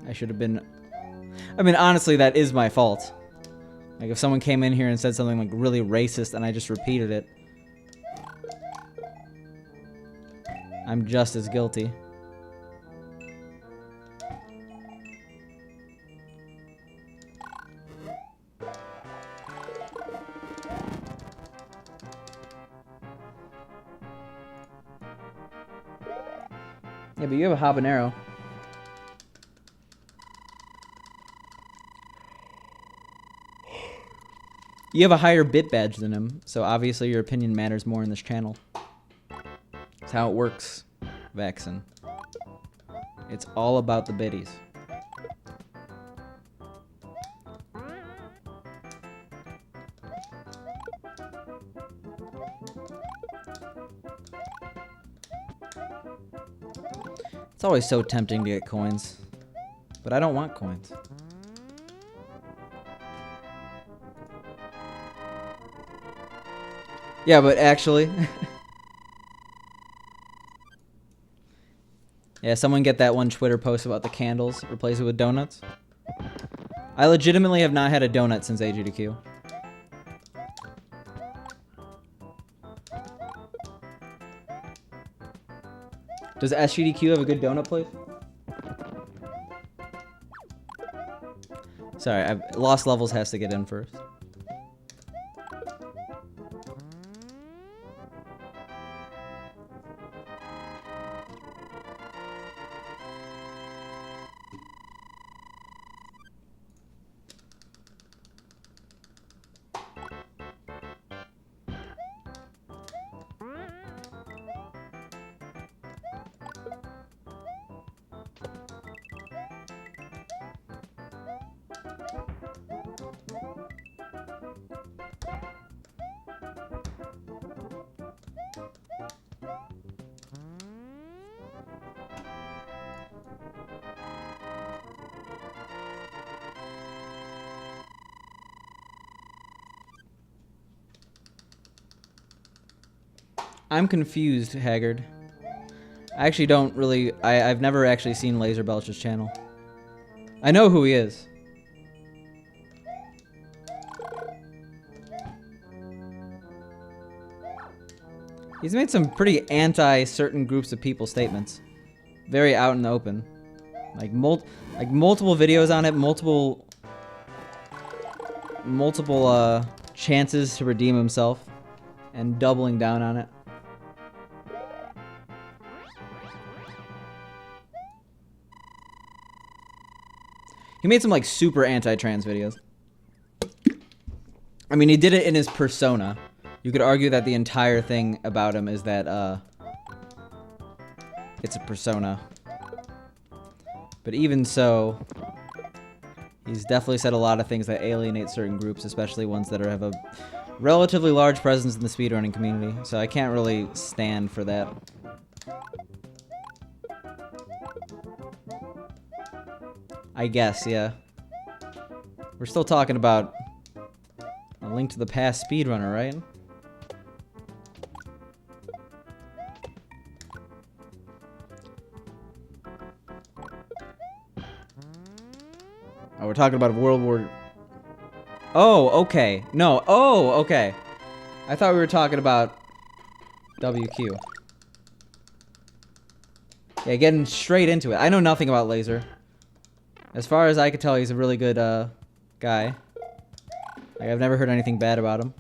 I should have been... I mean, honestly, that is my fault. Like, if someone came in here and said something, like, really racist and I just repeated it, I'm just as guilty. Yeah, but you have a habanero. You have a higher bit badge than him, so obviously your opinion matters more in this channel. That's how it works, Vaxen. It's all about the biddies. It's always so tempting to get coins, but I don't want coins. Yeah, but actually... yeah, someone get that one Twitter post about the candles. Replace it with donuts. I legitimately have not had a donut since AGDQ. Does SGDQ have a good donut place? Sorry, Lost Levels has to get in first. I'm confused, Haggard. I actually don't really... I've never actually seen Laser Belch's channel. I know who he is. He's made some pretty anti-certain groups of people statements. Very out in the open. Like multiple videos on it, multiple chances to redeem himself, and doubling down on it. He made some like super anti-trans videos. I mean, he did it in his persona. You could argue that the entire thing about him is that it's a persona. But even so, he's definitely said a lot of things that alienate certain groups, especially ones that have a relatively large presence in the speedrunning community. So I can't really stand for that. I guess, yeah. We're still talking about A Link to the Past speedrunner, right? Oh, we're talking about World War... Oh, okay. No. Oh, okay. I thought we were talking about WQ. Yeah, getting straight into it. I know nothing about Laser. As far as I could tell, he's a really good guy. Like, I've never heard anything bad about him.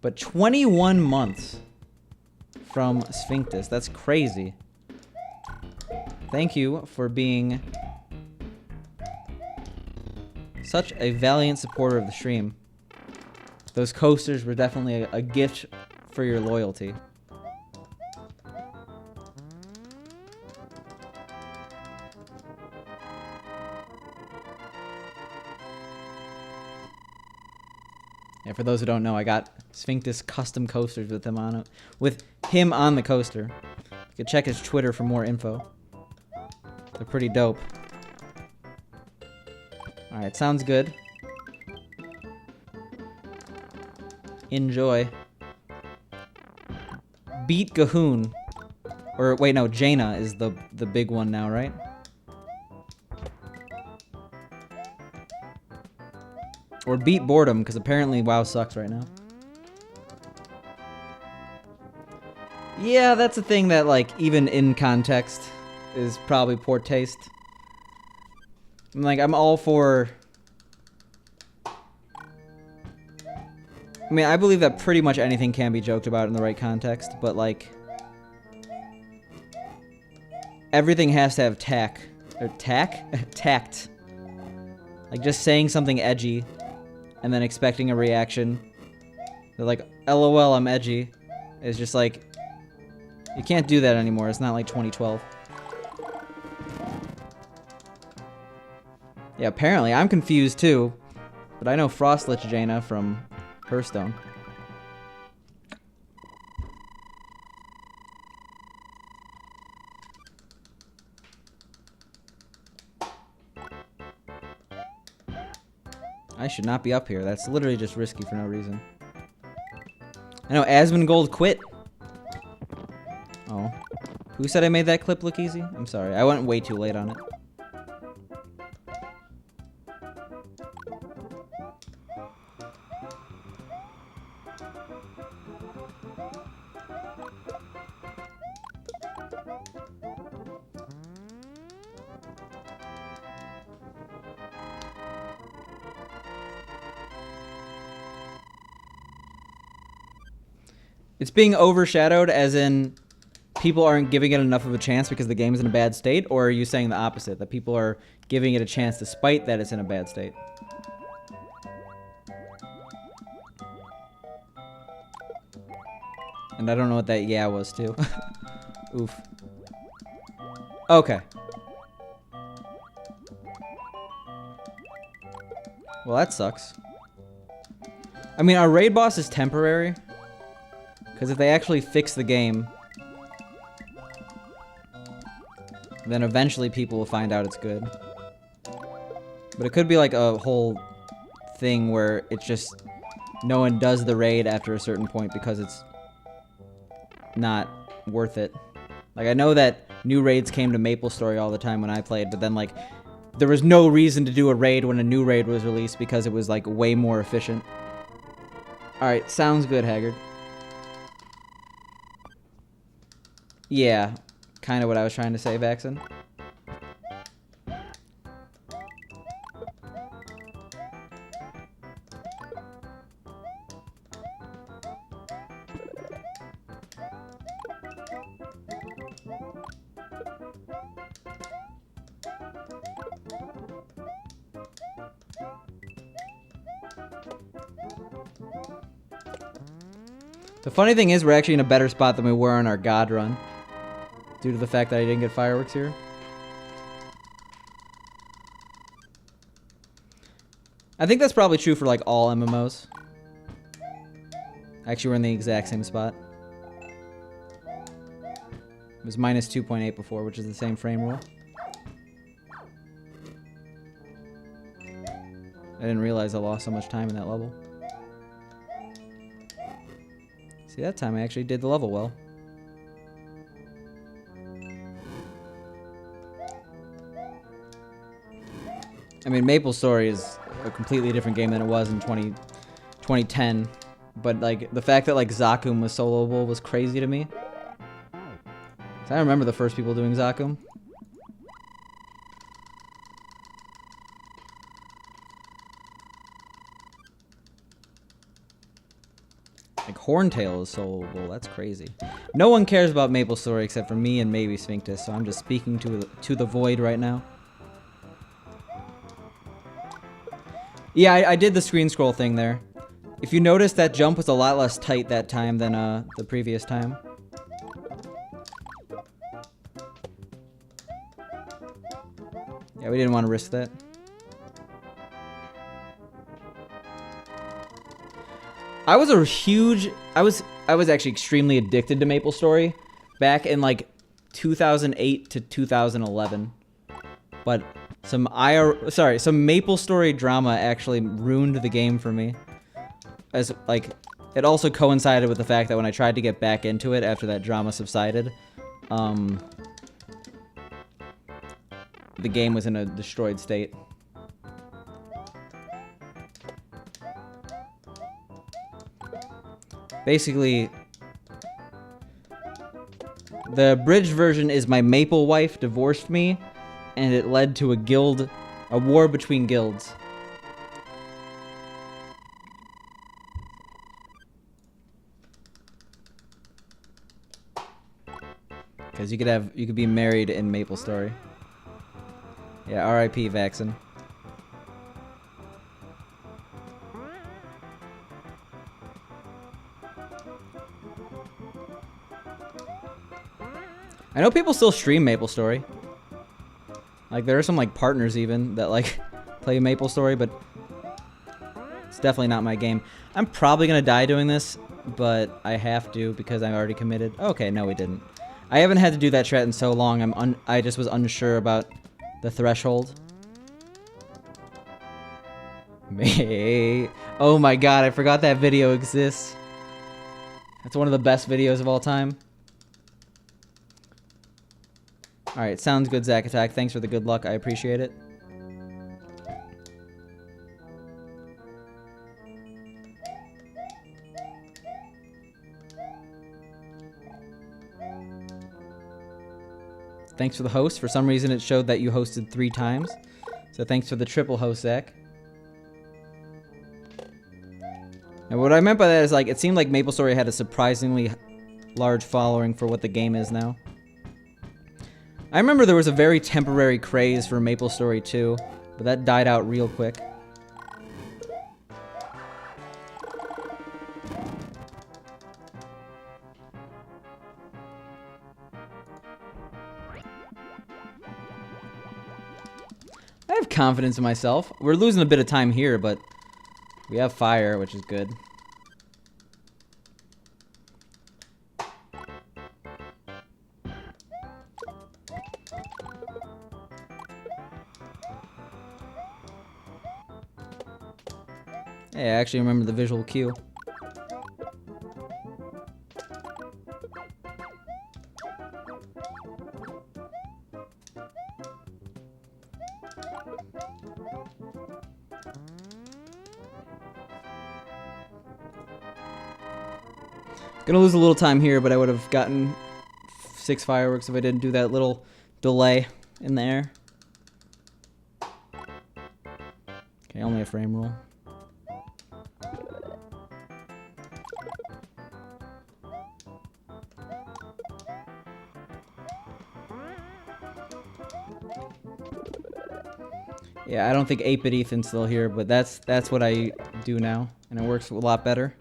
But 21 months from Sphinctus. That's crazy. Thank you for being such a valiant supporter of the stream. Those coasters were definitely a gift for your loyalty. Yeah, for those who don't know, I got Sphinctus custom coasters with him on it, the coaster. You can check his Twitter for more info. They're pretty dope. Alright, sounds good. Enjoy. Beat Gahoon. Or, wait, no, Jaina is the big one now, right? Or beat Boredom, because apparently WoW sucks right now. Yeah, that's a thing that, like, even in context, is probably poor taste. I'm all for... I mean, I believe that pretty much anything can be joked about in the right context, but, like... everything has to have tact. Or tact. Like, just saying something edgy, and then expecting a reaction. They're like, LOL, I'm edgy. It's just like... you can't do that anymore. It's not like 2012. Yeah, apparently. I'm confused, too. But I know Frostlich Jaina from Hearthstone. I should not be up here. That's literally just risky for no reason. I know, Asmongold quit. Oh. Who said I made that clip look easy? I'm sorry. I went way too late on it. It's being overshadowed as in people aren't giving it enough of a chance because the game's in a bad state, or are you saying the opposite, that people are giving it a chance despite that it's in a bad state? And I don't know what that yeah was too. Oof. Okay. Well, that sucks. I mean, our raid boss is temporary. Because if they actually fix the game, then eventually people will find out it's good. But it could be like a whole thing where it's just no one does the raid after a certain point because it's not worth it. Like, I know that new raids came to MapleStory all the time when I played, but then, like, there was no reason to do a raid when a new raid was released because it was, like, way more efficient. Alright, sounds good, Haggard. Yeah, kind of what I was trying to say, Vaxen. The funny thing is, we're actually in a better spot than we were on our God run. due to the fact that I didn't get fireworks here. I think that's probably true for like all MMOs. Actually, we're in the exact same spot. It was minus 2.8 before, which is the same frame rule. I didn't realize I lost so much time in that level. See, that time I actually did the level well. I mean, Maple Story is a completely different game than it was in 2010. But, like, the fact that, like, Zakum was soloable was crazy to me. 'Cause I remember the first people doing Zakum. Like, Horntail is soloable. That's crazy. No one cares about Maple Story except for me and maybe Sphinctus, so I'm just speaking to the void right now. Yeah, I did the screen scroll thing there. If you notice, that jump was a lot less tight that time than the previous time. Yeah, we didn't want to risk that. I was actually extremely addicted to Maple Story back in like 2008 to 2011. But some Maple Story drama actually ruined the game for me. As like, it also coincided with the fact that when I tried to get back into it after that drama subsided, the game was in a destroyed state. Basically, the abridged version is my Maple wife divorced me, and it led to a war between guilds. Because you could be married in Maple Story. Yeah, R.I.P. Vaxxon. I know people still stream Maple Story. Like, there are some, like, partners even that, like, play Maple Story, but it's definitely not my game. I'm probably gonna die doing this, but I have to because I'm already committed. Okay, no, we didn't. I haven't had to do that strat in so long. I just was unsure about the threshold. Oh my god, I forgot that video exists. That's one of the best videos of all time. Alright, sounds good, Zack Attack. Thanks for the good luck. I appreciate it. Thanks for the host. For some reason, it showed that you hosted 3 times. So thanks for the triple host, Zach. And what I meant by that is, like, it seemed like Maple Story had a surprisingly large following for what the game is now. I remember there was a very temporary craze for Maple Story 2, but that died out real quick. I have confidence in myself. We're losing a bit of time here, but we have fire, which is good. Hey, I actually remember the visual cue. Gonna lose a little time here, but I would have gotten 6 fireworks if I didn't do that little delay in the air. Okay, only a frame rule. Yeah, I don't think 8-bit Ethan's still here, but that's what I do now, and it works a lot better.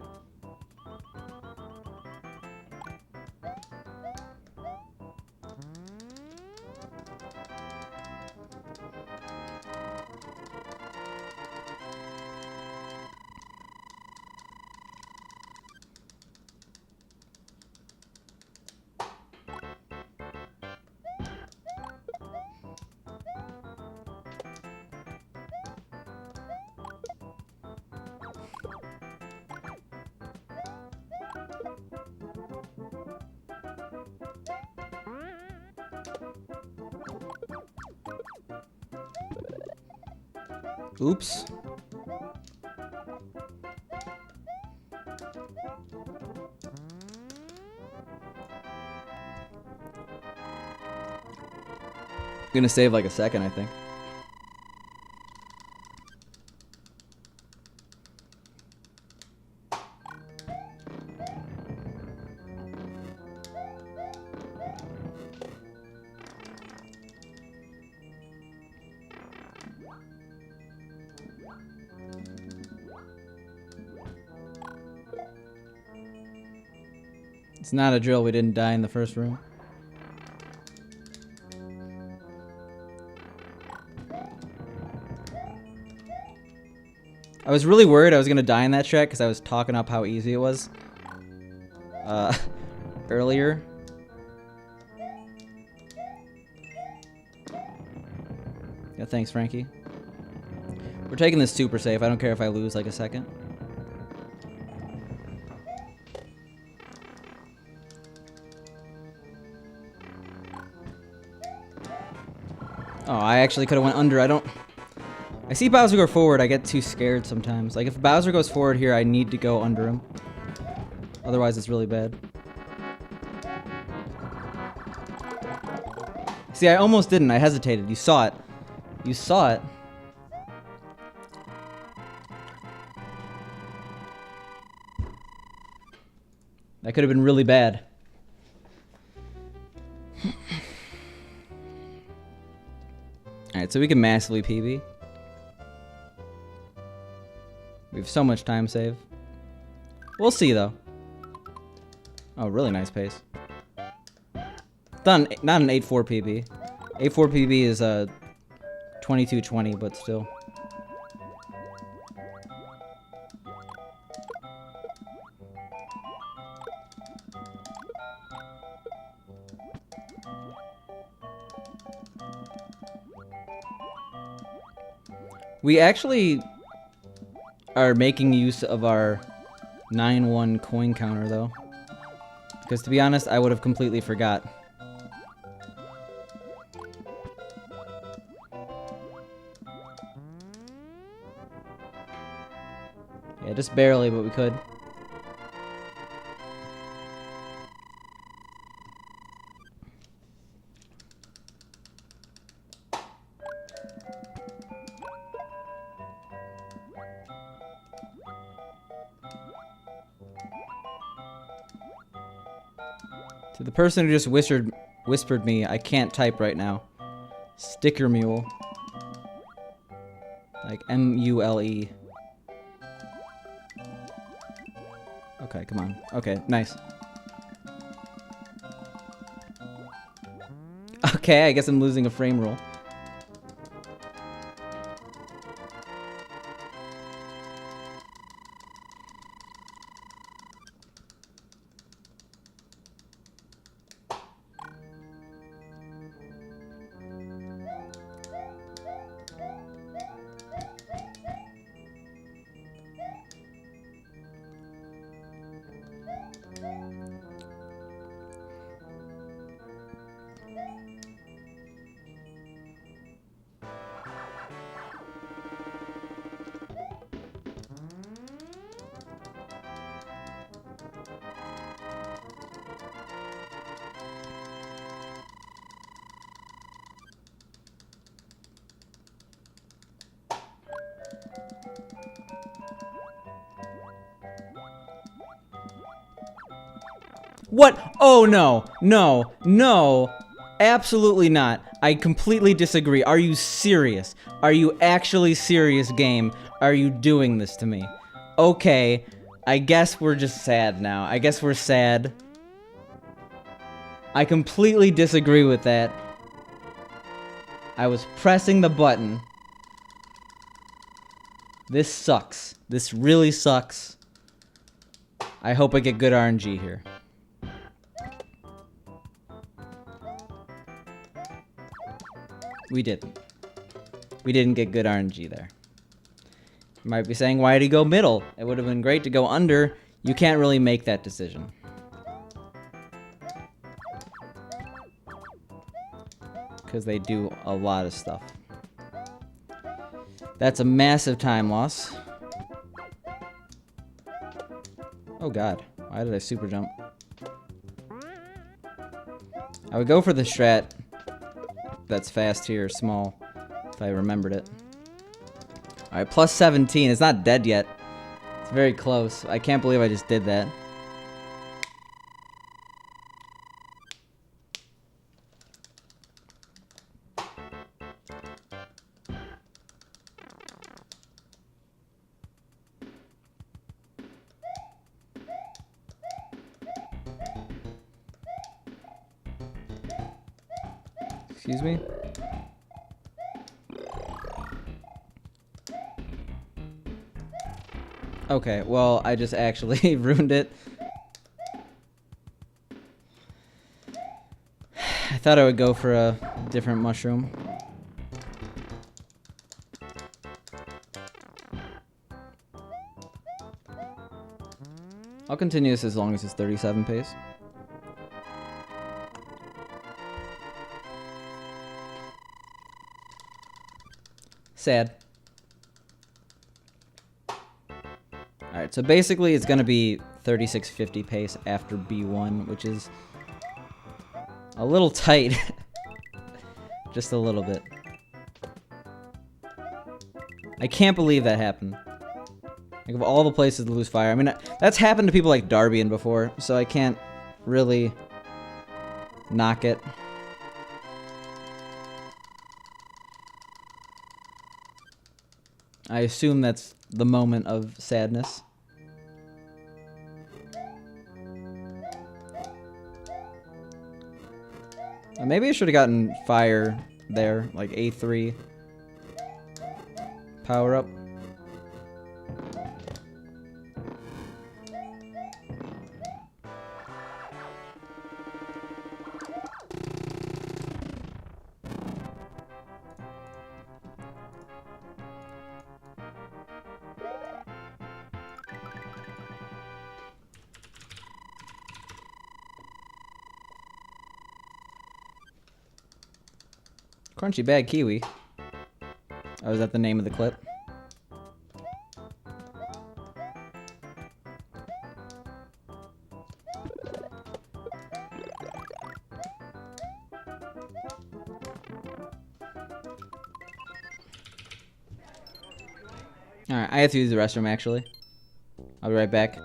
Oops. Gonna save like a second, I think. It's not a drill, we didn't die in the first room. I was really worried I was gonna die in that track because I was talking up how easy it was earlier. Yeah, thanks, Frankie. We're taking this super safe. I don't care if I lose like a second. Oh, I actually could have went under. I see Bowser go forward. I get too scared sometimes. Like, if Bowser goes forward here, I need to go under him. Otherwise, it's really bad. See, I almost didn't. I hesitated. You saw it. You saw it. That could have been really bad. Alright, so we can massively PB. We have so much time save. We'll see, though. Oh, really nice pace. Not an 8-4 PB. 8-4 PB is 22-20, but still. We actually are making use of our 9-1 coin counter, though. Because to be honest, I would have completely forgot. Yeah, just barely, but we could. To the person who just whispered me, I can't type right now. Sticker mule. Like M-U-L-E. Okay, come on. Okay, nice. Okay, I guess I'm losing a frame roll. What? Oh, no. No. No. Absolutely not. I completely disagree. Are you serious? Are you actually serious, game? Are you doing this to me? Okay. I guess we're just sad now. I guess we're sad. I completely disagree with that. I was pressing the button. This sucks. This really sucks. I hope I get good RNG here. We didn't. We didn't get good RNG there. You might be saying, why did he go middle? It would have been great to go under. You can't really make that decision. Because they do a lot of stuff. That's a massive time loss. Oh god, why did I super jump? I would go for the strat that's fast here, small, if I remembered it. Alright, plus 17. It's not dead yet. It's very close. I can't believe I just did that. Excuse me? Okay, well, I just actually ruined it. I thought I would go for a different mushroom. I'll continue this as long as it's 37 pace. Sad. Alright, so basically it's gonna be 3650 pace after B1, which is a little tight. Just a little bit. I can't believe that happened. Like, of all the places to lose fire. I mean, that's happened to people like Darbian before, so I can't really knock it. I assume that's the moment of sadness. Maybe I should have gotten fire there, like A3 power up. Crunchy bag kiwi. Oh, is that the name of the clip? Alright, I have to use the restroom actually. I'll be right back.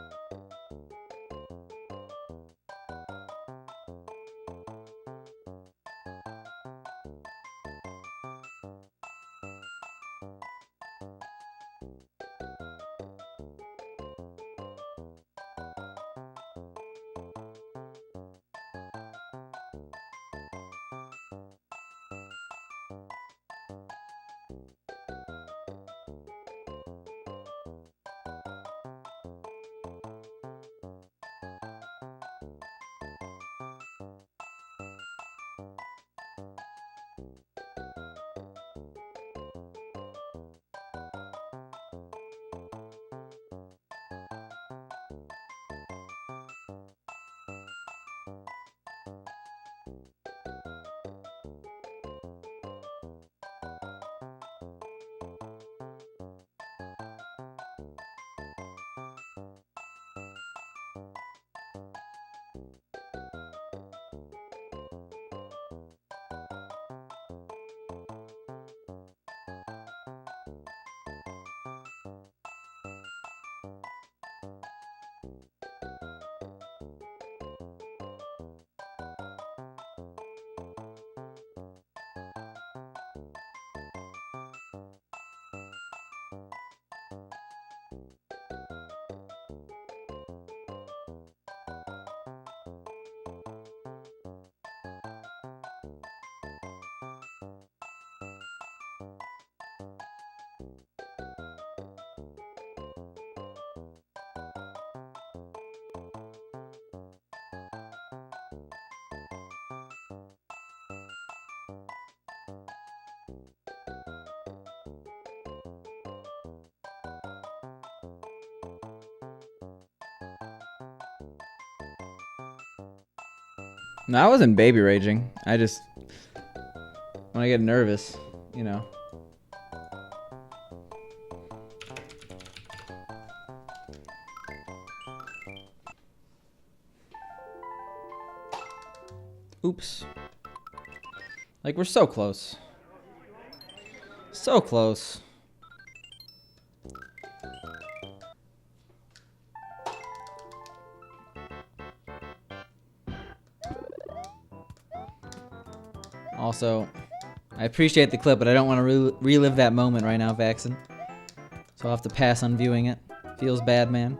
No, I wasn't baby raging. I just, when I get nervous, you know. Oops. Like, we're so close. So close. Also, I appreciate the clip, but I don't want to relive that moment right now, Vaxen. So I'll have to pass on viewing it. Feels bad, man.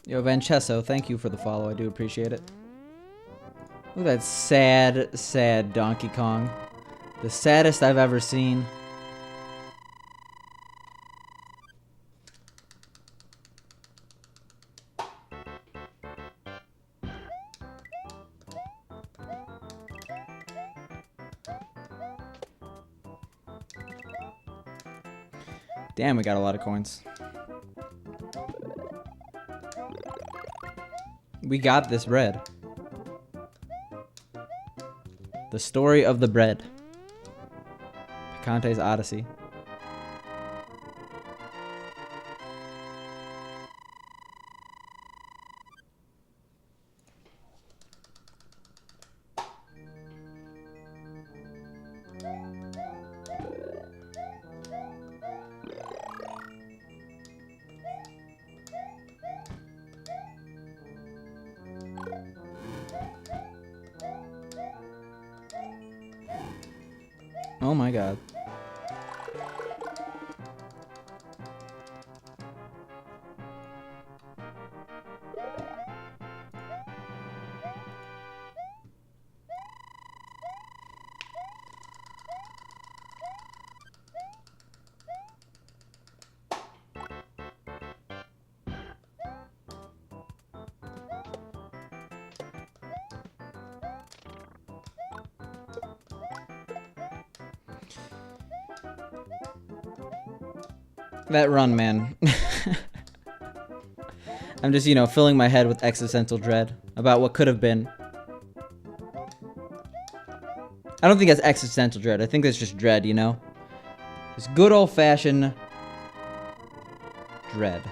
Yo, Vancesso, thank you for the follow. I do appreciate it. Look at that sad, sad Donkey Kong. The saddest I've ever seen. Damn, we got a lot of coins. We got this bread. The story of the bread. Picante's Odyssey. Oh my god. That run, man. I'm just, you know, filling my head with existential dread about what could have been. I don't think that's existential dread. I think that's just dread, you know? Just good old-fashioned dread.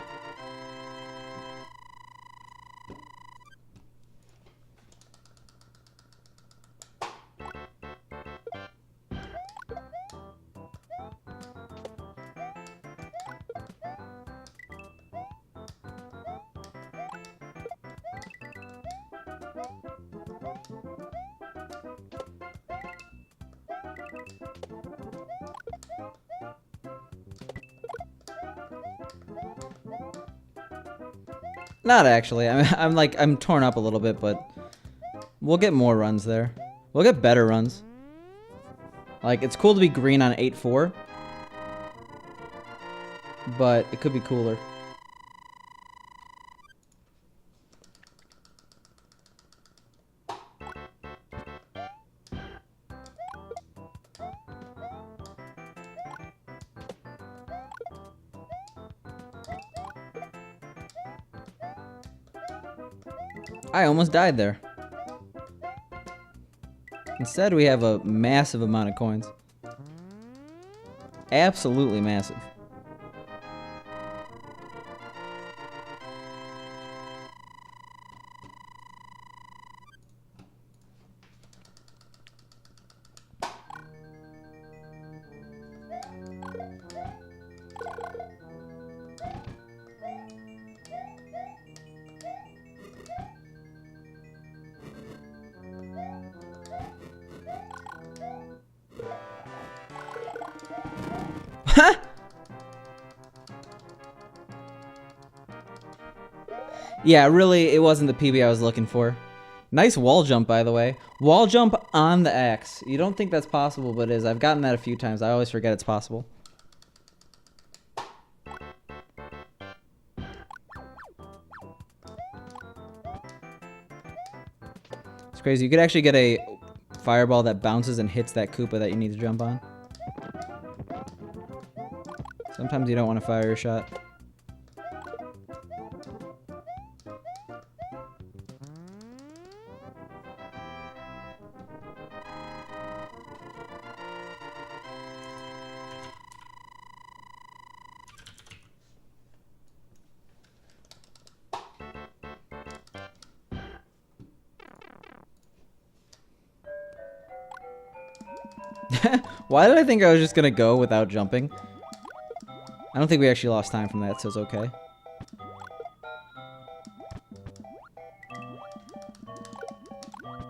Not actually. I'm torn up a little bit, but we'll get more runs there. We'll get better runs. Like, it's cool to be green on 8-4, but it could be cooler. I almost died there. Instead, we have a massive amount of coins. Absolutely massive. Yeah, really, it wasn't the PB I was looking for. Nice wall jump, by the way. Wall jump on the axe. You don't think that's possible, but it is. I've gotten that a few times. I always forget it's possible. It's crazy. You could actually get a fireball that bounces and hits that Koopa that you need to jump on. Sometimes you don't want to fire your shot. Why did I think I was just gonna go without jumping? I don't think we actually lost time from that, so it's okay.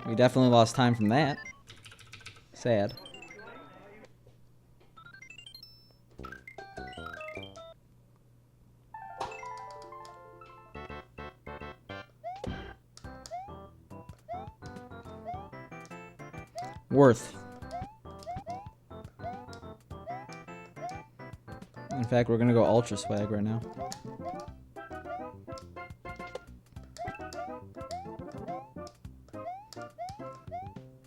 We definitely lost time from that. Sad. Worth. In fact, we're gonna go ultra swag right now.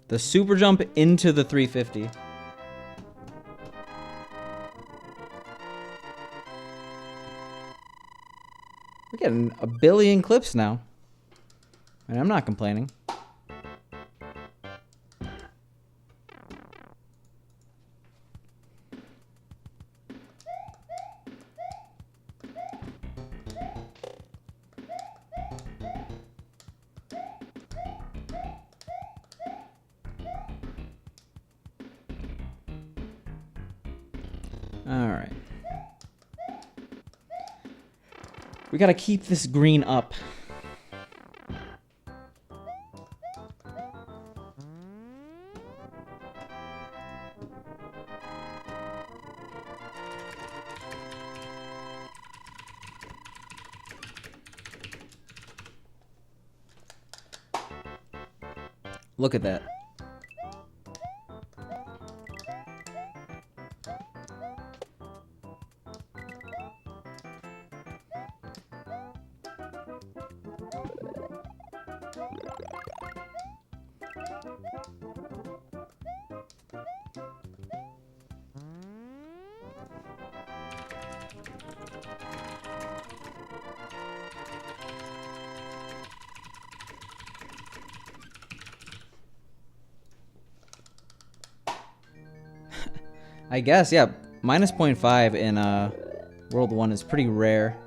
The super jump into the 350. We're getting a billion clips now. And I'm not complaining. Alright. We gotta keep this green up. Look at that. I guess, yeah. Minus 0.5 in World 1 is pretty rare.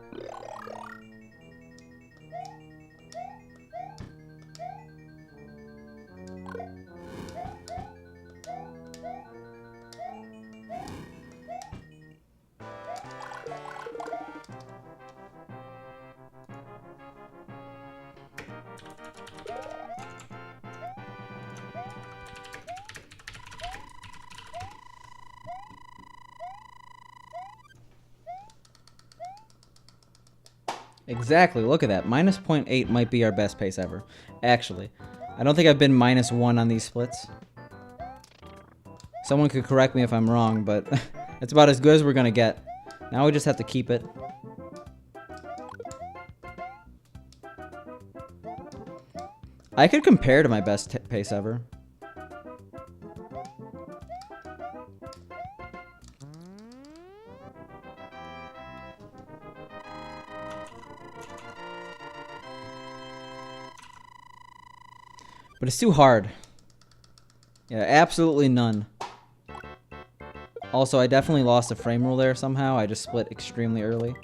Exactly, look at that. Minus 0.8 might be our best pace ever. Actually. I don't think I've been minus 1 on these splits. Someone could correct me if I'm wrong, but it's about as good as we're gonna get. Now we just have to keep it. I could compare to my best pace ever. But it's too hard. Yeah, absolutely none. Also, I definitely lost a frame rule there somehow. I just split extremely early.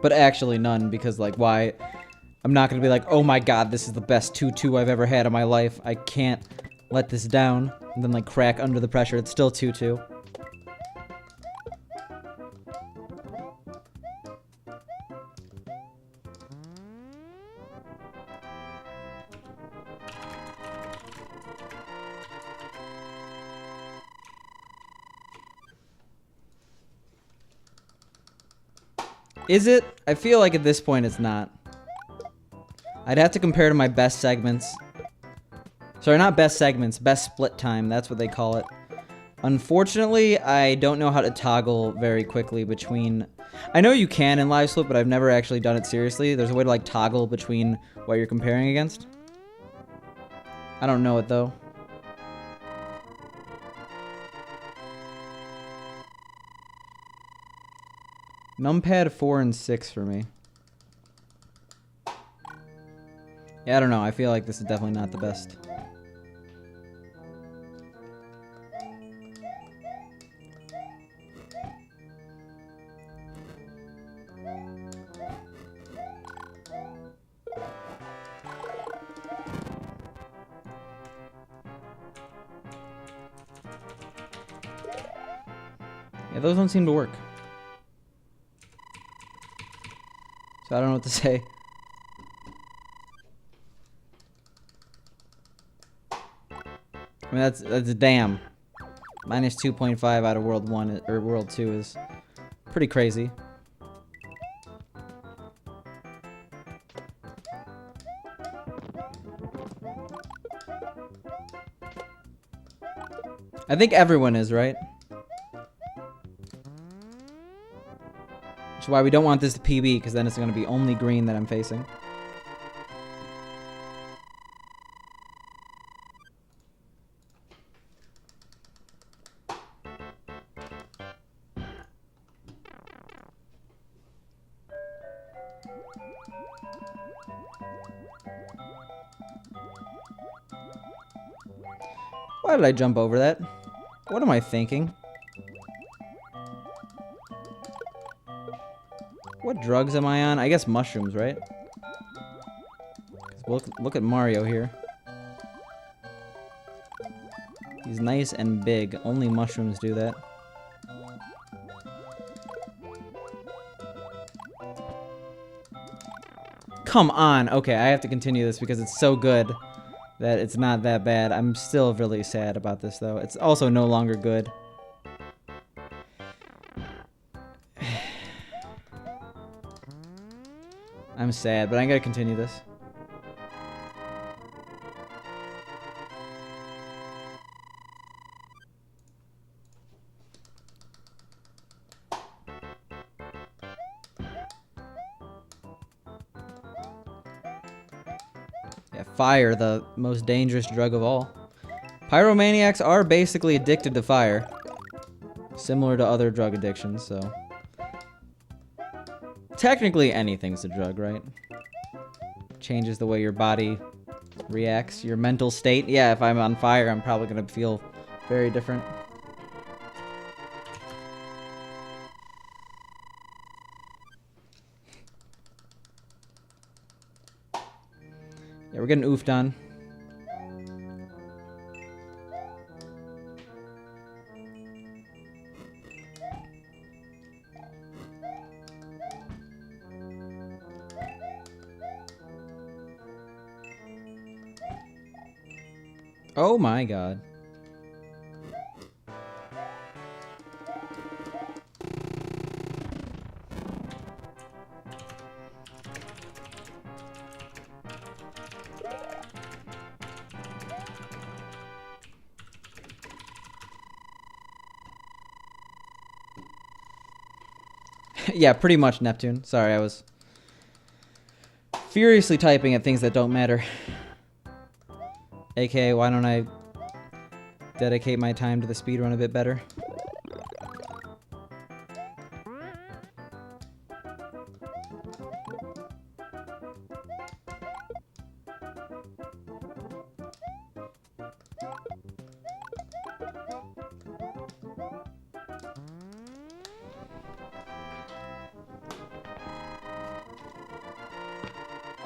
But actually none, because like, why? I'm not gonna be like, oh my god, this is the best 2-2 I've ever had in my life. I can't let this down. And then like crack under the pressure. It's still 2-2. Is it? I feel like at this point it's not. I'd have to compare to my best segments. Sorry, not best segments, best split time, that's what they call it. Unfortunately, I don't know how to toggle very quickly between... I know you can in live split, but I've never actually done it seriously. There's a way to like toggle between what you're comparing against. I don't know it though. Numpad 4 and 6 for me. Yeah, I don't know. I feel like this is definitely not the best. Yeah, those don't seem to work. So I don't know what to say. I mean, that's a damn. Minus 2.5 out of World 1 or World 2 is pretty crazy. I think everyone is, right? Which is why we don't want this to PB, because then it's going to be only green that I'm facing. Why did I jump over that? What am I thinking? What drugs am I on? I guess mushrooms, right? 'Cause look at Mario here. He's nice and big. Only mushrooms do that. Come on! Okay, I have to continue this because it's so good that it's not that bad. I'm still really sad about this, though. It's also no longer good. I'm sad, but I gotta continue this. Yeah, fire, the most dangerous drug of all. Pyromaniacs are basically addicted to fire. Similar to other drug addictions, so... Technically anything's a drug, right? Changes the way your body reacts, your mental state. Yeah, if I'm on fire, I'm probably gonna feel very different. Yeah, we're getting oofed on. Oh my god. Yeah, pretty much Neptune. Sorry, I was furiously typing at things that don't matter. AKA, why don't I dedicate my time to the speedrun a bit better?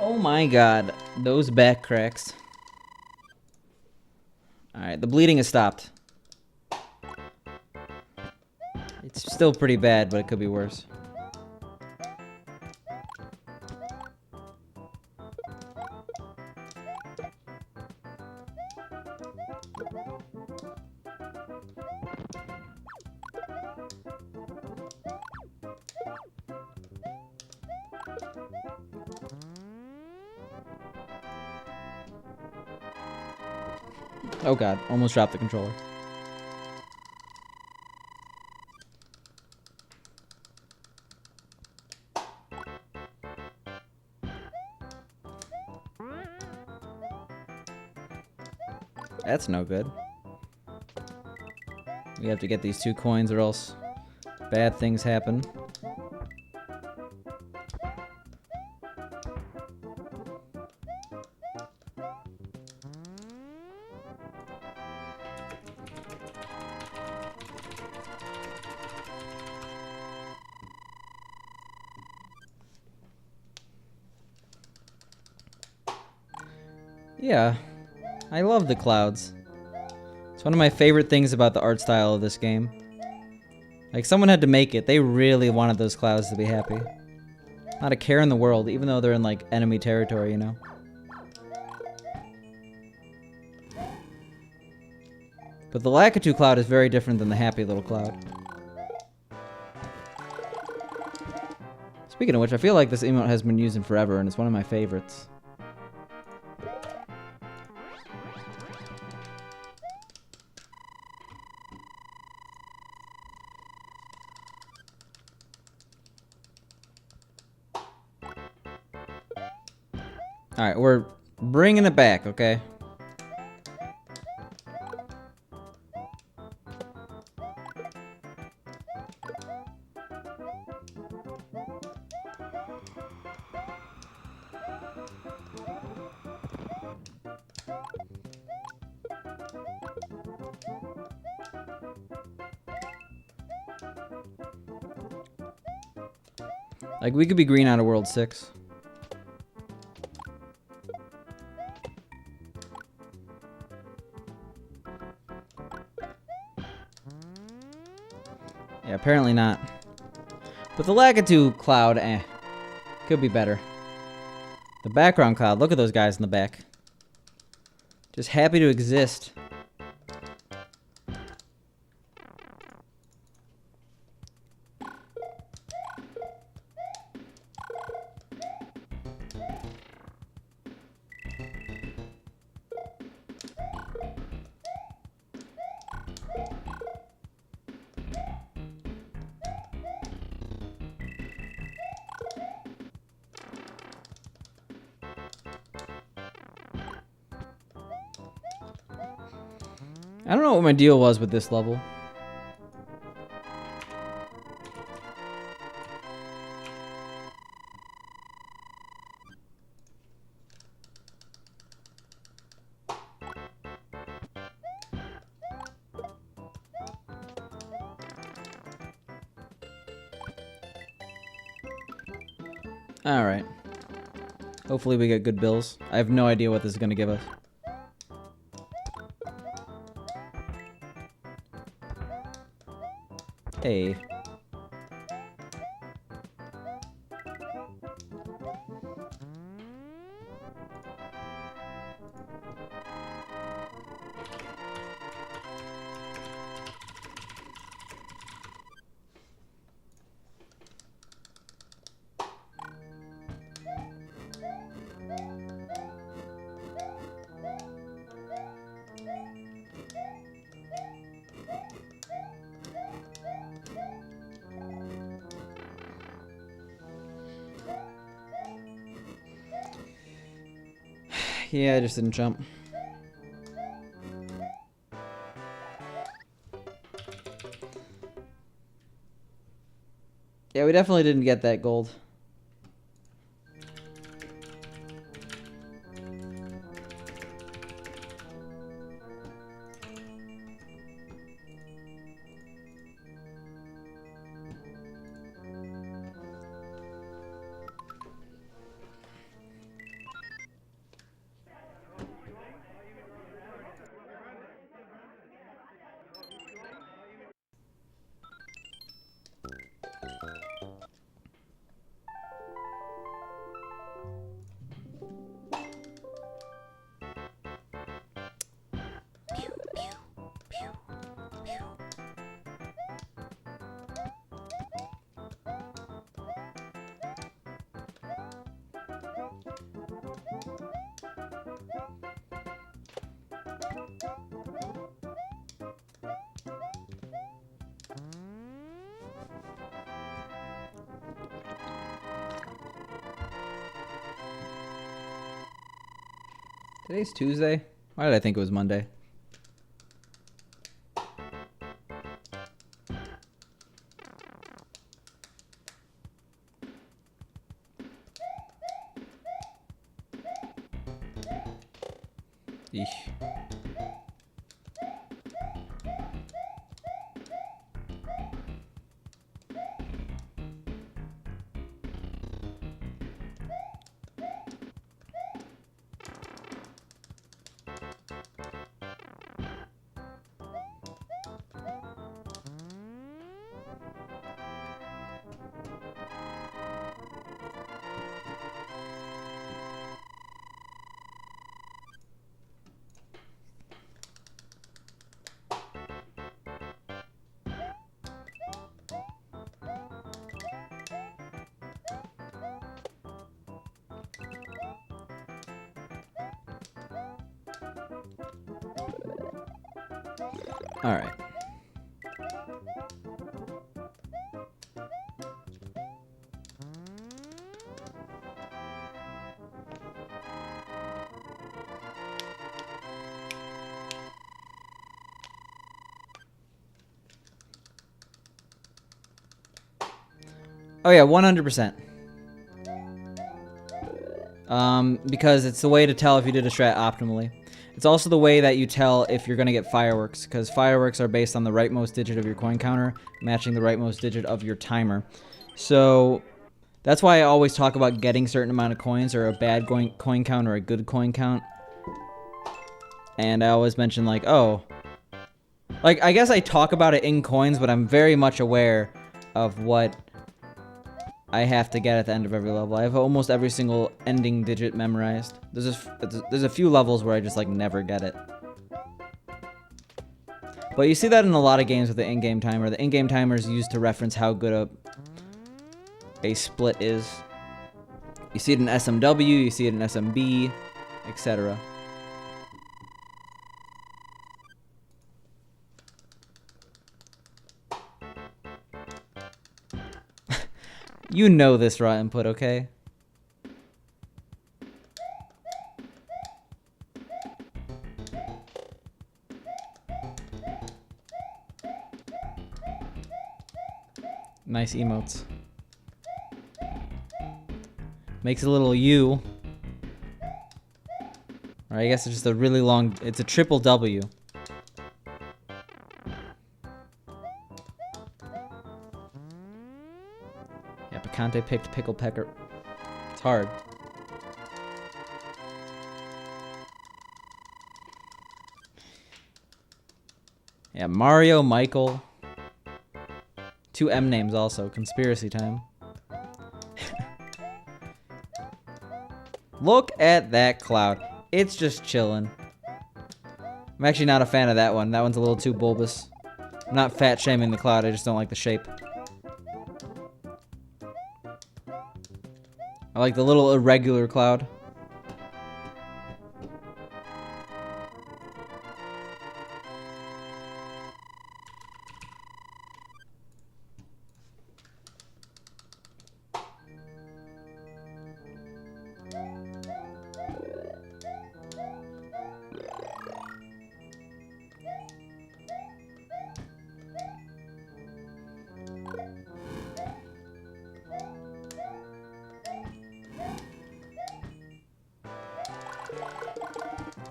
Oh my god, those back cracks. Alright, the bleeding has stopped. It's still pretty bad, but it could be worse. Oh god, almost dropped the controller. That's no good. We have to get these 2 coins or else bad things happen. Yeah, I love the clouds. It's one of my favorite things about the art style of this game. Like, someone had to make it. They really wanted those clouds to be happy. Not a care in the world, even though they're in, like, enemy territory, you know? But the Lakitu cloud is very different than the happy little cloud. Speaking of which, I feel like this emote has been used in forever, and it's one of my favorites. Alright, we're bringing it back, okay? Like, we could be green out of World 6. Yeah, apparently not. But the Lakitu cloud, could be better. The background cloud, look at those guys in the back. Just happy to exist. I don't know what my deal was with this level. Alright. Hopefully we get good bills. I have no idea what this is going to give us. Hey. Yeah, I just didn't jump. Yeah, we definitely didn't get that gold. Today's Tuesday. Why did I think it was Monday? Eesh. All right. Oh yeah, 100%. Because it's the way to tell if you did a strat optimally. It's also the way that you tell if you're going to get fireworks, because fireworks are based on the rightmost digit of your coin counter, matching the rightmost digit of your timer. So that's why I always talk about getting a certain amount of coins, or a bad coin count or a good coin count. And I always mention like, oh, like I guess I talk about it in coins, but I'm very much aware of what I have to get at the end of every level. I have almost every single ending digit memorized. There's a few levels where I just like never get it. But you see that in a lot of games with the in-game timer. The in-game timer is used to reference how good a split is. You see it in SMW, you see it in SMB, etc. You know this raw input, okay? Nice emotes. Makes a little U. Or I guess it's just a really long... It's a triple W. Yeah, Picante picked Pickle Pecker. It's hard. Yeah, Mario, Michael. 2 M names also. Conspiracy time. Look at that cloud. It's just chilling. I'm actually not a fan of that one. That one's a little too bulbous. I'm not fat shaming the cloud, I just don't like the shape. I like the little irregular cloud.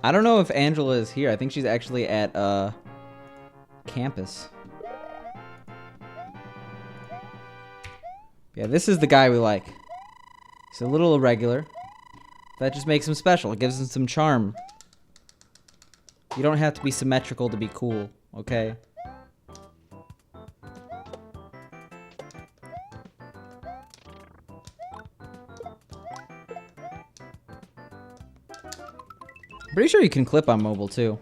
I don't know if Angela is here. I think she's actually at campus. Yeah, this is the guy we like. He's a little irregular. That just makes him special. It gives him some charm. You don't have to be symmetrical to be cool, okay? Pretty sure you can clip on mobile too.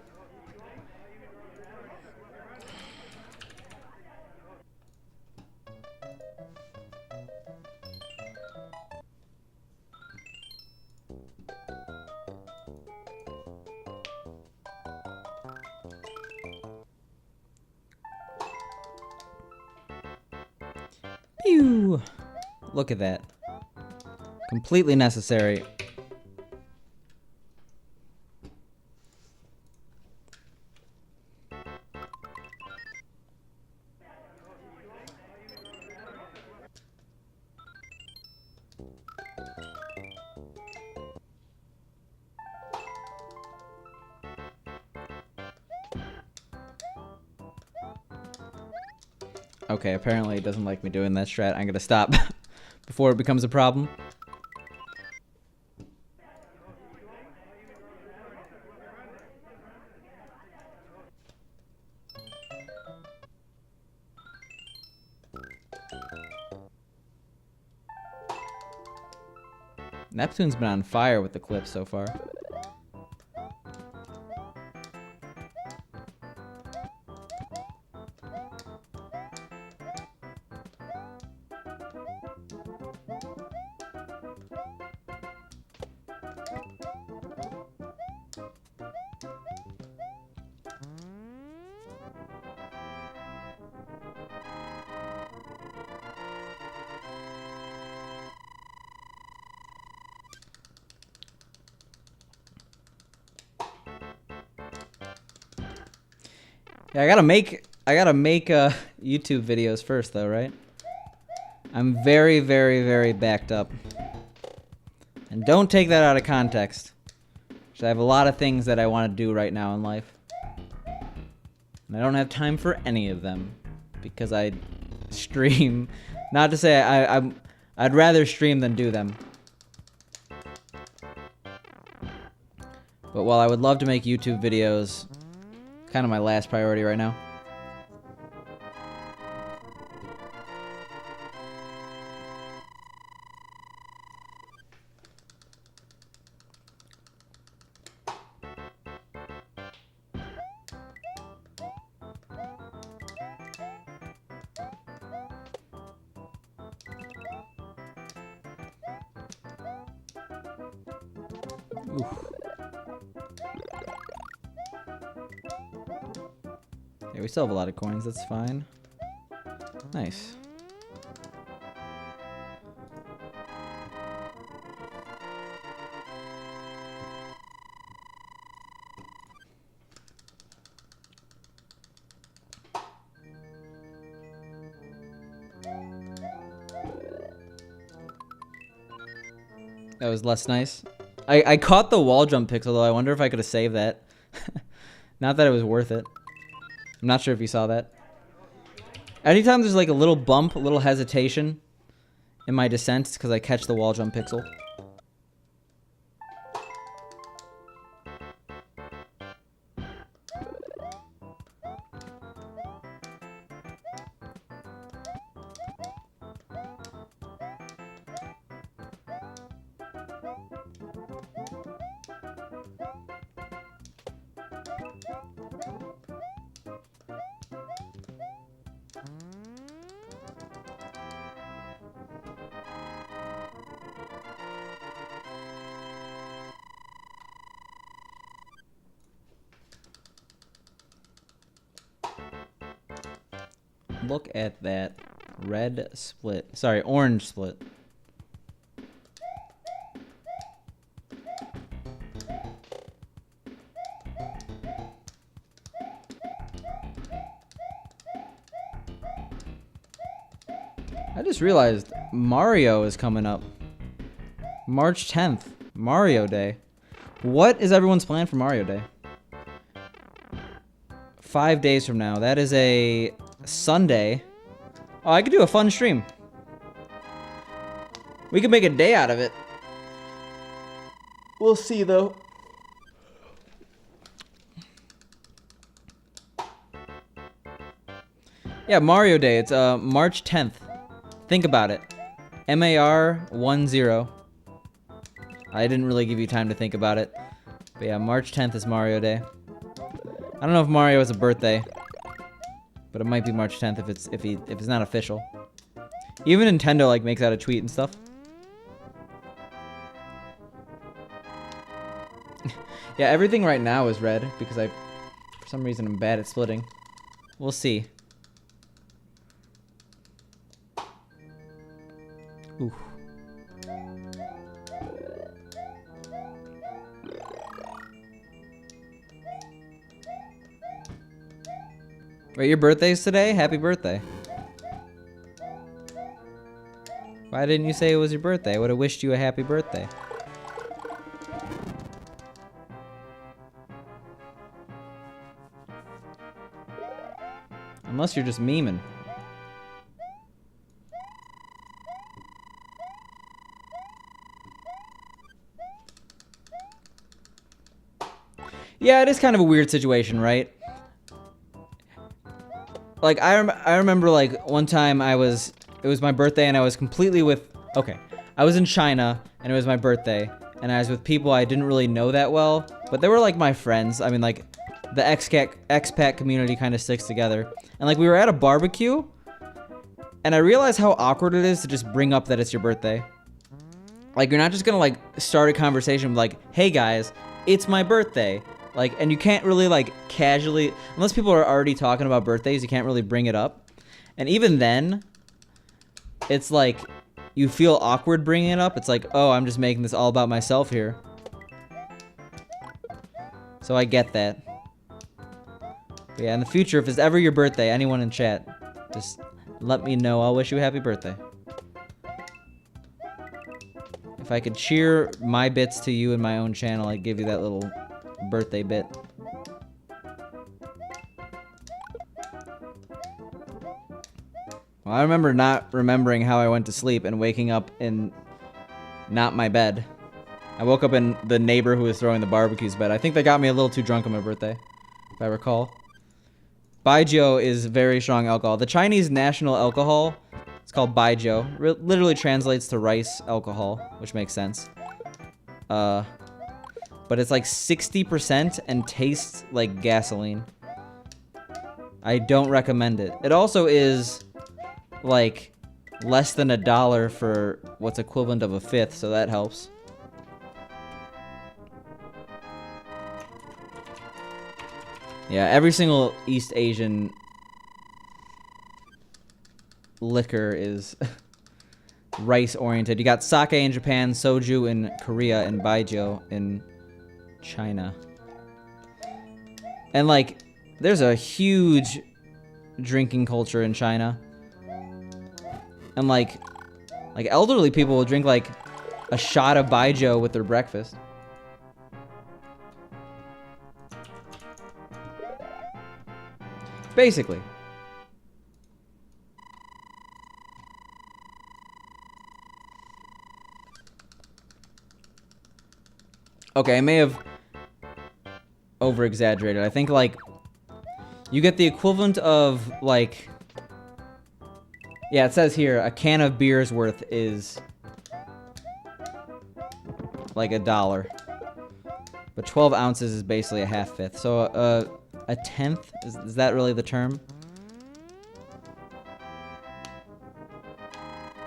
Pew! Look at that. Completely necessary. Okay, apparently it doesn't like me doing that strat. I'm gonna stop before it becomes a problem. Neptune's been on fire with the clips so far. Yeah, I gotta make YouTube videos first though, right? I'm very, very, very backed up. And don't take that out of context. Because I have a lot of things that I want to do right now in life. And I don't have time for any of them. Because I stream. Not to say I'd rather stream than do them. But while I would love to make YouTube videos, kind of my last priority right now. Oof. Yeah, we still have a lot of coins, that's fine. Nice. That was less nice. I caught the wall jump pixel though. I wonder if I could have saved that. Not that it was worth it. I'm not sure if you saw that. Anytime there's like a little bump, a little hesitation in my descent, it's because I catch the wall jump pixel. Look at that red split. Sorry, orange split. I just realized Mario is coming up. March 10th, Mario Day. What is everyone's plan for Mario Day? 5 days from now. That is a Sunday. Oh, I could do a fun stream. We could make a day out of it. We'll see, though. Yeah, Mario Day. It's March 10th. Think about it. MAR10. I didn't really give you time to think about it. But yeah, March 10th is Mario Day. I don't know if Mario has a birthday. But it might be March 10th if it's not official. Even Nintendo like makes out a tweet and stuff. Yeah, everything right now is red because for some reason I'm bad at splitting. We'll see. Ooh. Wait, your birthday's today? Happy birthday. Why didn't you say it was your birthday? I would have wished you a happy birthday. Unless you're just memeing. Yeah, it is kind of a weird situation, right? Like, I remember, like, one time it was my birthday and I was completely okay. I was in China and it was my birthday and I was with people I didn't really know that well, but they were, like, my friends. I mean, like, the expat community kind of sticks together. And, like, we were at a barbecue and I realized how awkward it is to just bring up that it's your birthday. Like, you're not just gonna, like, start a conversation with, like, hey, guys, it's my birthday. Like, and you can't really, like, casually, unless people are already talking about birthdays, you can't really bring it up. And even then, it's like, you feel awkward bringing it up. It's like, oh, I'm just making this all about myself here. So I get that. But yeah, in the future, if it's ever your birthday, anyone in chat, just let me know. I'll wish you a happy birthday. If I could cheer my bits to you in my own channel, I'd give you that little birthday bit. Well, I remember not remembering how I went to sleep and waking up in not my bed. I woke up in the neighbor who was throwing the barbecue's bed. I think they got me a little too drunk on my birthday, if I recall. Baijiu is very strong alcohol. The Chinese national alcohol, it's called Baijiu. Literally translates to rice alcohol, which makes sense. But it's like 60% and tastes like gasoline. I don't recommend it. It also is like less than $1 for what's equivalent of a fifth, so that helps. Yeah, every single East Asian liquor is rice oriented. You got sake in Japan, soju in Korea, and baijiu in China. And like, there's a huge drinking culture in China. And like elderly people will drink like a shot of baijiu with their breakfast. Basically. Okay, I may have over-exaggerated. I think, like, you get the equivalent of, like... Yeah, it says here, a can of beer's worth is... like $1. But 12 ounces is basically a half-fifth. So, a tenth? Is that really the term?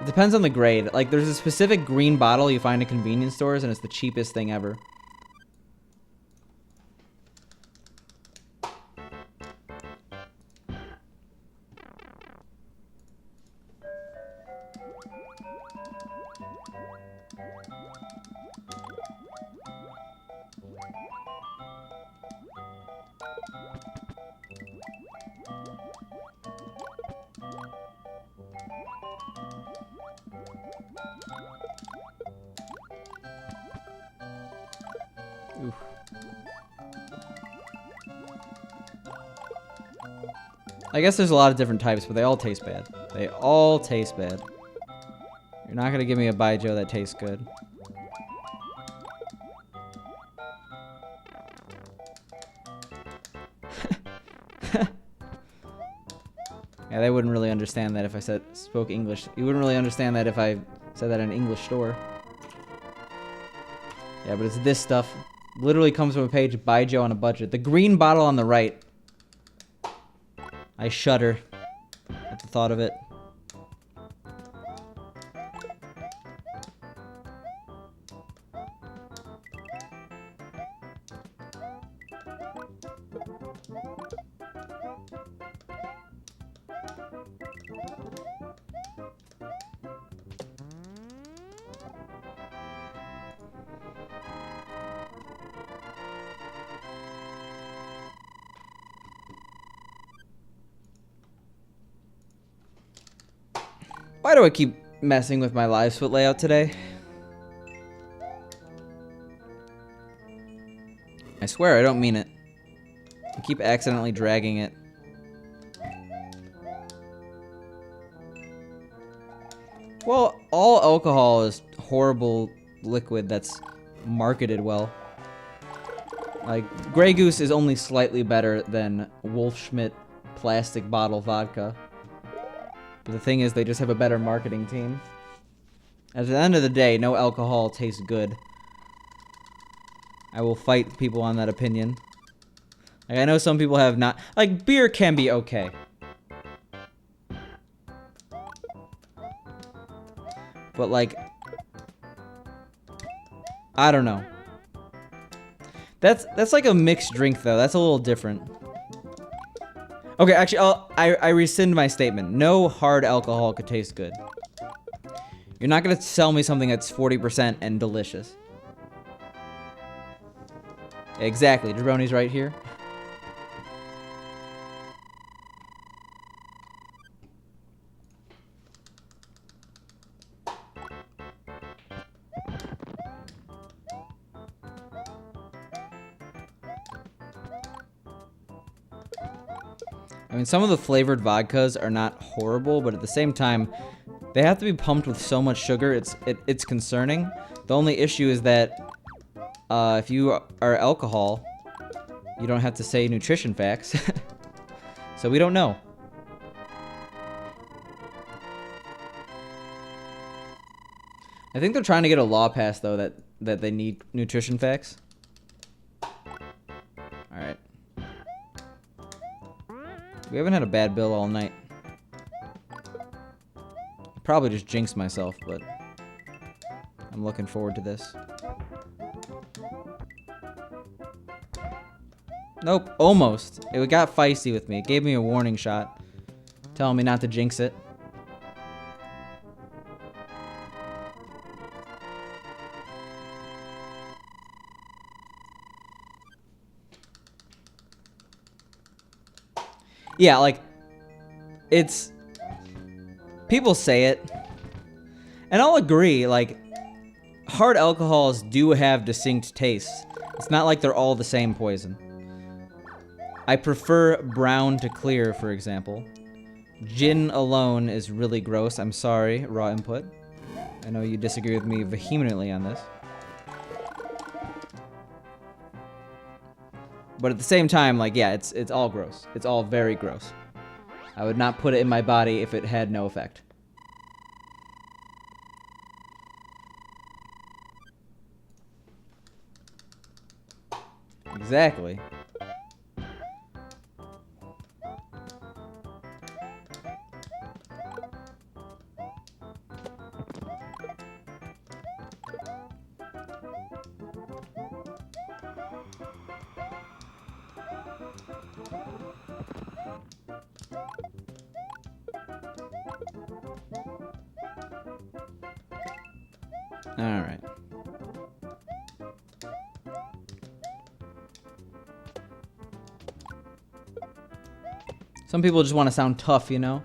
It depends on the grade. Like, there's a specific green bottle you find in convenience stores, and it's the cheapest thing ever. Oof. I guess there's a lot of different types, but they all taste bad. They all taste bad. You're not gonna give me a baijiu that tastes good. Yeah, they wouldn't really understand that if I spoke English. You wouldn't really understand that if I said that in an English store. Yeah, but it's this stuff. Literally comes from a page, baijiu on a budget. The green bottle on the right. I shudder at the thought of it. Why do I keep messing with my live split layout today? I swear I don't mean it. I keep accidentally dragging it. Well, all alcohol is horrible liquid that's marketed well. Like, Grey Goose is only slightly better than Wolfschmidt plastic bottle vodka. But the thing is, they just have a better marketing team. At the end of the day, no alcohol tastes good. I will fight people on that opinion. Like, I know some people have not... Like, beer can be okay. But, like... I don't know. That's like a mixed drink, though. That's a little different. Okay, actually, I rescind my statement. No hard alcohol could taste good. You're not gonna sell me something that's 40% and delicious. Exactly. Jabroni's right here. I mean, some of the flavored vodkas are not horrible, but at the same time, they have to be pumped with so much sugar, it's concerning. The only issue is that if you are alcohol, you don't have to say nutrition facts. So we don't know. I think they're trying to get a law passed, though, that they need nutrition facts. Alright. We haven't had a bad bill all night. Probably just jinxed myself, but I'm looking forward to this. Nope, almost. It got feisty with me. It gave me a warning shot, telling me not to jinx it. Yeah, like, it's... People say it, and I'll agree, like, hard alcohols do have distinct tastes. It's not like they're all the same poison. I prefer brown to clear, for example. Gin alone is really gross. I'm sorry, raw input. I know you disagree with me vehemently on this. But at the same time, like, yeah, it's all gross. It's all very gross. I would not put it in my body if it had no effect. Exactly. All right. Some people just want to sound tough, you know?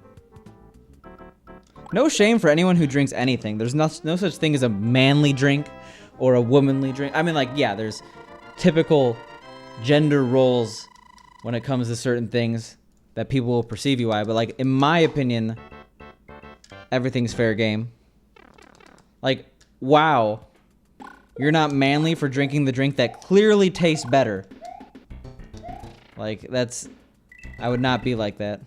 No shame for anyone who drinks anything. There's no such thing as a manly drink or a womanly drink. I mean, like, yeah, there's typical gender roles when it comes to certain things that people will perceive you by. But, like, in my opinion, everything's fair game. Like, wow. You're not manly for drinking the drink that clearly tastes better. Like, that's... I would not be like that.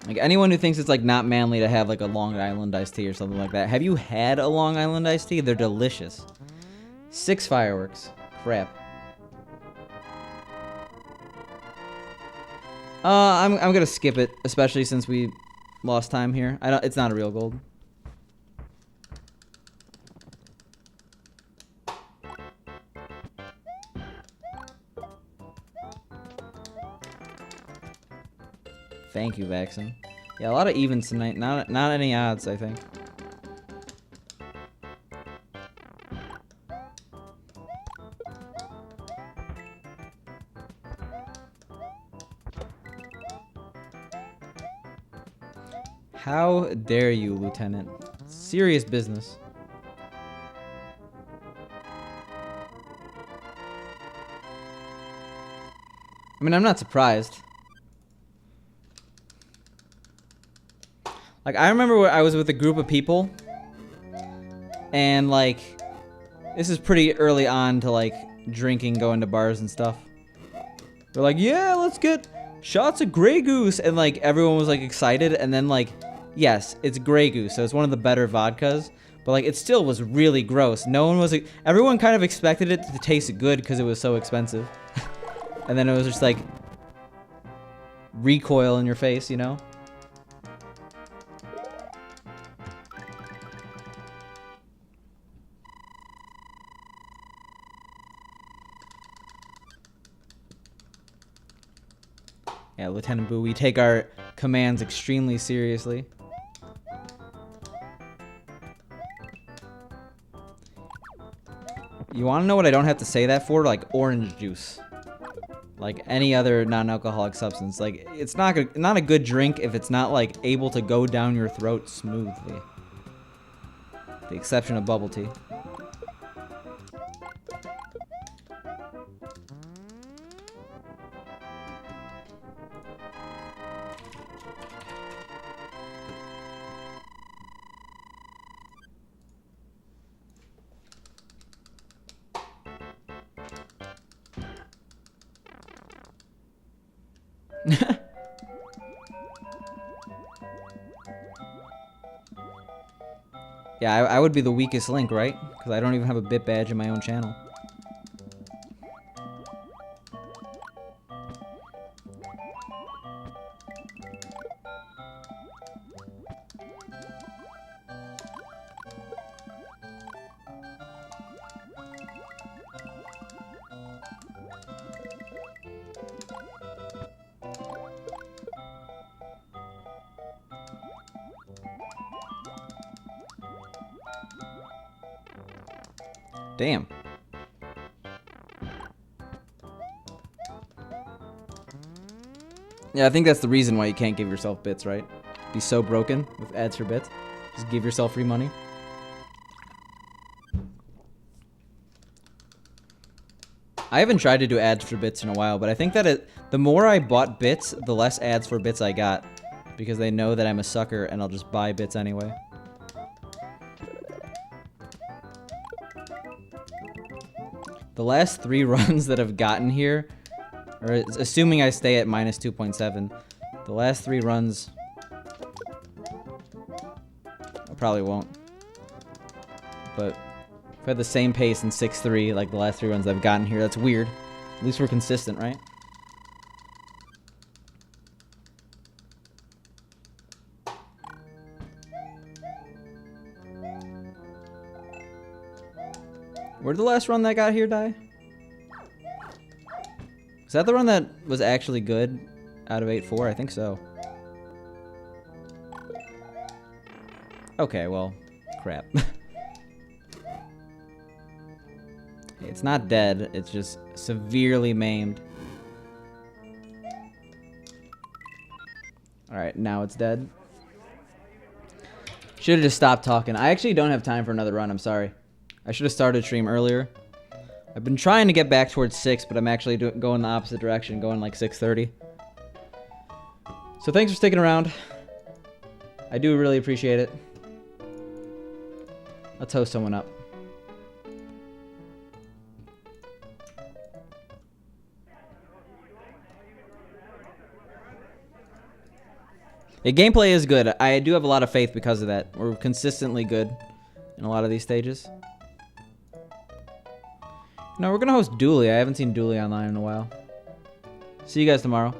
Like, anyone who thinks it's, like, not manly to have, like, a Long Island iced tea or something like that. Have you had a Long Island iced tea? They're delicious. 6 fireworks. Crap. I'm gonna skip it, especially since we lost time here. It's not a real gold. Thank you, Vaxen. Yeah, a lot of evens tonight. Not any odds, I think. How dare you, Lieutenant? Serious business. I mean, I'm not surprised. Like, I remember when I was with a group of people, and, like, this is pretty early on to, like, drinking, going to bars and stuff. They're like, yeah, let's get shots of Grey Goose, and, like, everyone was, like, excited, and then, like, yes, it's Grey Goose, so it's one of the better vodkas, but, like, it still was really gross. No one was, everyone kind of expected it to taste good because it was so expensive. And then it was just, like, recoil in your face, you know? Yeah, Lieutenant Boo, we take our commands extremely seriously. You want to know what I don't have to say that for? Like orange juice. Like any other non-alcoholic substance. Like, it's not a good drink if it's not, like, able to go down your throat smoothly. The exception of bubble tea. Yeah, I would be the weakest link, right? Because I don't even have a bit badge in my own channel. Damn. Yeah, I think that's the reason why you can't give yourself bits, right? Be so broken with ads for bits. Just give yourself free money. I haven't tried to do ads for bits in a while, but I think that the more I bought bits, the less ads for bits I got. Because they know that I'm a sucker and I'll just buy bits anyway. The last 3 runs that have gotten here, or assuming I stay at minus 2.7, the last 3 runs, I probably won't. But if I had the same pace in 6-3, like the last 3 runs I've gotten here, that's weird. At least we're consistent, right? Where'd the last run that got here die? Is that the run that was actually good out of 8-4? I think so. Okay, well, crap. It's not dead, it's just severely maimed. Alright, now it's dead. Should have just stopped talking. I actually don't have time for another run, I'm sorry. I should have started stream earlier. I've been trying to get back towards 6, but I'm actually going the opposite direction, going like 6:30. So thanks for sticking around. I do really appreciate it. Let's host someone up. The gameplay is good. I do have a lot of faith because of that. We're consistently good in a lot of these stages. No, we're gonna host Dooley. I haven't seen Dooley online in a while. See you guys tomorrow.